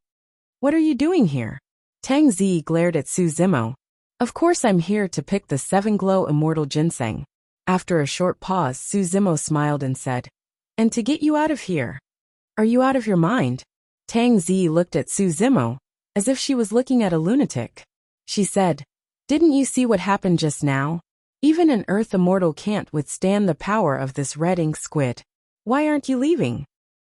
What are you doing here? Tang Zi glared at Su Zimo. Of course I'm here to pick the 7 Glow Immortal Ginseng. After a short pause, Su Zimo smiled and said, and to get you out of here. Are you out of your mind? Tang Zi looked at Su Zimo, as if she was looking at a lunatic. She said, didn't you see what happened just now? Even an Earth Immortal can't withstand the power of this red ink squid. Why aren't you leaving?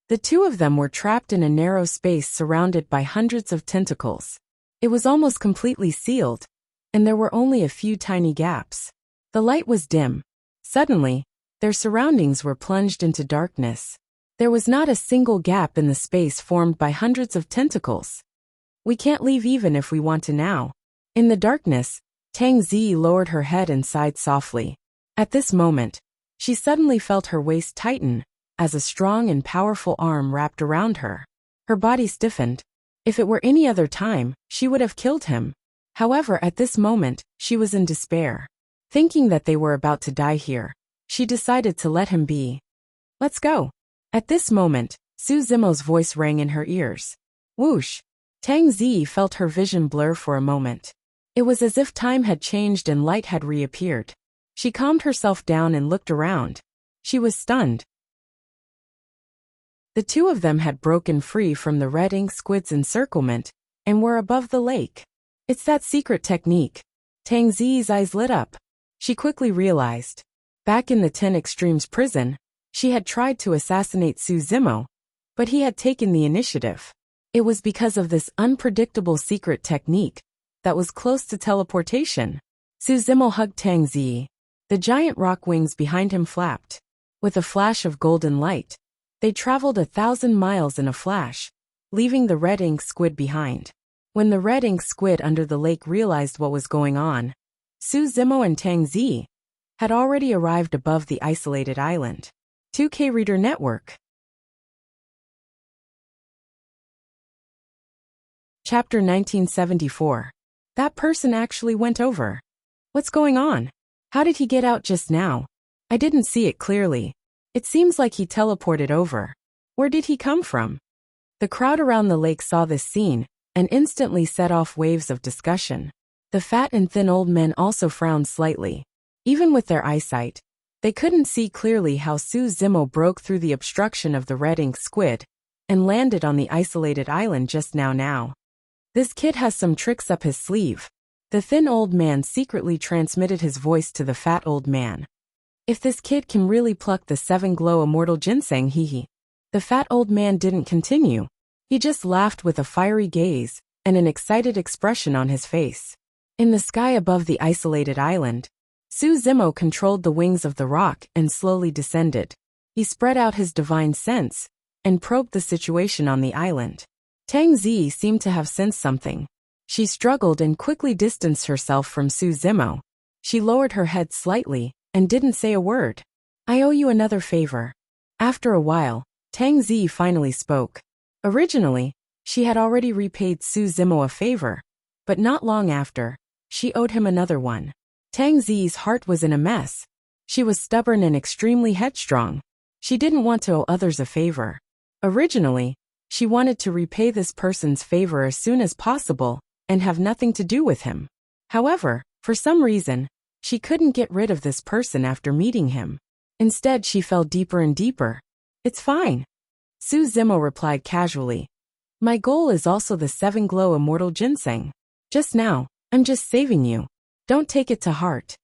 The two of them were trapped in a narrow space surrounded by hundreds of tentacles. It was almost completely sealed, and there were only a few tiny gaps. The light was dim. Suddenly, their surroundings were plunged into darkness. There was not a single gap in the space formed by hundreds of tentacles. We can't leave even if we want to now. In the darkness, Tang Zi lowered her head and sighed softly. At this moment, she suddenly felt her waist tighten, as a strong and powerful arm wrapped around her. Her body stiffened. If it were any other time, she would have killed him. However, at this moment, she was in despair. Thinking that they were about to die here, she decided to let him be. Let's go. At this moment, Su Zimo's voice rang in her ears. Whoosh! Tang Zi felt her vision blur for a moment. It was as if time had changed and light had reappeared. She calmed herself down and looked around. She was stunned. The two of them had broken free from the red ink squid's encirclement and were above the lake. It's that secret technique. Tang Zi's eyes lit up. She quickly realized. Back in the 10 Extremes prison, she had tried to assassinate Su Zimo, but he had taken the initiative. It was because of this unpredictable secret technique that was close to teleportation. Su Zimo hugged Tang Zi. The giant rock wings behind him flapped. With a flash of golden light, they traveled 1,000 miles in a flash, leaving the red ink squid behind. When the red ink squid under the lake realized what was going on, Su Zimo and Tang Zi had already arrived above the isolated island. 2K Reader Network. Chapter 1974. That person actually went over. What's going on? How did he get out just now? I didn't see it clearly. It seems like he teleported over. Where did he come from? The crowd around the lake saw this scene and instantly set off waves of discussion. The fat and thin old men also frowned slightly. Even with their eyesight, they couldn't see clearly how Su Zimo broke through the obstruction of the red ink squid and landed on the isolated island just now. This kid has some tricks up his sleeve. The thin old man secretly transmitted his voice to the fat old man. If this kid can really pluck the 7 Glow Immortal Ginseng, hee. The fat old man didn't continue. He just laughed with a fiery gaze and an excited expression on his face. In the sky above the isolated island, Su Zimo controlled the wings of the rock and slowly descended. He spread out his divine sense and probed the situation on the island. Tang Zi seemed to have sensed something. She struggled and quickly distanced herself from Su Zimo. She lowered her head slightly and didn't say a word. I owe you another favor. After a while, Tang Zi finally spoke. Originally, she had already repaid Su Zimo a favor, but not long after, she owed him another one. Tang Zi's heart was in a mess. She was stubborn and extremely headstrong. She didn't want to owe others a favor. Originally, she wanted to repay this person's favor as soon as possible and have nothing to do with him. However, for some reason, she couldn't get rid of this person after meeting him. Instead, she fell deeper and deeper. It's fine. Su Zimo replied casually. My goal is also the 7 Glow Immortal Ginseng. Just now, I'm just saving you. Don't take it to heart.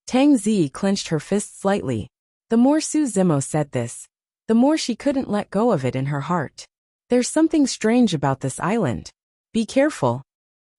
Tang Zi clenched her fist slightly. The more Su Zimo said this, the more she couldn't let go of it in her heart. There's something strange about this island. Be careful.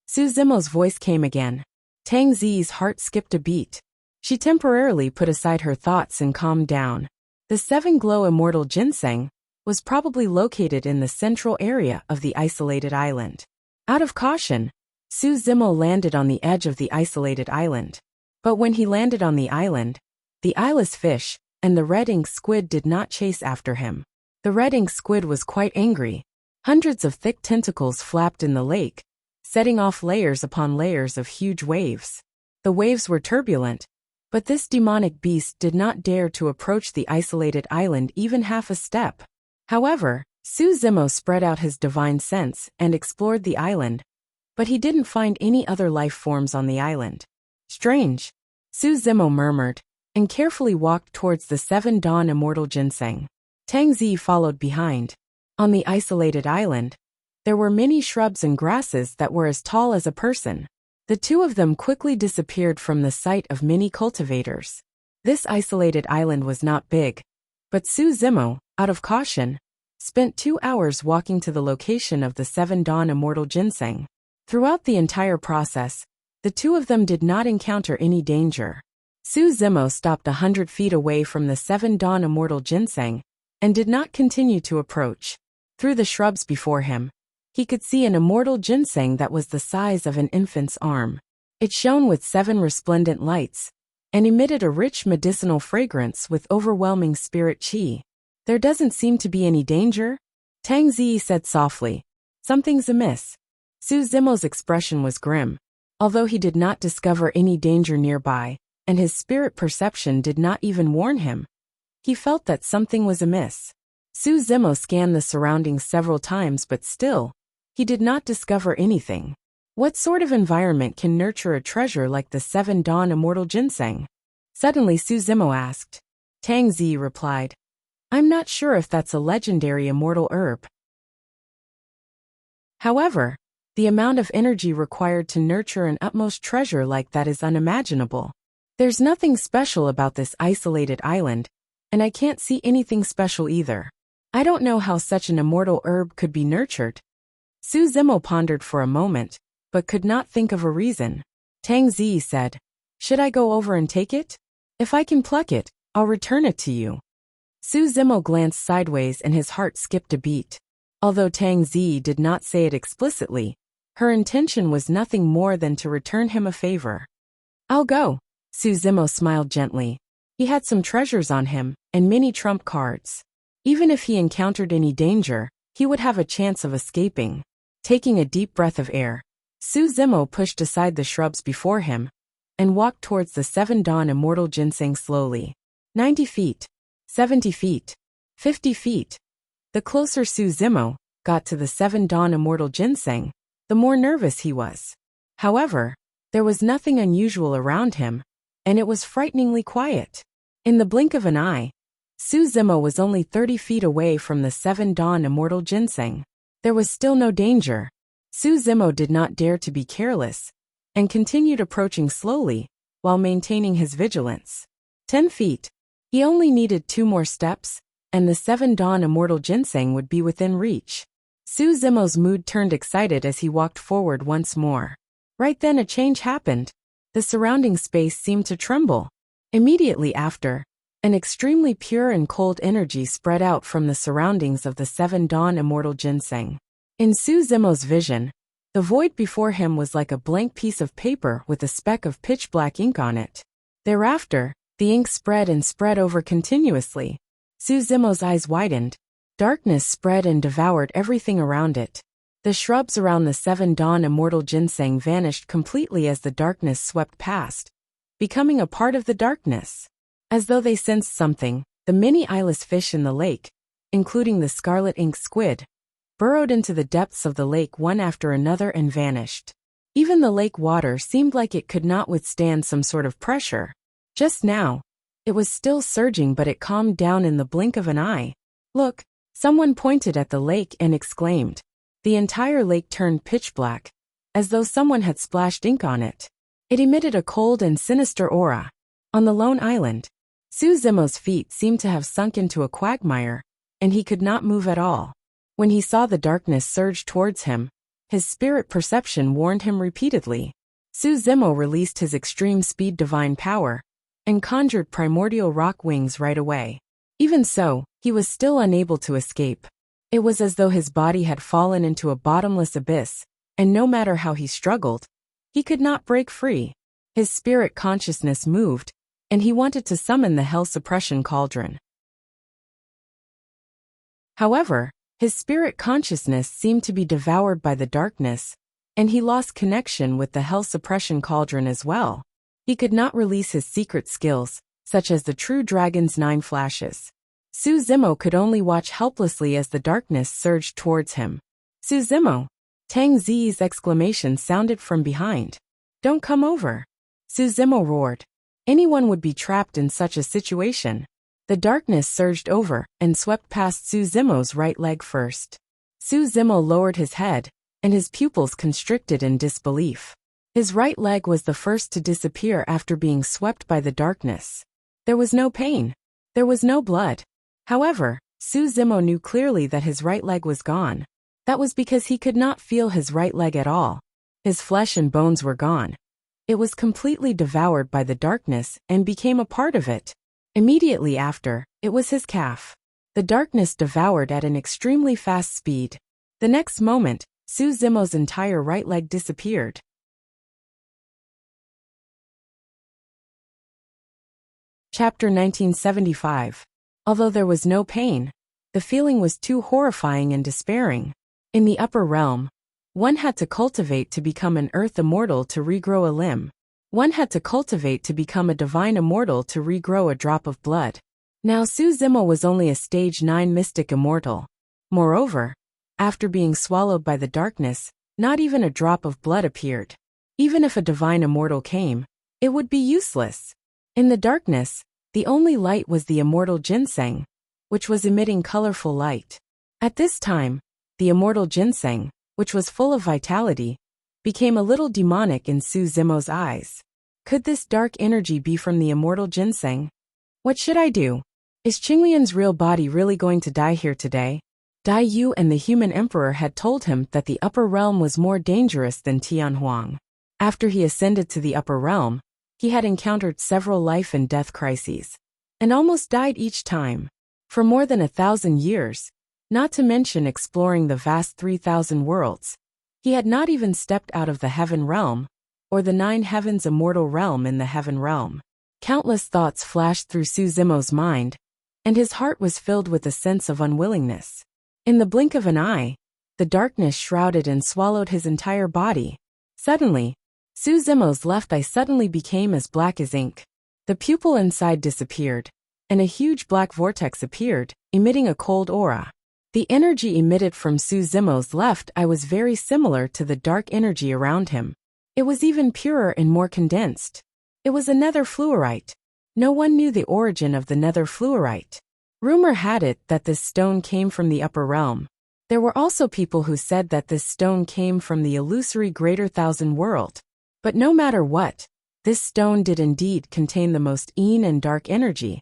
Su Zimo's voice came again. Tang Zi's heart skipped a beat. She temporarily put aside her thoughts and calmed down. The 7-glow immortal ginseng was probably located in the central area of the isolated island. Out of caution, Su Zimo landed on the edge of the isolated island. But when he landed on the island, the eyeless fish and the red ink squid did not chase after him. The red ink squid was quite angry. Hundreds of thick tentacles flapped in the lake, setting off layers upon layers of huge waves. The waves were turbulent, but this demonic beast did not dare to approach the isolated island even half a step. However, Su Zimo spread out his divine sense and explored the island, but he didn't find any other life forms on the island. Strange, Su Zimo murmured, and carefully walked towards the 7 dawn immortal ginseng. Tang Zi followed behind. On the isolated island, there were many shrubs and grasses that were as tall as a person. The two of them quickly disappeared from the sight of many cultivators. This isolated island was not big, but Su Zimo, out of caution, spent 2 hours walking to the location of the 7 dawn immortal ginseng. Throughout the entire process, the two of them did not encounter any danger. Su Zimo stopped 100 feet away from the 7 dawn immortal ginseng and did not continue to approach. Through the shrubs before him, he could see an immortal ginseng that was the size of an infant's arm. It shone with 7 resplendent lights and emitted a rich medicinal fragrance with overwhelming spirit qi. There doesn't seem to be any danger, Tang Zi said softly. Something's amiss. Su Zimo's expression was grim. Although he did not discover any danger nearby, and his spirit perception did not even warn him, he felt that something was amiss. Su Zimo scanned the surroundings several times, but still, he did not discover anything. What sort of environment can nurture a treasure like the 7 dawn immortal ginseng? Suddenly Su Zimo asked. Tang Zi replied, I'm not sure if that's a legendary immortal herb. However, the amount of energy required to nurture an utmost treasure like that is unimaginable. There's nothing special about this isolated island, and I can't see anything special either. I don't know how such an immortal herb could be nurtured. Su Zimo pondered for a moment, but could not think of a reason. Tang Zi said, Should I go over and take it? If I can pluck it, I'll return it to you. Su Zimo glanced sideways and his heart skipped a beat. Although Tang Zi did not say it explicitly, her intention was nothing more than to return him a favor. I'll go, Su Zimo smiled gently. He had some treasures on him, and many trump cards. Even if he encountered any danger, he would have a chance of escaping. Taking a deep breath of air, Su Zimo pushed aside the shrubs before him and walked towards the 7 dawn immortal ginseng slowly. 90 feet, 70 feet, 50 feet. The closer Su Zimo got to the 7 dawn immortal ginseng, the more nervous he was. However, there was nothing unusual around him, and it was frighteningly quiet. In the blink of an eye, Su Zimo was only 30 feet away from the 7 dawn immortal ginseng. There was still no danger. Su Zimo did not dare to be careless, and continued approaching slowly, while maintaining his vigilance. 10 feet. He only needed 2 more steps, and the 7 dawn immortal ginseng would be within reach. Su Zimo's mood turned excited as he walked forward once more. Right then a change happened. The surrounding space seemed to tremble. Immediately after, an extremely pure and cold energy spread out from the surroundings of the 7 dawn immortal ginseng. In Su Zimo's vision, the void before him was like a blank piece of paper with a speck of pitch-black ink on it. Thereafter, the ink spread and spread over continuously. Su Zimo's eyes widened. Darkness spread and devoured everything around it. The shrubs around the 7 dawn immortal ginseng vanished completely as the darkness swept past, becoming a part of the darkness. As though they sensed something, the many eyeless fish in the lake, including the scarlet ink squid, burrowed into the depths of the lake one after another and vanished. Even the lake water seemed like it could not withstand some sort of pressure. Just now, it was still surging, but it calmed down in the blink of an eye. Look, someone pointed at the lake and exclaimed. The entire lake turned pitch black, as though someone had splashed ink on it. It emitted a cold and sinister aura. On the lone island, Su Zimo's feet seemed to have sunk into a quagmire, and he could not move at all. When he saw the darkness surge towards him, his spirit perception warned him repeatedly. Su Zimo released his extreme speed divine power and conjured primordial rock wings right away. Even so, he was still unable to escape. It was as though his body had fallen into a bottomless abyss, and no matter how he struggled, he could not break free. His spirit consciousness moved, and he wanted to summon the hell suppression cauldron. However, his spirit consciousness seemed to be devoured by the darkness, and he lost connection with the hell suppression cauldron as well. He could not release his secret skills, such as the true dragon's 9 flashes. Su Zimo could only watch helplessly as the darkness surged towards him. Su Zimo! Tang Zi's exclamation sounded from behind. Don't come over! Su Zimo roared. Anyone would be trapped in such a situation. The darkness surged over and swept past Su Zimo's right leg first. Su Zimo lowered his head, and his pupils constricted in disbelief. His right leg was the first to disappear after being swept by the darkness. There was no pain. There was no blood. However, Su Zimo knew clearly that his right leg was gone. That was because he could not feel his right leg at all. His flesh and bones were gone. It was completely devoured by the darkness and became a part of it. Immediately after, it was his calf. The darkness devoured at an extremely fast speed. The next moment, Su Zimo's entire right leg disappeared. Chapter 1975. Although there was no pain, the feeling was too horrifying and despairing. In the upper realm, one had to cultivate to become an earth immortal to regrow a limb. One had to cultivate to become a divine immortal to regrow a drop of blood. Now Su Zimo was only a stage 9 mystic immortal. Moreover, after being swallowed by the darkness, not even a drop of blood appeared. Even if a divine immortal came, it would be useless. In the darkness, the only light was the immortal ginseng, which was emitting colorful light. At this time, the immortal ginseng, which was full of vitality, became a little demonic in Su Zimo's eyes. Could this dark energy be from the immortal ginseng? What should I do? Is Qinglian's real body really going to die here today? Dai Yu and the human emperor had told him that the upper realm was more dangerous than Tianhuang. After he ascended to the upper realm, he had encountered several life and death crises, and almost died each time. For more than 1,000 years, not to mention exploring the vast 3,000 worlds, he had not even stepped out of the heaven realm, or the 9 heavens immortal realm in the heaven realm. Countless thoughts flashed through Su Zimo's mind, and his heart was filled with a sense of unwillingness. In the blink of an eye, the darkness shrouded and swallowed his entire body. Suddenly, Su Zimo's left eye suddenly became as black as ink. The pupil inside disappeared, and a huge black vortex appeared, emitting a cold aura. The energy emitted from Su Zimo's left eye was very similar to the dark energy around him. It was even purer and more condensed. It was a nether fluorite. No one knew the origin of the nether fluorite. Rumor had it that this stone came from the upper realm. There were also people who said that this stone came from the illusory greater thousand world. But no matter what, this stone did indeed contain the most and dark energy,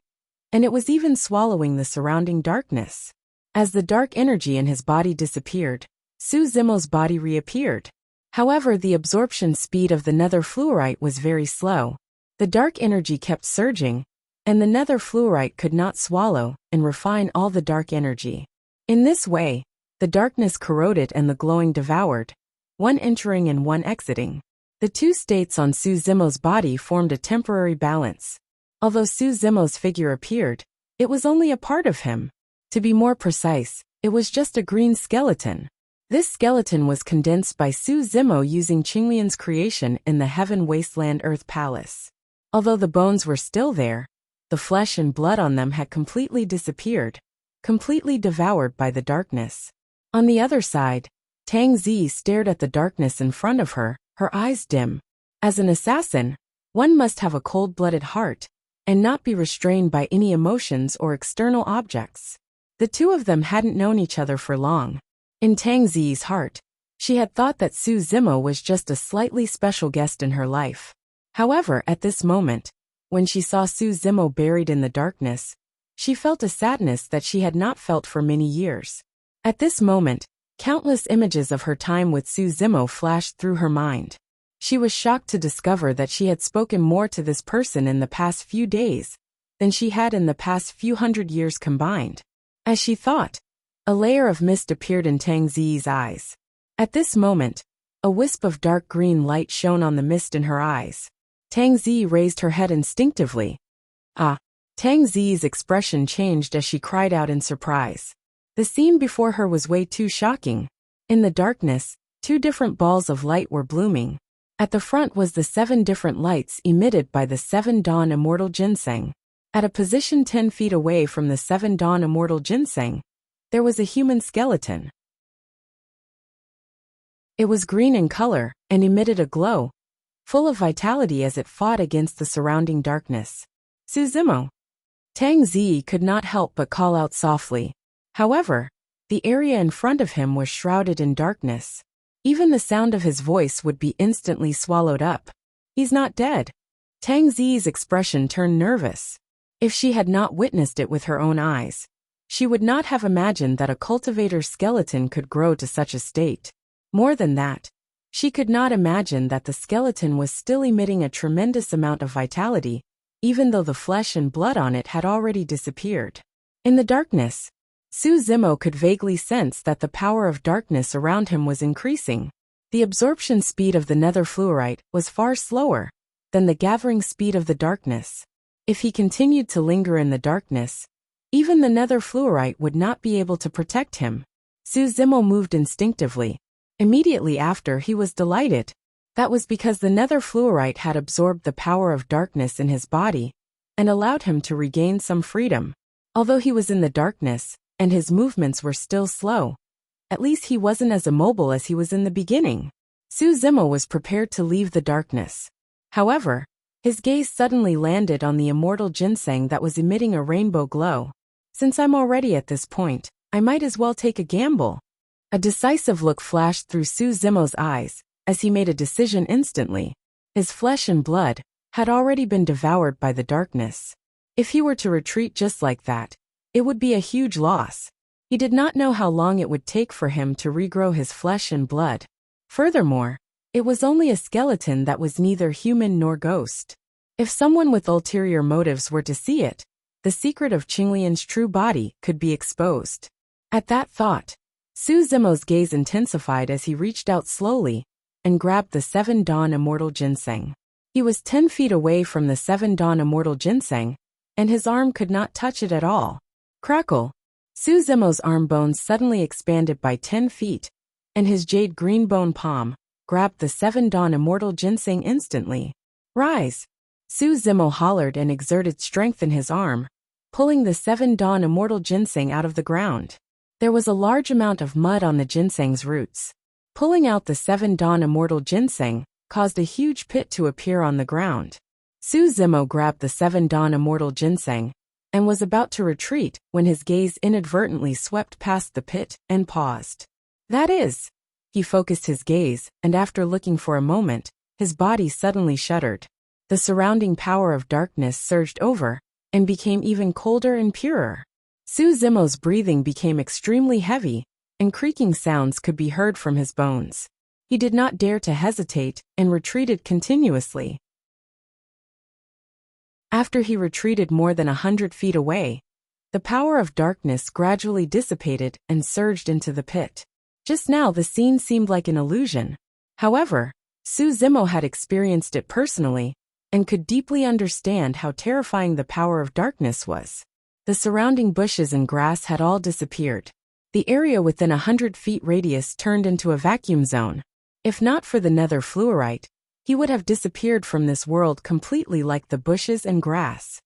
and it was even swallowing the surrounding darkness. As the dark energy in his body disappeared, Su Zimo's body reappeared. However, the absorption speed of the nether fluorite was very slow. The dark energy kept surging, and the nether fluorite could not swallow and refine all the dark energy. In this way, the darkness corroded and the glowing devoured, one entering and one exiting. The two states on Su Zimo's body formed a temporary balance. Although Su Zimo's figure appeared, it was only a part of him. To be more precise, it was just a green skeleton. This skeleton was condensed by Su Zimo using Qinglian's creation in the Heaven Wasteland Earth Palace. Although the bones were still there, the flesh and blood on them had completely disappeared, completely devoured by the darkness. On the other side, Tang Zi stared at the darkness in front of her, her eyes dim. As an assassin, one must have a cold-blooded heart and not be restrained by any emotions or external objects. The two of them hadn't known each other for long. In Tang Zi's heart, she had thought that Su Zimo was just a slightly special guest in her life. However, at this moment, when she saw Su Zimo buried in the darkness, she felt a sadness that she had not felt for many years. At this moment, countless images of her time with Su Zimo flashed through her mind. She was shocked to discover that she had spoken more to this person in the past few days than she had in the past few hundred years combined. As she thought, a layer of mist appeared in Tang Zi's eyes. At this moment, a wisp of dark green light shone on the mist in her eyes. Tang Zi raised her head instinctively. Ah! Tang Zi's expression changed as she cried out in surprise. The scene before her was way too shocking. In the darkness, 2 different balls of light were blooming. At the front was the 7 different lights emitted by the 7 Dawn Immortal Ginseng. At a position 10 feet away from the 7 Dawn Immortal Ginseng, there was a human skeleton. It was green in color and emitted a glow, full of vitality as it fought against the surrounding darkness. Suzimo. Tang Zi could not help but call out softly. However, the area in front of him was shrouded in darkness. Even the sound of his voice would be instantly swallowed up. He's not dead. Tang Zi's expression turned nervous. If she had not witnessed it with her own eyes, she would not have imagined that a cultivator's skeleton could grow to such a state. More than that, she could not imagine that the skeleton was still emitting a tremendous amount of vitality, even though the flesh and blood on it had already disappeared. In the darkness, Suzimo could vaguely sense that the power of darkness around him was increasing. The absorption speed of the nether fluorite was far slower than the gathering speed of the darkness. If he continued to linger in the darkness, even the nether fluorite would not be able to protect him. Suzimo moved instinctively. Immediately after, he was delighted. That was because the nether fluorite had absorbed the power of darkness in his body and allowed him to regain some freedom. Although he was in the darkness and his movements were still slow, at least he wasn't as immobile as he was in the beginning. Suzimo was prepared to leave the darkness. However, his gaze suddenly landed on the immortal ginseng that was emitting a rainbow glow. Since I'm already at this point, I might as well take a gamble. A decisive look flashed through Suzimo's eyes as he made a decision instantly. His flesh and blood had already been devoured by the darkness. If he were to retreat just like that, it would be a huge loss. He did not know how long it would take for him to regrow his flesh and blood. Furthermore, it was only a skeleton that was neither human nor ghost. If someone with ulterior motives were to see it, the secret of Qinglian's true body could be exposed. At that thought, Suzimo's gaze intensified as he reached out slowly and grabbed the 7 Dawn Immortal Ginseng. He was 10 feet away from the 7 Dawn Immortal Ginseng, and his arm could not touch it at all. Crackle! Suzimo's arm bones suddenly expanded by 10 feet, and his jade green bone palm grabbed the 7 Dawn Immortal Ginseng instantly. Rise! Suzimo hollered and exerted strength in his arm, pulling the 7 Dawn Immortal Ginseng out of the ground. There was a large amount of mud on the ginseng's roots. Pulling out the 7 Dawn Immortal Ginseng caused a huge pit to appear on the ground. Suzimo grabbed the 7 Dawn Immortal Ginseng and was about to retreat when his gaze inadvertently swept past the pit and paused. That is, he focused his gaze, and after looking for a moment, his body suddenly shuddered. The surrounding power of darkness surged over and became even colder and purer. Suzimo's breathing became extremely heavy, and creaking sounds could be heard from his bones. He did not dare to hesitate and retreated continuously. After he retreated more than 100 feet away, the power of darkness gradually dissipated and surged into the pit. Just now the scene seemed like an illusion. However, Suzimo had experienced it personally and could deeply understand how terrifying the power of darkness was. The surrounding bushes and grass had all disappeared. The area within 100 feet radius turned into a vacuum zone. If not for the nether fluorite, he would have disappeared from this world completely like the bushes and grass.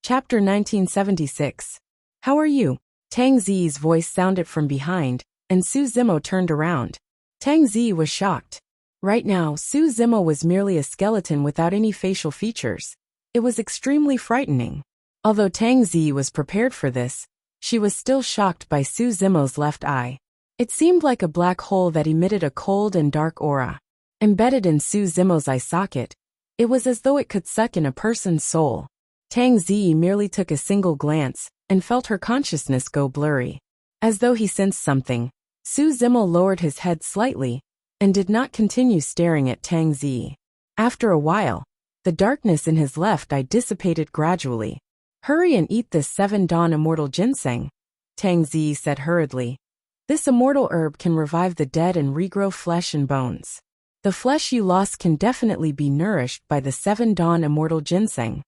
Chapter 1976. How are you? Tang Zi's voice sounded from behind, and Suzimo turned around. Tang Zi was shocked. Right now, Suzimo was merely a skeleton without any facial features. It was extremely frightening. Although Tang Zi was prepared for this, she was still shocked by Suzimo's left eye. It seemed like a black hole that emitted a cold and dark aura. Embedded in Suzimo's eye socket, it was as though it could suck in a person's soul. Tang Zi merely took a single glance and felt her consciousness go blurry. As though he sensed something, Su Zimo lowered his head slightly and did not continue staring at Tang Zi. After a while, the darkness in his left eye dissipated gradually. "Hurry and eat this 7-dawn immortal ginseng," Tang Zi said hurriedly. "This immortal herb can revive the dead and regrow flesh and bones. The flesh you lost can definitely be nourished by the 7-dawn immortal ginseng."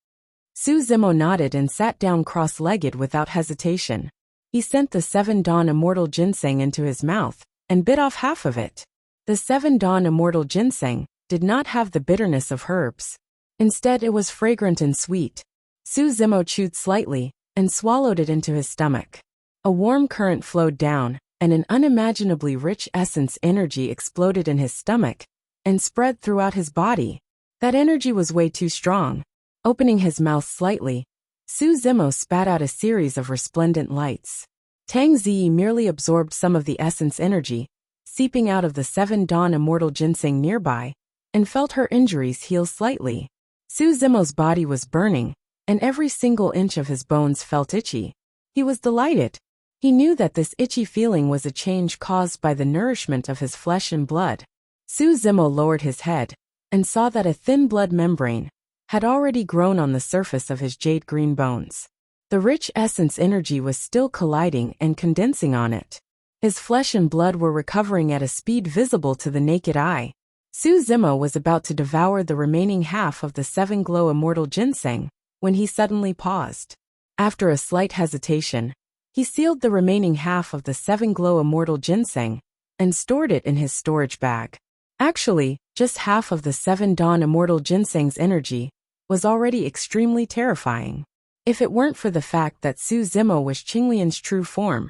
Su Zimo nodded and sat down cross-legged without hesitation. He sent the 7-dawn immortal ginseng into his mouth and bit off half of it. The 7-dawn immortal ginseng did not have the bitterness of herbs. Instead, it was fragrant and sweet. Su Zimo chewed slightly and swallowed it into his stomach. A warm current flowed down, and an unimaginably rich essence energy exploded in his stomach and spread throughout his body. That energy was way too strong. Opening his mouth slightly, Su Zimo spat out a series of resplendent lights. Tang Zi merely absorbed some of the essence energy, seeping out of the 7-dawn immortal ginseng nearby, and felt her injuries heal slightly. Su Zimo's body was burning, and every single inch of his bones felt itchy. He was delighted. He knew that this itchy feeling was a change caused by the nourishment of his flesh and blood. Su Zimo lowered his head and saw that a thin blood membrane had already grown on the surface of his jade-green bones. The rich essence energy was still colliding and condensing on it. His flesh and blood were recovering at a speed visible to the naked eye. Su Zimo was about to devour the remaining half of the 7-glow immortal ginseng when he suddenly paused. After a slight hesitation, he sealed the remaining half of the 7-glow immortal ginseng and stored it in his storage bag. Actually, just half of the 7-dawn immortal ginseng's energy was already extremely terrifying. If it weren't for the fact that Su Zimo was Qinglian's true form,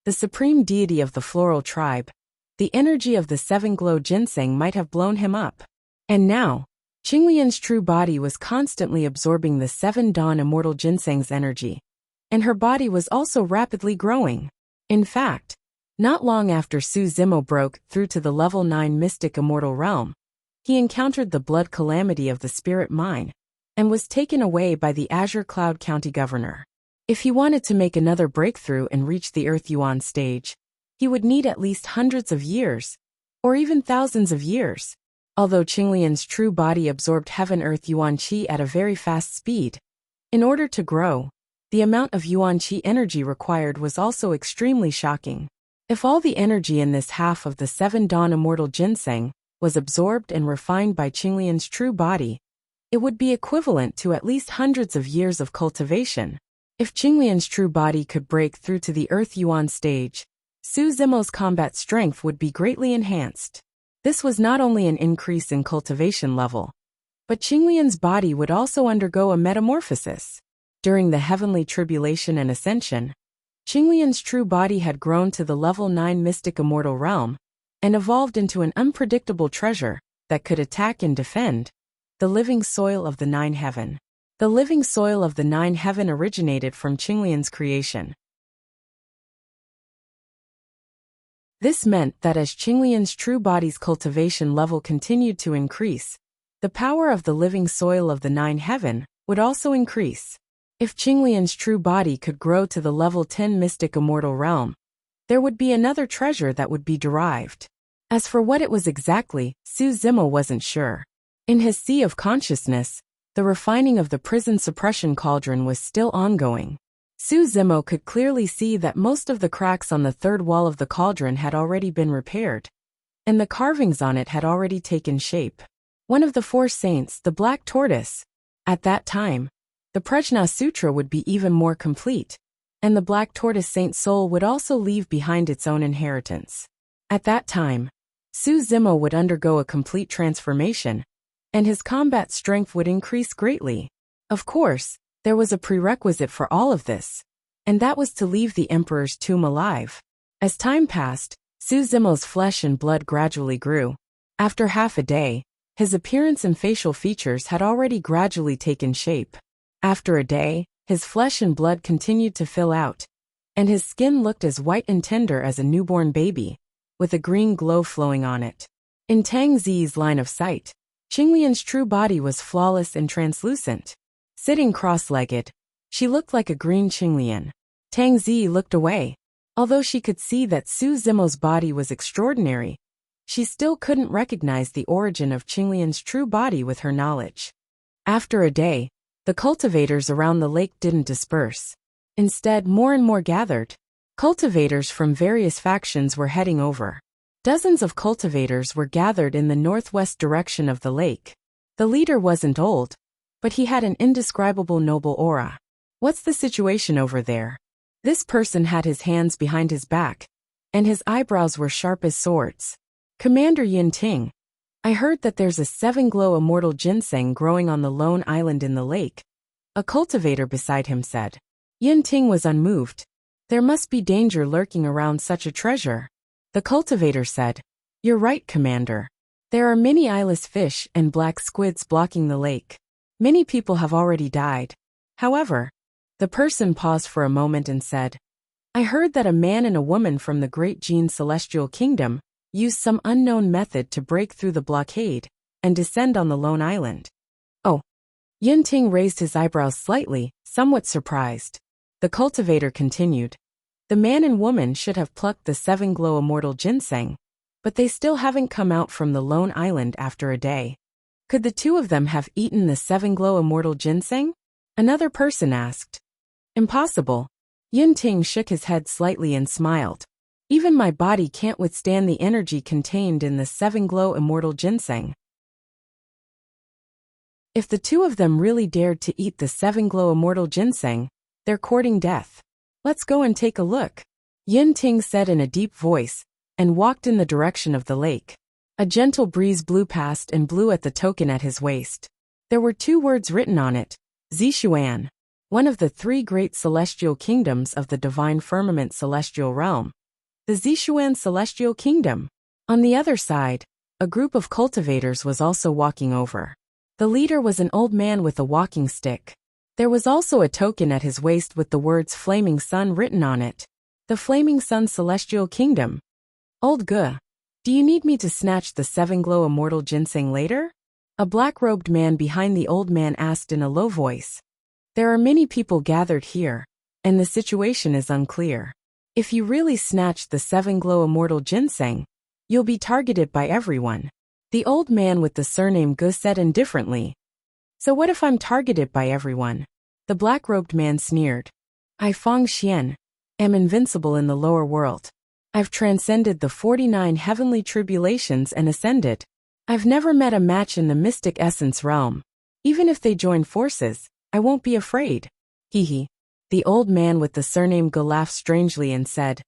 the supreme deity of the floral tribe, the energy of the 7-glow ginseng might have blown him up. And now, Qinglian's true body was constantly absorbing the 7-dawn immortal ginseng's energy, and her body was also rapidly growing. In fact, not long after Su Zimo broke through to the level 9 mystic immortal realm, he encountered the blood calamity of the spirit mine, and was taken away by the Azure Cloud County governor. If he wanted to make another breakthrough and reach the Earth Yuan stage, he would need at least hundreds of years, or even thousands of years. Although Qinglian's true body absorbed Heaven-Earth Yuan Qi at a very fast speed, in order to grow, the amount of Yuan Qi energy required was also extremely shocking. If all the energy in this half of the 7-dawn immortal ginseng was absorbed and refined by Qinglian's true body, it would be equivalent to at least hundreds of years of cultivation. If Qinglian's true body could break through to the Earth Yuan stage, Su Zimo's combat strength would be greatly enhanced. This was not only an increase in cultivation level, but Qinglian's body would also undergo a metamorphosis. During the heavenly tribulation and ascension, Qinglian's true body had grown to the level 9 mystic immortal realm, and evolved into an unpredictable treasure that could attack and defend the living soil of the 9 heaven. The living soil of the 9 heaven originated from Qinglian's creation. This meant that as Qinglian's true body's cultivation level continued to increase, the power of the living soil of the 9 heaven would also increase. If Qinglian's true body could grow to the level 10 mystic immortal realm, there would be another treasure that would be derived. As for what it was exactly, Su Zimo wasn't sure. In his sea of consciousness, the refining of the prison suppression cauldron was still ongoing. Su Zimo could clearly see that most of the cracks on the third wall of the cauldron had already been repaired, and the carvings on it had already taken shape. One of the 4 saints, the Black Tortoise. At that time, the Prajna Sutra would be even more complete, and the Black Tortoise Saint soul would also leave behind its own inheritance. At that time, Su Zimo would undergo a complete transformation, and his combat strength would increase greatly. Of course, there was a prerequisite for all of this, and that was to leave the Emperor's tomb alive. As time passed, Su Zimo's flesh and blood gradually grew. After half a day, his appearance and facial features had already gradually taken shape. After a day, his flesh and blood continued to fill out, and his skin looked as white and tender as a newborn baby, with a green glow flowing on it. In Tang Zi's line of sight, Qinglian's true body was flawless and translucent. Sitting cross-legged, she looked like a green Qinglian. Tang Zi looked away. Although she could see that Su Zimo's body was extraordinary, she still couldn't recognize the origin of Qinglian's true body with her knowledge. After a day, the cultivators around the lake didn't disperse. Instead, more and more gathered. Cultivators from various factions were heading over. Dozens of cultivators were gathered in the northwest direction of the lake. The leader wasn't old, but he had an indescribable noble aura. What's the situation over there? This person had his hands behind his back, and his eyebrows were sharp as swords. Commander Yin Ting, I heard that there's a 7-glow immortal ginseng growing on the lone island in the lake. A cultivator beside him said. Yin Ting was unmoved. There must be danger lurking around such a treasure. The cultivator said, You're right, Commander. There are many eyeless fish and black squids blocking the lake. Many people have already died. However, the person paused for a moment and said, I heard that a man and a woman from the Great Jin Celestial Kingdom used some unknown method to break through the blockade and descend on the lone island. Oh. Yin Ting raised his eyebrows slightly, somewhat surprised. The cultivator continued. The man and woman should have plucked the 7-glow immortal ginseng, but they still haven't come out from the lone island after a day. Could the two of them have eaten the 7-glow immortal ginseng? Another person asked. Impossible. Yin Ting shook his head slightly and smiled. Even my body can't withstand the energy contained in the 7-glow immortal ginseng. If the two of them really dared to eat the 7-glow immortal ginseng, they're courting death. Let's go and take a look, Yin Ting said in a deep voice, and walked in the direction of the lake. A gentle breeze blew past and blew at the token at his waist. There were 2 words written on it, Zixuan, one of the 3 great celestial kingdoms of the divine firmament celestial realm. The Zixuan Celestial Kingdom. On the other side, a group of cultivators was also walking over. The leader was an old man with a walking stick. There was also a token at his waist with the words Flaming Sun written on it. The Flaming Sun Celestial Kingdom. Old Gu, do you need me to snatch the 7-glow immortal ginseng later? A black-robed man behind the old man asked in a low voice. There are many people gathered here, and the situation is unclear. If you really snatch the 7-glow immortal ginseng, you'll be targeted by everyone. The old man with the surname Gu said indifferently. So what if I'm targeted by everyone? The black-robed man sneered. I Feng Xian, am invincible in the lower world. I've transcended the 49 heavenly tribulations and ascended. I've never met a match in the mystic essence realm. Even if they join forces, I won't be afraid. Hee. The old man with the surname Gu laughed strangely and said,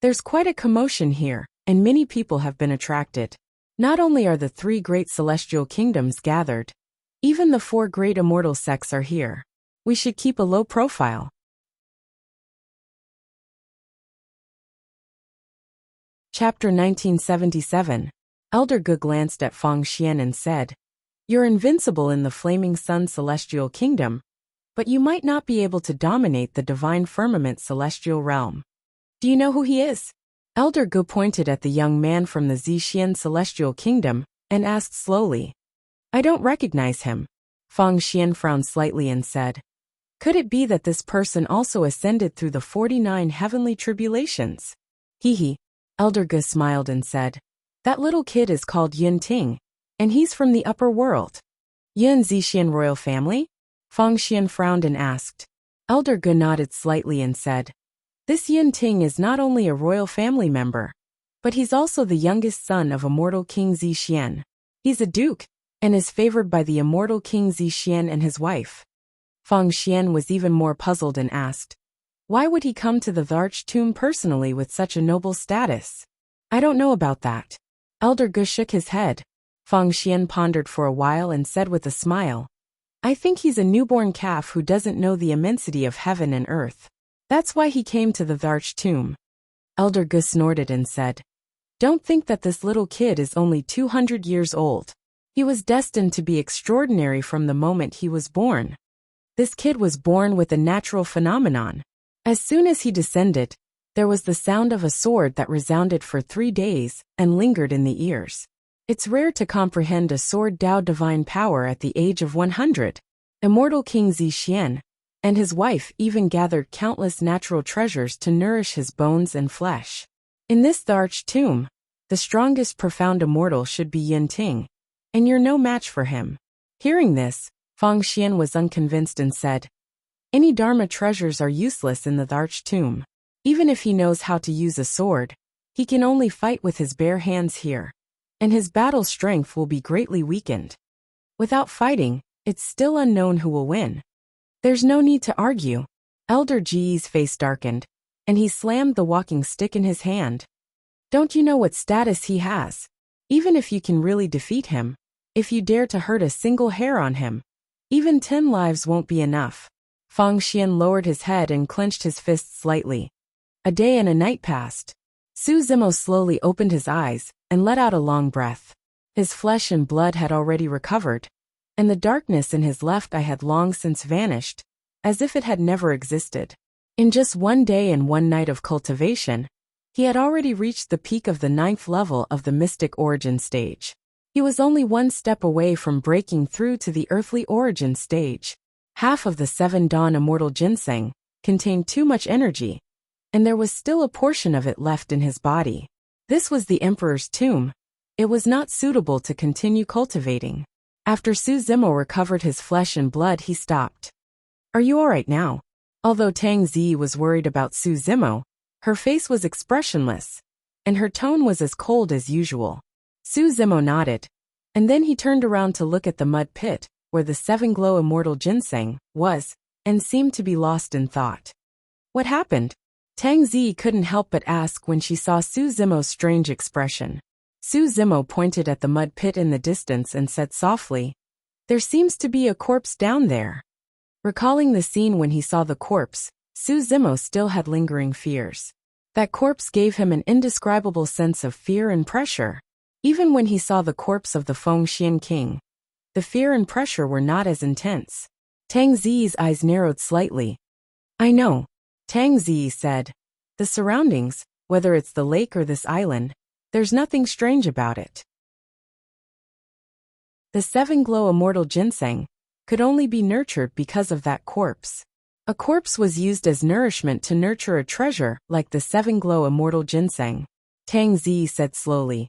There's quite a commotion here, and many people have been attracted. Not only are the 3 great celestial kingdoms gathered, even the 4 great immortal sects are here. We should keep a low profile. Chapter 1977. Elder Gu glanced at Feng Xian and said, You're invincible in the Flaming Sun Celestial Kingdom, but you might not be able to dominate the divine firmament celestial realm. Do you know who he is? Elder Gu pointed at the young man from the Zixuan Celestial Kingdom and asked slowly. I don't recognize him. Feng Xian frowned slightly and said, Could it be that this person also ascended through the 49 heavenly tribulations? Hee. Elder Gu smiled and said, That little kid is called Yin Ting, and he's from the upper world. Yin Zixuan royal family? Feng Xian frowned and asked. Elder Gu nodded slightly and said, This Yin Ting is not only a royal family member, but he's also the youngest son of immortal King Zixuan. He's a duke, and is favored by the immortal King Zixuan and his wife. Feng Xian was even more puzzled and asked, Why would he come to the Tharch tomb personally with such a noble status? I don't know about that. Elder Gu shook his head. Feng Xian pondered for a while and said with a smile, I think he's a newborn calf who doesn't know the immensity of heaven and earth. That's why he came to the Tharch tomb. Elder Gu snorted and said, Don't think that this little kid is only 200 years old. He was destined to be extraordinary from the moment he was born. This kid was born with a natural phenomenon. As soon as he descended, there was the sound of a sword that resounded for 3 days and lingered in the ears. It's rare to comprehend a sword Dao divine power at the age of 100. Immortal King Zixuan, and his wife even gathered countless natural treasures to nourish his bones and flesh. In this arched tomb, the strongest profound immortal should be Yin Ting, and you're no match for him. Hearing this, Feng Xian was unconvinced and said, any Dharma treasures are useless in the arched tomb. Even if he knows how to use a sword, he can only fight with his bare hands here, and his battle strength will be greatly weakened. Without fighting, it's still unknown who will win. There's no need to argue. Elder Ji's face darkened, and he slammed the walking stick in his hand. Don't you know what status he has? Even if you can really defeat him, if you dare to hurt a single hair on him, even 10 lives won't be enough. Feng Xian lowered his head and clenched his fists slightly. A day and a night passed. Su Zimo slowly opened his eyes and let out a long breath. His flesh and blood had already recovered, and the darkness in his left eye had long since vanished, as if it had never existed. In just one day and one night of cultivation, he had already reached the peak of the 9th level of the mystic origin stage. He was only one step away from breaking through to the earthly origin stage. Half of the 7 Dawn Immortal Ginseng contained too much energy, and there was still a portion of it left in his body. This was the Emperor's tomb. It was not suitable to continue cultivating. After Su Zimo recovered his flesh and blood, he stopped. Are you all right now? Although Tang Zi was worried about Su Zimo, her face was expressionless, and her tone was as cold as usual. Su Zimo nodded, and then he turned around to look at the mud pit, where the 7 Glow Immortal Ginseng was, and seemed to be lost in thought. What happened? Tang Zi couldn't help but ask when she saw Su Zimo's strange expression. Su Zimo pointed at the mud pit in the distance and said softly, there seems to be a corpse down there. Recalling the scene when he saw the corpse, Su Zimo still had lingering fears. That corpse gave him an indescribable sense of fear and pressure. Even when he saw the corpse of the Feng Xian king, the fear and pressure were not as intense. Tang Zi's eyes narrowed slightly. I know, Tang Zi said. The surroundings, whether it's the lake or this island, there's nothing strange about it. The 7 Glow Immortal Ginseng could only be nurtured because of that corpse. A corpse was used as nourishment to nurture a treasure like the 7 Glow Immortal Ginseng. Tang Zi said slowly.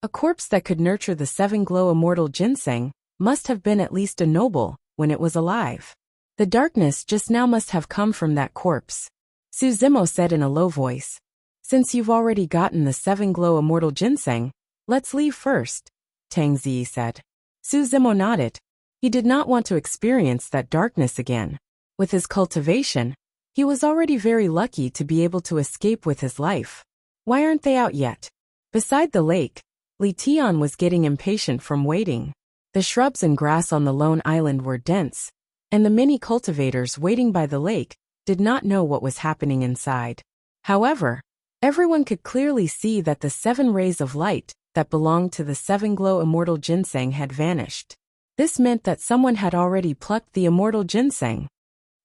A corpse that could nurture the 7 Glow Immortal Ginseng must have been at least a noble when it was alive. The darkness just now must have come from that corpse. Su Zimo said in a low voice. Since you've already gotten the 7 Glow Immortal Ginseng, let's leave first, Tang Zi said. Su Zimo nodded. He did not want to experience that darkness again. With his cultivation, he was already very lucky to be able to escape with his life. Why aren't they out yet? Beside the lake, Li Tian was getting impatient from waiting. The shrubs and grass on the lone island were dense, and the many cultivators waiting by the lake did not know what was happening inside. However, everyone could clearly see that the 7 rays of light that belonged to the 7 Glow Immortal Ginseng had vanished. This meant that someone had already plucked the Immortal Ginseng.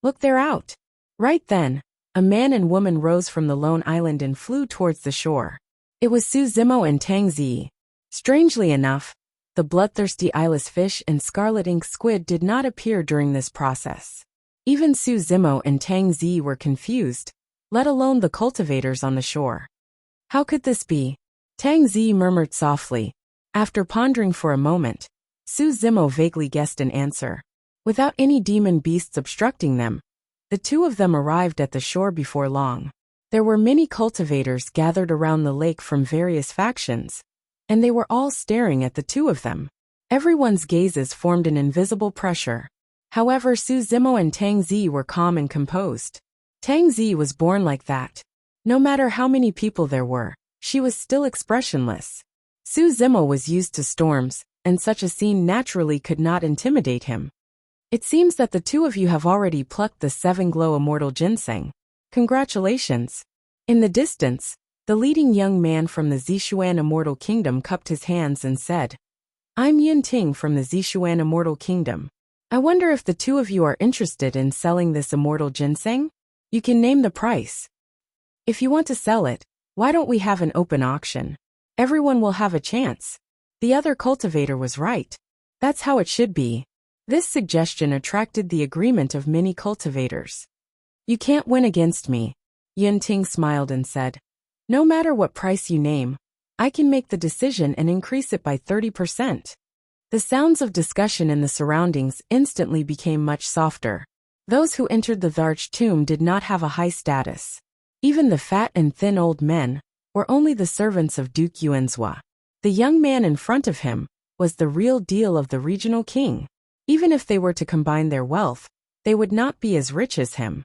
Look, they're out. Right then, a man and woman rose from the lone island and flew towards the shore. It was Su Zimo and Tang Zi. Strangely enough, the bloodthirsty eyeless fish and scarlet ink squid did not appear during this process. Even Su Zimo and Tang Zi were confused, let alone the cultivators on the shore. How could this be? Tang Zi murmured softly. After pondering for a moment, Su Zimo vaguely guessed an answer. Without any demon beasts obstructing them, the two of them arrived at the shore before long. There were many cultivators gathered around the lake from various factions, and they were all staring at the two of them. Everyone's gazes formed an invisible pressure. However, Su Zimo and Tang Zi were calm and composed. Tang Zi was born like that. No matter how many people there were, she was still expressionless. Su Zimo was used to storms, and such a scene naturally could not intimidate him. It seems that the two of you have already plucked the 7 Glow Immortal Ginseng. Congratulations. In the distance, the leading young man from the Zishuan Immortal Kingdom cupped his hands and said, I'm Yin Ting from the Zishuan Immortal Kingdom. I wonder if the two of you are interested in selling this Immortal Ginseng? You can name the price. If you want to sell it, why don't we have an open auction? Everyone will have a chance. The other cultivator was right. That's how it should be. This suggestion attracted the agreement of many cultivators. You can't win against me. Yunting smiled and said, no matter what price you name, I can make the decision and increase it by 30%. The sounds of discussion in the surroundings instantly became much softer. Those who entered the arched tomb did not have a high status. Even the fat and thin old men were only the servants of Duke Yuanzhua. The young man in front of him was the real deal of the regional king. Even if they were to combine their wealth, they would not be as rich as him.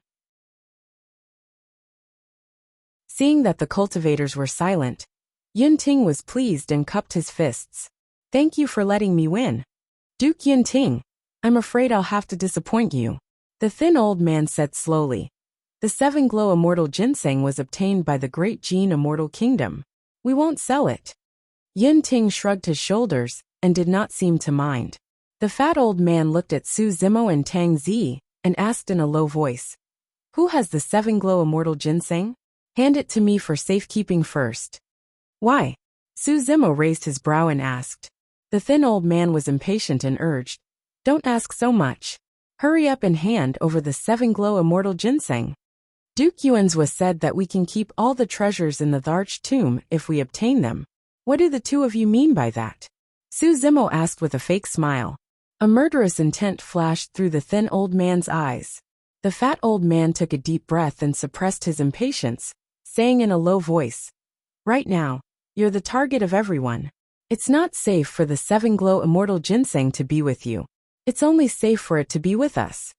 Seeing that the cultivators were silent, Yunting was pleased and cupped his fists. Thank you for letting me win. Duke Yunting, I'm afraid I'll have to disappoint you. The thin old man said slowly. The 7 glow immortal ginseng was obtained by the great Jin immortal kingdom. We won't sell it. Yunting shrugged his shoulders and did not seem to mind. The fat old man looked at Su Zimo and Tang Zi and asked in a low voice, who has the 7 glow immortal ginseng? Hand it to me for safekeeping first. Why? Su Zimo raised his brow and asked. The thin old man was impatient and urged, don't ask so much. Hurry up and hand over the 7 glow immortal ginseng. Duke Yuanzhua said that we can keep all the treasures in the arched tomb if we obtain them. What do the two of you mean by that? Su Zimo asked with a fake smile. A murderous intent flashed through the thin old man's eyes. The fat old man took a deep breath and suppressed his impatience, saying in a low voice, right now, you're the target of everyone. It's not safe for the 7 glow immortal ginseng to be with you. It's only safe for it to be with us.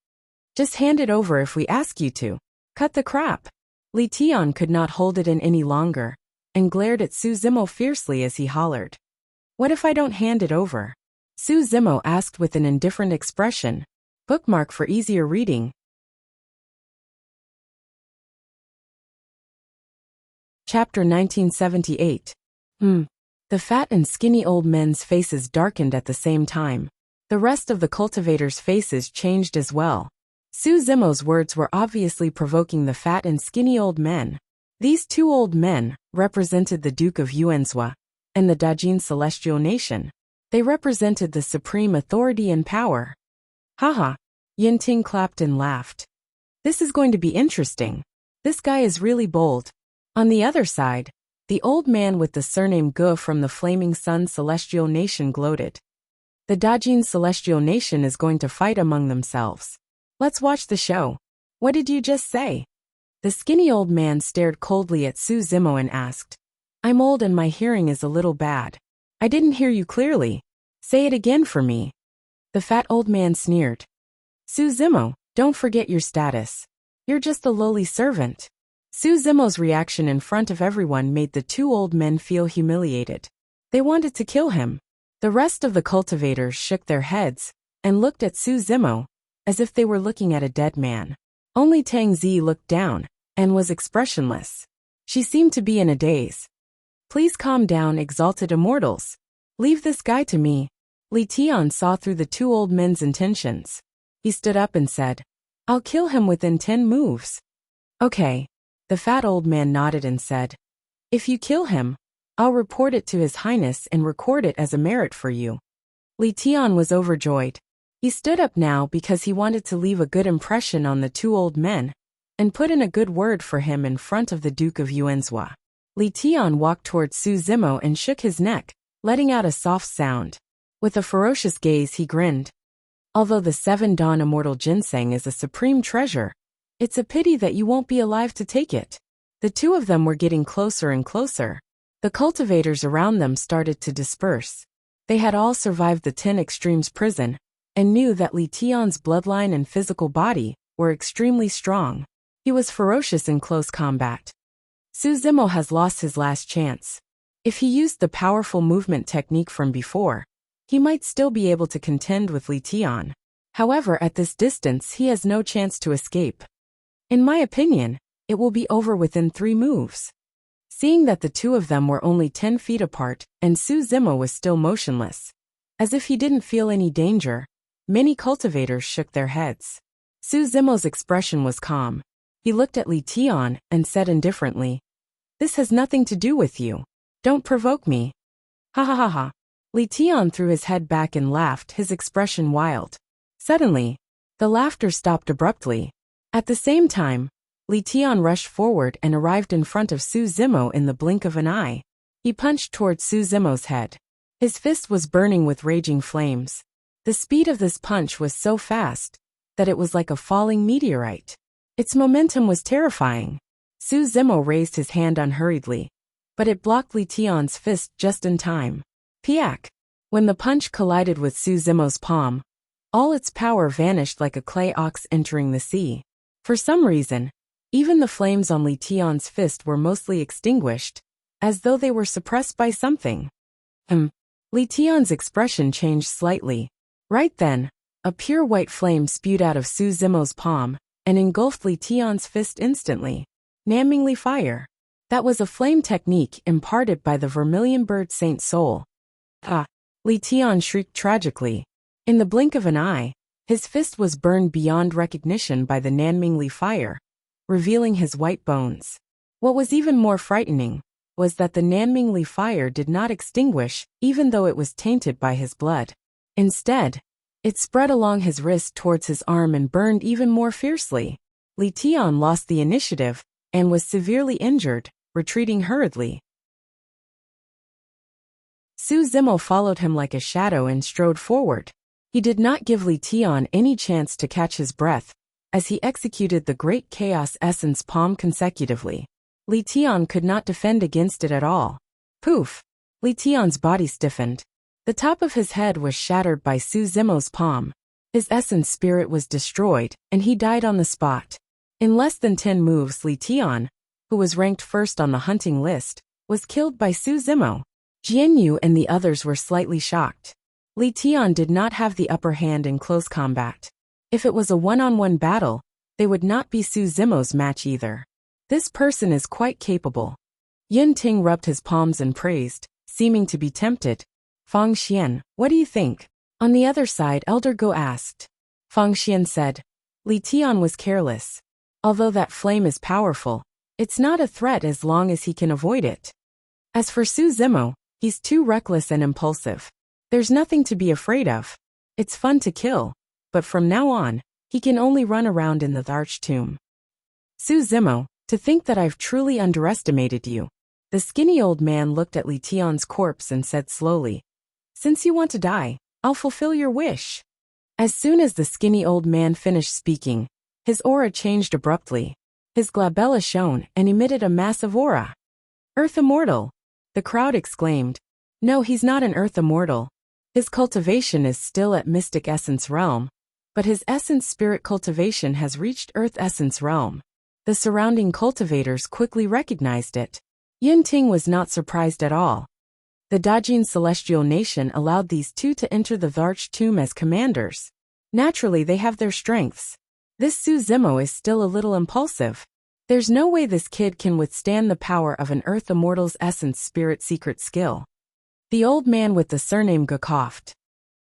Just hand it over if we ask you to. Cut the crap. Li Tian could not hold it in any longer, and glared at Su Zimo fiercely as he hollered. What if I don't hand it over? Su Zimo asked with an indifferent expression. Bookmark for easier reading. Chapter 1978. The fat and skinny old men's faces darkened at the same time. The rest of the cultivators' faces changed as well. Su Zimo's words were obviously provoking the fat and skinny old men. These two old men represented the Duke of Yuanzhua and the Dajin Celestial Nation. They represented the supreme authority and power. Haha, Yunting clapped and laughed. This is going to be interesting. This guy is really bold. On the other side, the old man with the surname Gu from the Flaming Sun Celestial Nation gloated. The Dajin Celestial Nation is going to fight among themselves. Let's watch the show. What did you just say? The skinny old man stared coldly at Su Zimo and asked, I'm old and my hearing is a little bad. I didn't hear you clearly. Say it again for me. The fat old man sneered. Su Zimo, don't forget your status. You're just a lowly servant. Su Zimo's reaction in front of everyone made the two old men feel humiliated. They wanted to kill him. The rest of the cultivators shook their heads and looked at Su Zimo as if they were looking at a dead man. Only Tang Zi looked down and was expressionless. She seemed to be in a daze. Please calm down, exalted immortals. Leave this guy to me. Li Tian saw through the two old men's intentions. He stood up and said, I'll kill him within 10 moves. Okay. The fat old man nodded and said, if you kill him, I'll report it to His Highness and record it as a merit for you. Li Tian was overjoyed. He stood up now because he wanted to leave a good impression on the two old men and put in a good word for him in front of the Duke of Yuanzhua. Li Tian walked towards Su Zimo and shook his neck, letting out a soft sound. With a ferocious gaze he grinned. Although the 7 Dawn Immortal Ginseng is a supreme treasure, it's a pity that you won't be alive to take it. The two of them were getting closer and closer. The cultivators around them started to disperse. They had all survived the 10 Extremes prison and knew that Li Tian's bloodline and physical body were extremely strong. He was ferocious in close combat. Su Zimo has lost his last chance. If he used the powerful movement technique from before, he might still be able to contend with Li Tian. However, at this distance he has no chance to escape. In my opinion, it will be over within 3 moves. Seeing that the two of them were only 10 feet apart and Su Zimo was still motionless, as if he didn't feel any danger, many cultivators shook their heads. Su Zimo's expression was calm. He looked at Li Tian and said indifferently, this has nothing to do with you. Don't provoke me. Ha ha ha ha. Li Tian threw his head back and laughed, his expression wild. Suddenly, the laughter stopped abruptly. At the same time, Li Tian rushed forward and arrived in front of Su Zimo in the blink of an eye. He punched towards Su Zimo's head. His fist was burning with raging flames. The speed of this punch was so fast that it was like a falling meteorite. Its momentum was terrifying. Su Zimo raised his hand unhurriedly, but it blocked Li Tian's fist just in time. Piak! When the punch collided with Su Zimo's palm, all its power vanished like a clay ox entering the sea. For some reason, even the flames on Li Tian's fist were mostly extinguished, as though they were suppressed by something. Li Tian's expression changed slightly. Right then, a pure white flame spewed out of Su Zimo's palm and engulfed Li Tian's fist instantly. Namingly fire. That was a flame technique imparted by the vermilion bird Saint Soul. Ah! Li Tian shrieked tragically. In the blink of an eye, his fist was burned beyond recognition by the Nanmingli fire, revealing his white bones. What was even more frightening was that the Nanmingli fire did not extinguish even though it was tainted by his blood. Instead, it spread along his wrist towards his arm and burned even more fiercely. Li Tian lost the initiative and was severely injured, retreating hurriedly. Su Zimo followed him like a shadow and strode forward. He did not give Li Tian any chance to catch his breath, as he executed the Great Chaos Essence palm consecutively. Li Tian could not defend against it at all. Poof! Li Tian's body stiffened. The top of his head was shattered by Su Zimo's palm. His essence spirit was destroyed, and he died on the spot. In less than 10 moves, Li Tian, who was ranked first on the hunting list, was killed by Su Zimo. Jianyu and the others were slightly shocked. Li Tian did not have the upper hand in close combat. If it was a one-on-one battle, they would not be Su Zimo's match either. This person is quite capable. Yun Ting rubbed his palms and praised, seeming to be tempted. Fang Xian, what do you think? On the other side, Elder Go asked. Fang Xian said, Li Tian was careless. Although that flame is powerful, it's not a threat as long as he can avoid it. As for Su Zimo, he's too reckless and impulsive. There's nothing to be afraid of. It's fun to kill, but from now on, he can only run around in the Arch Tomb. Su Zimo, to think that I've truly underestimated you. The skinny old man looked at Li Tian's corpse and said slowly, Since you want to die, I'll fulfill your wish. As soon as the skinny old man finished speaking, his aura changed abruptly. His glabella shone and emitted a massive aura. Earth Immortal! The crowd exclaimed. No, he's not an Earth Immortal. His cultivation is still at Mystic Essence Realm, but his Essence Spirit cultivation has reached Earth Essence Realm. The surrounding cultivators quickly recognized it. Yun Ting was not surprised at all. The Dajin Celestial Nation allowed these two to enter the Arch Tomb as commanders. Naturally, they have their strengths. This Su Zimo is still a little impulsive. There's no way this kid can withstand the power of an Earth Immortal's Essence Spirit secret skill. The old man with the surname Ge coughed.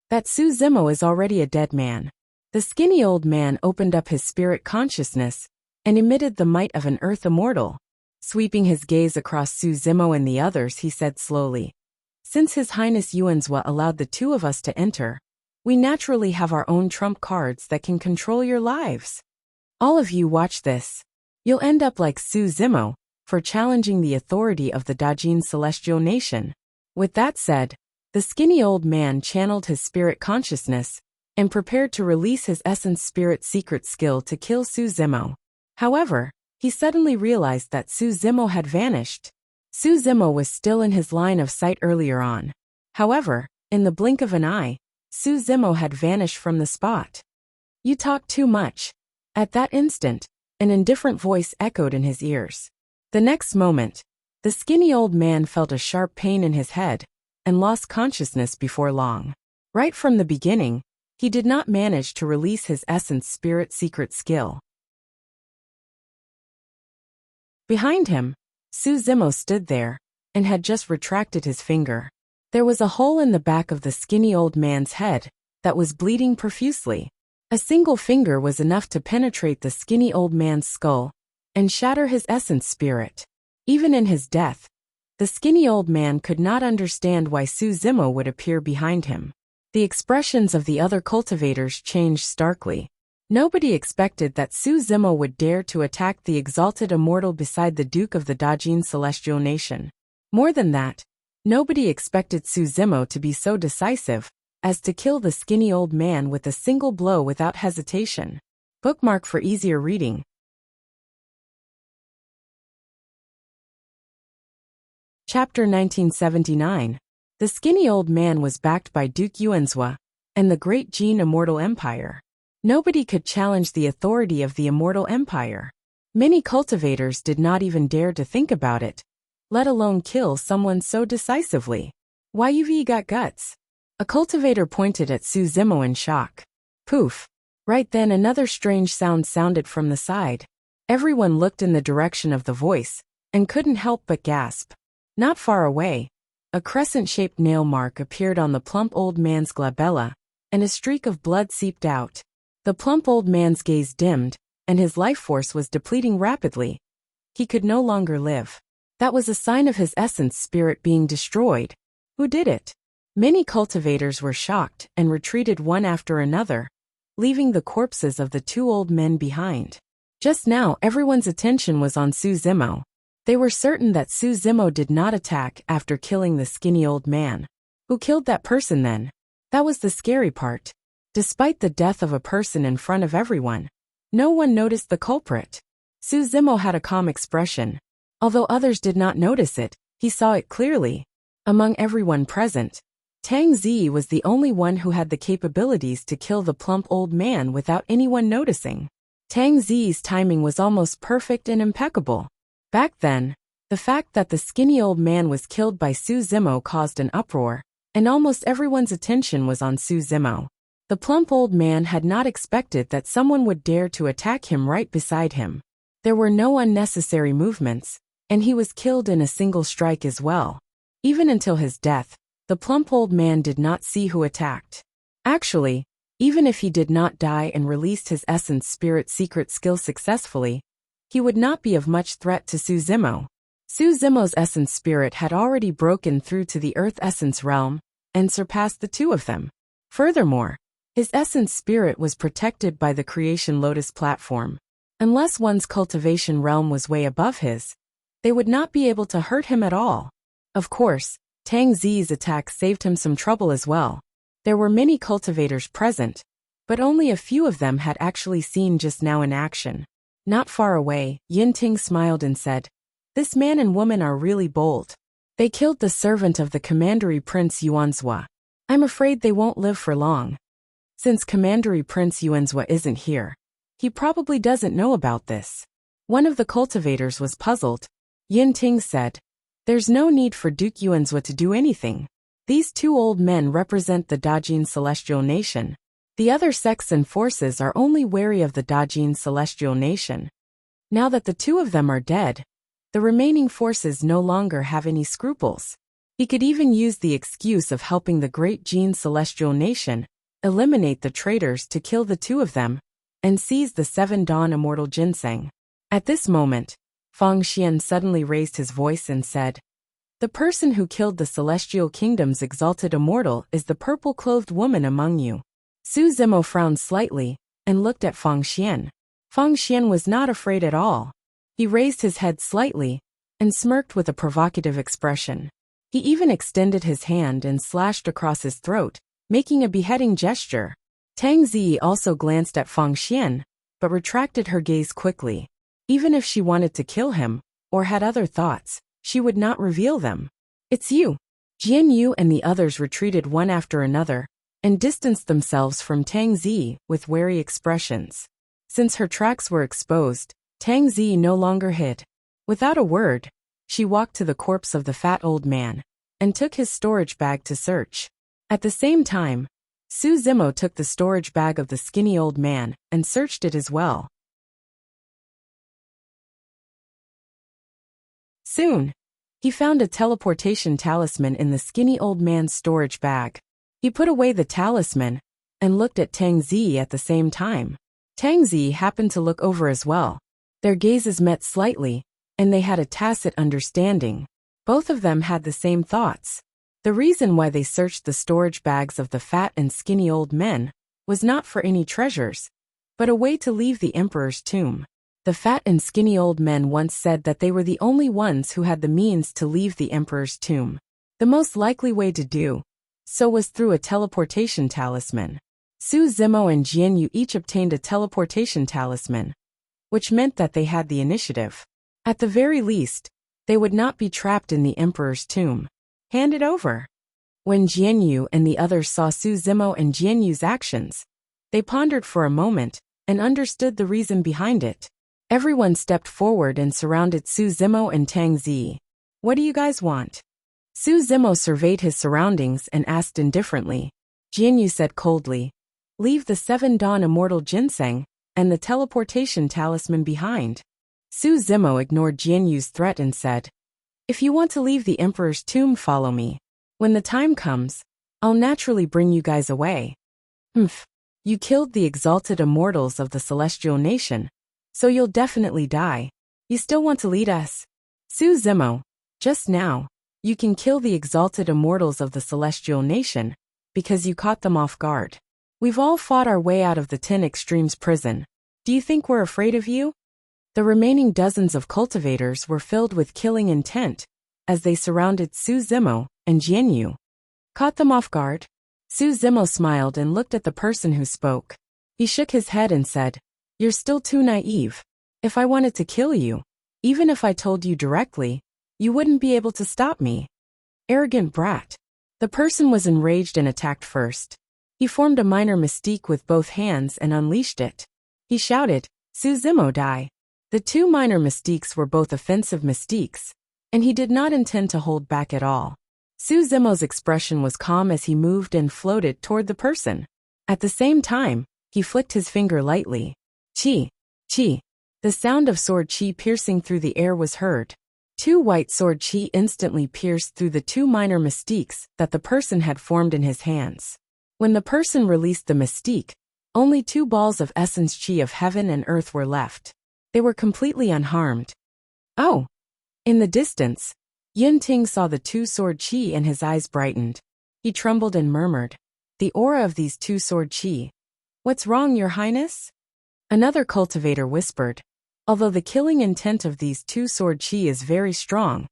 That Su Zimo is already a dead man. The skinny old man opened up his spirit consciousness and emitted the might of an Earth Immortal. Sweeping his gaze across Su Zimo and the others, he said slowly, Since His Highness Yuanzhua allowed the two of us to enter, we naturally have our own trump cards that can control your lives. All of you watch this. You'll end up like Su Zimo, for challenging the authority of the Dajin Celestial Nation. With that said, the skinny old man channeled his spirit consciousness and prepared to release his essence spirit secret skill to kill Su Zimo. However, he suddenly realized that Su Zimo had vanished. Su Zimo was still in his line of sight earlier on. However, in the blink of an eye, Su Zimo had vanished from the spot. You talk too much. At that instant, an indifferent voice echoed in his ears. The next moment, the skinny old man felt a sharp pain in his head and lost consciousness before long. Right from the beginning, he did not manage to release his essence spirit secret skill. Behind him, Su Zimo stood there and had just retracted his finger. There was a hole in the back of the skinny old man's head that was bleeding profusely. A single finger was enough to penetrate the skinny old man's skull and shatter his essence spirit. Even in his death, the skinny old man could not understand why Su Zimo would appear behind him. The expressions of the other cultivators changed starkly. Nobody expected that Su Zimo would dare to attack the exalted immortal beside the Duke of the Dajin Celestial Nation. More than that, nobody expected Su Zimo to be so decisive as to kill the skinny old man with a single blow without hesitation. Bookmark for easier reading. Chapter 1979. The skinny old man was backed by Duke Yuanzhua and the great Jin Immortal Empire. Nobody could challenge the authority of the Immortal Empire. Many cultivators did not even dare to think about it, let alone kill someone so decisively. Why you've got guts? A cultivator pointed at Su Zimo in shock. Poof! Right then another strange sound sounded from the side. Everyone looked in the direction of the voice and couldn't help but gasp. Not far away, a crescent-shaped nail mark appeared on the plump old man's glabella, and a streak of blood seeped out. The plump old man's gaze dimmed, and his life force was depleting rapidly. He could no longer live. That was a sign of his essence spirit being destroyed. Who did it? Many cultivators were shocked and retreated one after another, leaving the corpses of the two old men behind. Just now everyone's attention was on Su Zimo. They were certain that Su Zimo did not attack after killing the skinny old man. Who killed that person then? That was the scary part. Despite the death of a person in front of everyone, no one noticed the culprit. Su Zimo had a calm expression. Although others did not notice it, he saw it clearly. Among everyone present, Tang Zi was the only one who had the capabilities to kill the plump old man without anyone noticing. Tang Zi's timing was almost perfect and impeccable. Back then, the fact that the skinny old man was killed by Su Zimo caused an uproar, and almost everyone's attention was on Su Zimo. The plump old man had not expected that someone would dare to attack him right beside him. There were no unnecessary movements, and he was killed in a single strike as well. Even until his death, the plump old man did not see who attacked. Actually, even if he did not die and released his essence spirit secret skill successfully, he would not be of much threat to Su Zimo. Su Zimo's essence spirit had already broken through to the earth essence realm and surpassed the two of them. Furthermore, his essence spirit was protected by the creation lotus platform. Unless one's cultivation realm was way above his, they would not be able to hurt him at all. Of course, Tang Zi's attack saved him some trouble as well. There were many cultivators present, but only a few of them had actually seen just now in action. Not far away, Yin Ting smiled and said, "This man and woman are really bold. They killed the servant of the Commandery Prince Yuanzhua. I'm afraid they won't live for long. Since Commandery Prince Yuanzhua isn't here, he probably doesn't know about this." One of the cultivators was puzzled. Yin Ting said, "There's no need for Duke Yuanzhua to do anything. These two old men represent the Dajin Celestial Nation. The other sects and forces are only wary of the Dajin Celestial Nation. Now that the two of them are dead, the remaining forces no longer have any scruples. He could even use the excuse of helping the great Jin Celestial Nation eliminate the traitors to kill the two of them and seize the 7 Dawn Immortal Ginseng." At this moment, Fang Xian suddenly raised his voice and said, "The person who killed the Celestial Kingdom's exalted immortal is the purple-clothed woman among you." Su Zimo frowned slightly and looked at Fang Xian. Fang Xian was not afraid at all. He raised his head slightly and smirked with a provocative expression. He even extended his hand and slashed across his throat, making a beheading gesture. Tang Zi also glanced at Fang Xian, but retracted her gaze quickly. Even if she wanted to kill him, or had other thoughts, she would not reveal them. "It's you." Jian Yu and the others retreated one after another, and distanced themselves from Tang Zi with wary expressions. Since her tracks were exposed, Tang Zi no longer hid. Without a word, she walked to the corpse of the fat old man, and took his storage bag to search. At the same time, Su Zimo took the storage bag of the skinny old man, and searched it as well. Soon, he found a teleportation talisman in the skinny old man's storage bag. He put away the talisman, and looked at Tang Zi at the same time. Tang Zi happened to look over as well. Their gazes met slightly, and they had a tacit understanding. Both of them had the same thoughts. The reason why they searched the storage bags of the fat and skinny old men was not for any treasures, but a way to leave the emperor's tomb. The fat and skinny old men once said that they were the only ones who had the means to leave the emperor's tomb. The most likely way to do so was through a teleportation talisman. Su Zimo and Jianyu each obtained a teleportation talisman, which meant that they had the initiative. At the very least, they would not be trapped in the emperor's tomb. Hand it over. When Jianyu and the others saw Su Zimo and Jianyu's actions, they pondered for a moment and understood the reason behind it. Everyone stepped forward and surrounded Su Zimo and Tang Zi. What do you guys want? Su Zimo surveyed his surroundings and asked indifferently. Jianyu said coldly, leave the 7 Dawn Immortal Ginseng and the teleportation talisman behind. Su Zimo ignored Jianyu's threat and said, if you want to leave the emperor's tomb, follow me. When the time comes, I'll naturally bring you guys away. You killed the exalted immortals of the celestial nation, so you'll definitely die. You still want to lead us? Su Zimo, just now, you can kill the exalted immortals of the celestial nation, because you caught them off guard. We've all fought our way out of the 10 Extremes prison. Do you think we're afraid of you? The remaining dozens of cultivators were filled with killing intent, as they surrounded Su Zimo and Jianyu. Caught them off guard? Su Zimo smiled and looked at the person who spoke. He shook his head and said, you're still too naive. If I wanted to kill you, even if I told you directly, you wouldn't be able to stop me. Arrogant brat. The person was enraged and attacked first. He formed a minor mystique with both hands and unleashed it. He shouted, Su Zimo, die. The 2 minor mystiques were both offensive mystiques, and he did not intend to hold back at all. Su Zimo's expression was calm as he moved and floated toward the person. At the same time, he flicked his finger lightly. Chi, chi. The sound of sword chi piercing through the air was heard. 2 white sword chi instantly pierced through the 2 minor mystiques that the person had formed in his hands. When the person released the mystique, only 2 balls of essence chi of heaven and earth were left. They were completely unharmed. Oh! In the distance, Yun Ting saw the 2 sword chi and his eyes brightened. He trembled and murmured, the aura of these 2 sword chi. What's wrong, Your Highness? Another cultivator whispered, although the killing intent of these 2 sword chi is very strong,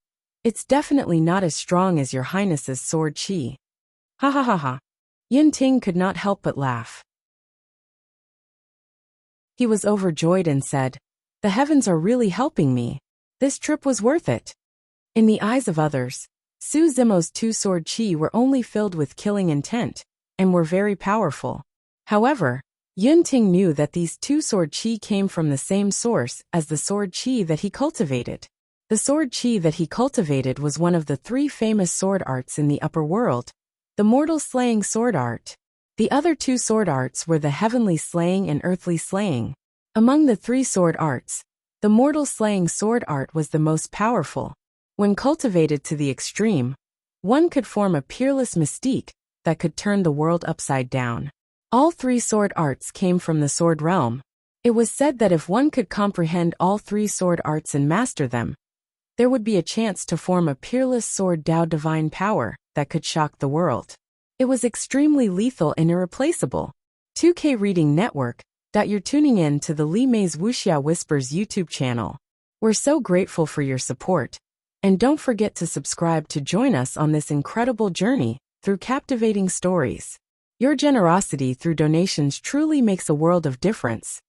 it's definitely not as strong as Your Highness's sword chi. Ha ha ha ha. Yun Ting could not help but laugh. He was overjoyed and said, the heavens are really helping me. This trip was worth it. In the eyes of others, Su Zimo's 2 sword chi were only filled with killing intent, and were very powerful. However, Yun Ting knew that these 2 sword chi came from the same source as the sword chi that he cultivated. The sword chi that he cultivated was one of the 3 famous sword arts in the upper world, the mortal slaying sword art. The other 2 sword arts were the heavenly slaying and earthly slaying. Among the 3 sword arts, the mortal slaying sword art was the most powerful. When cultivated to the extreme, one could form a peerless mystique that could turn the world upside down. All 3 sword arts came from the sword realm. It was said that if one could comprehend all 3 sword arts and master them, there would be a chance to form a peerless sword Dao divine power that could shock the world. It was extremely lethal and irreplaceable. 2K Reading Network. You're tuning in to the Li Mei's Wuxia Whispers YouTube channel. We're so grateful for your support. And don't forget to subscribe to join us on this incredible journey through captivating stories. Your generosity through donations truly makes a world of difference,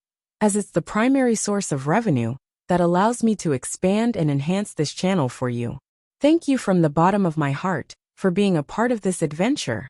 as it's the primary source of revenue that allows me to expand and enhance this channel for you. Thank you from the bottom of my heart for being a part of this adventure.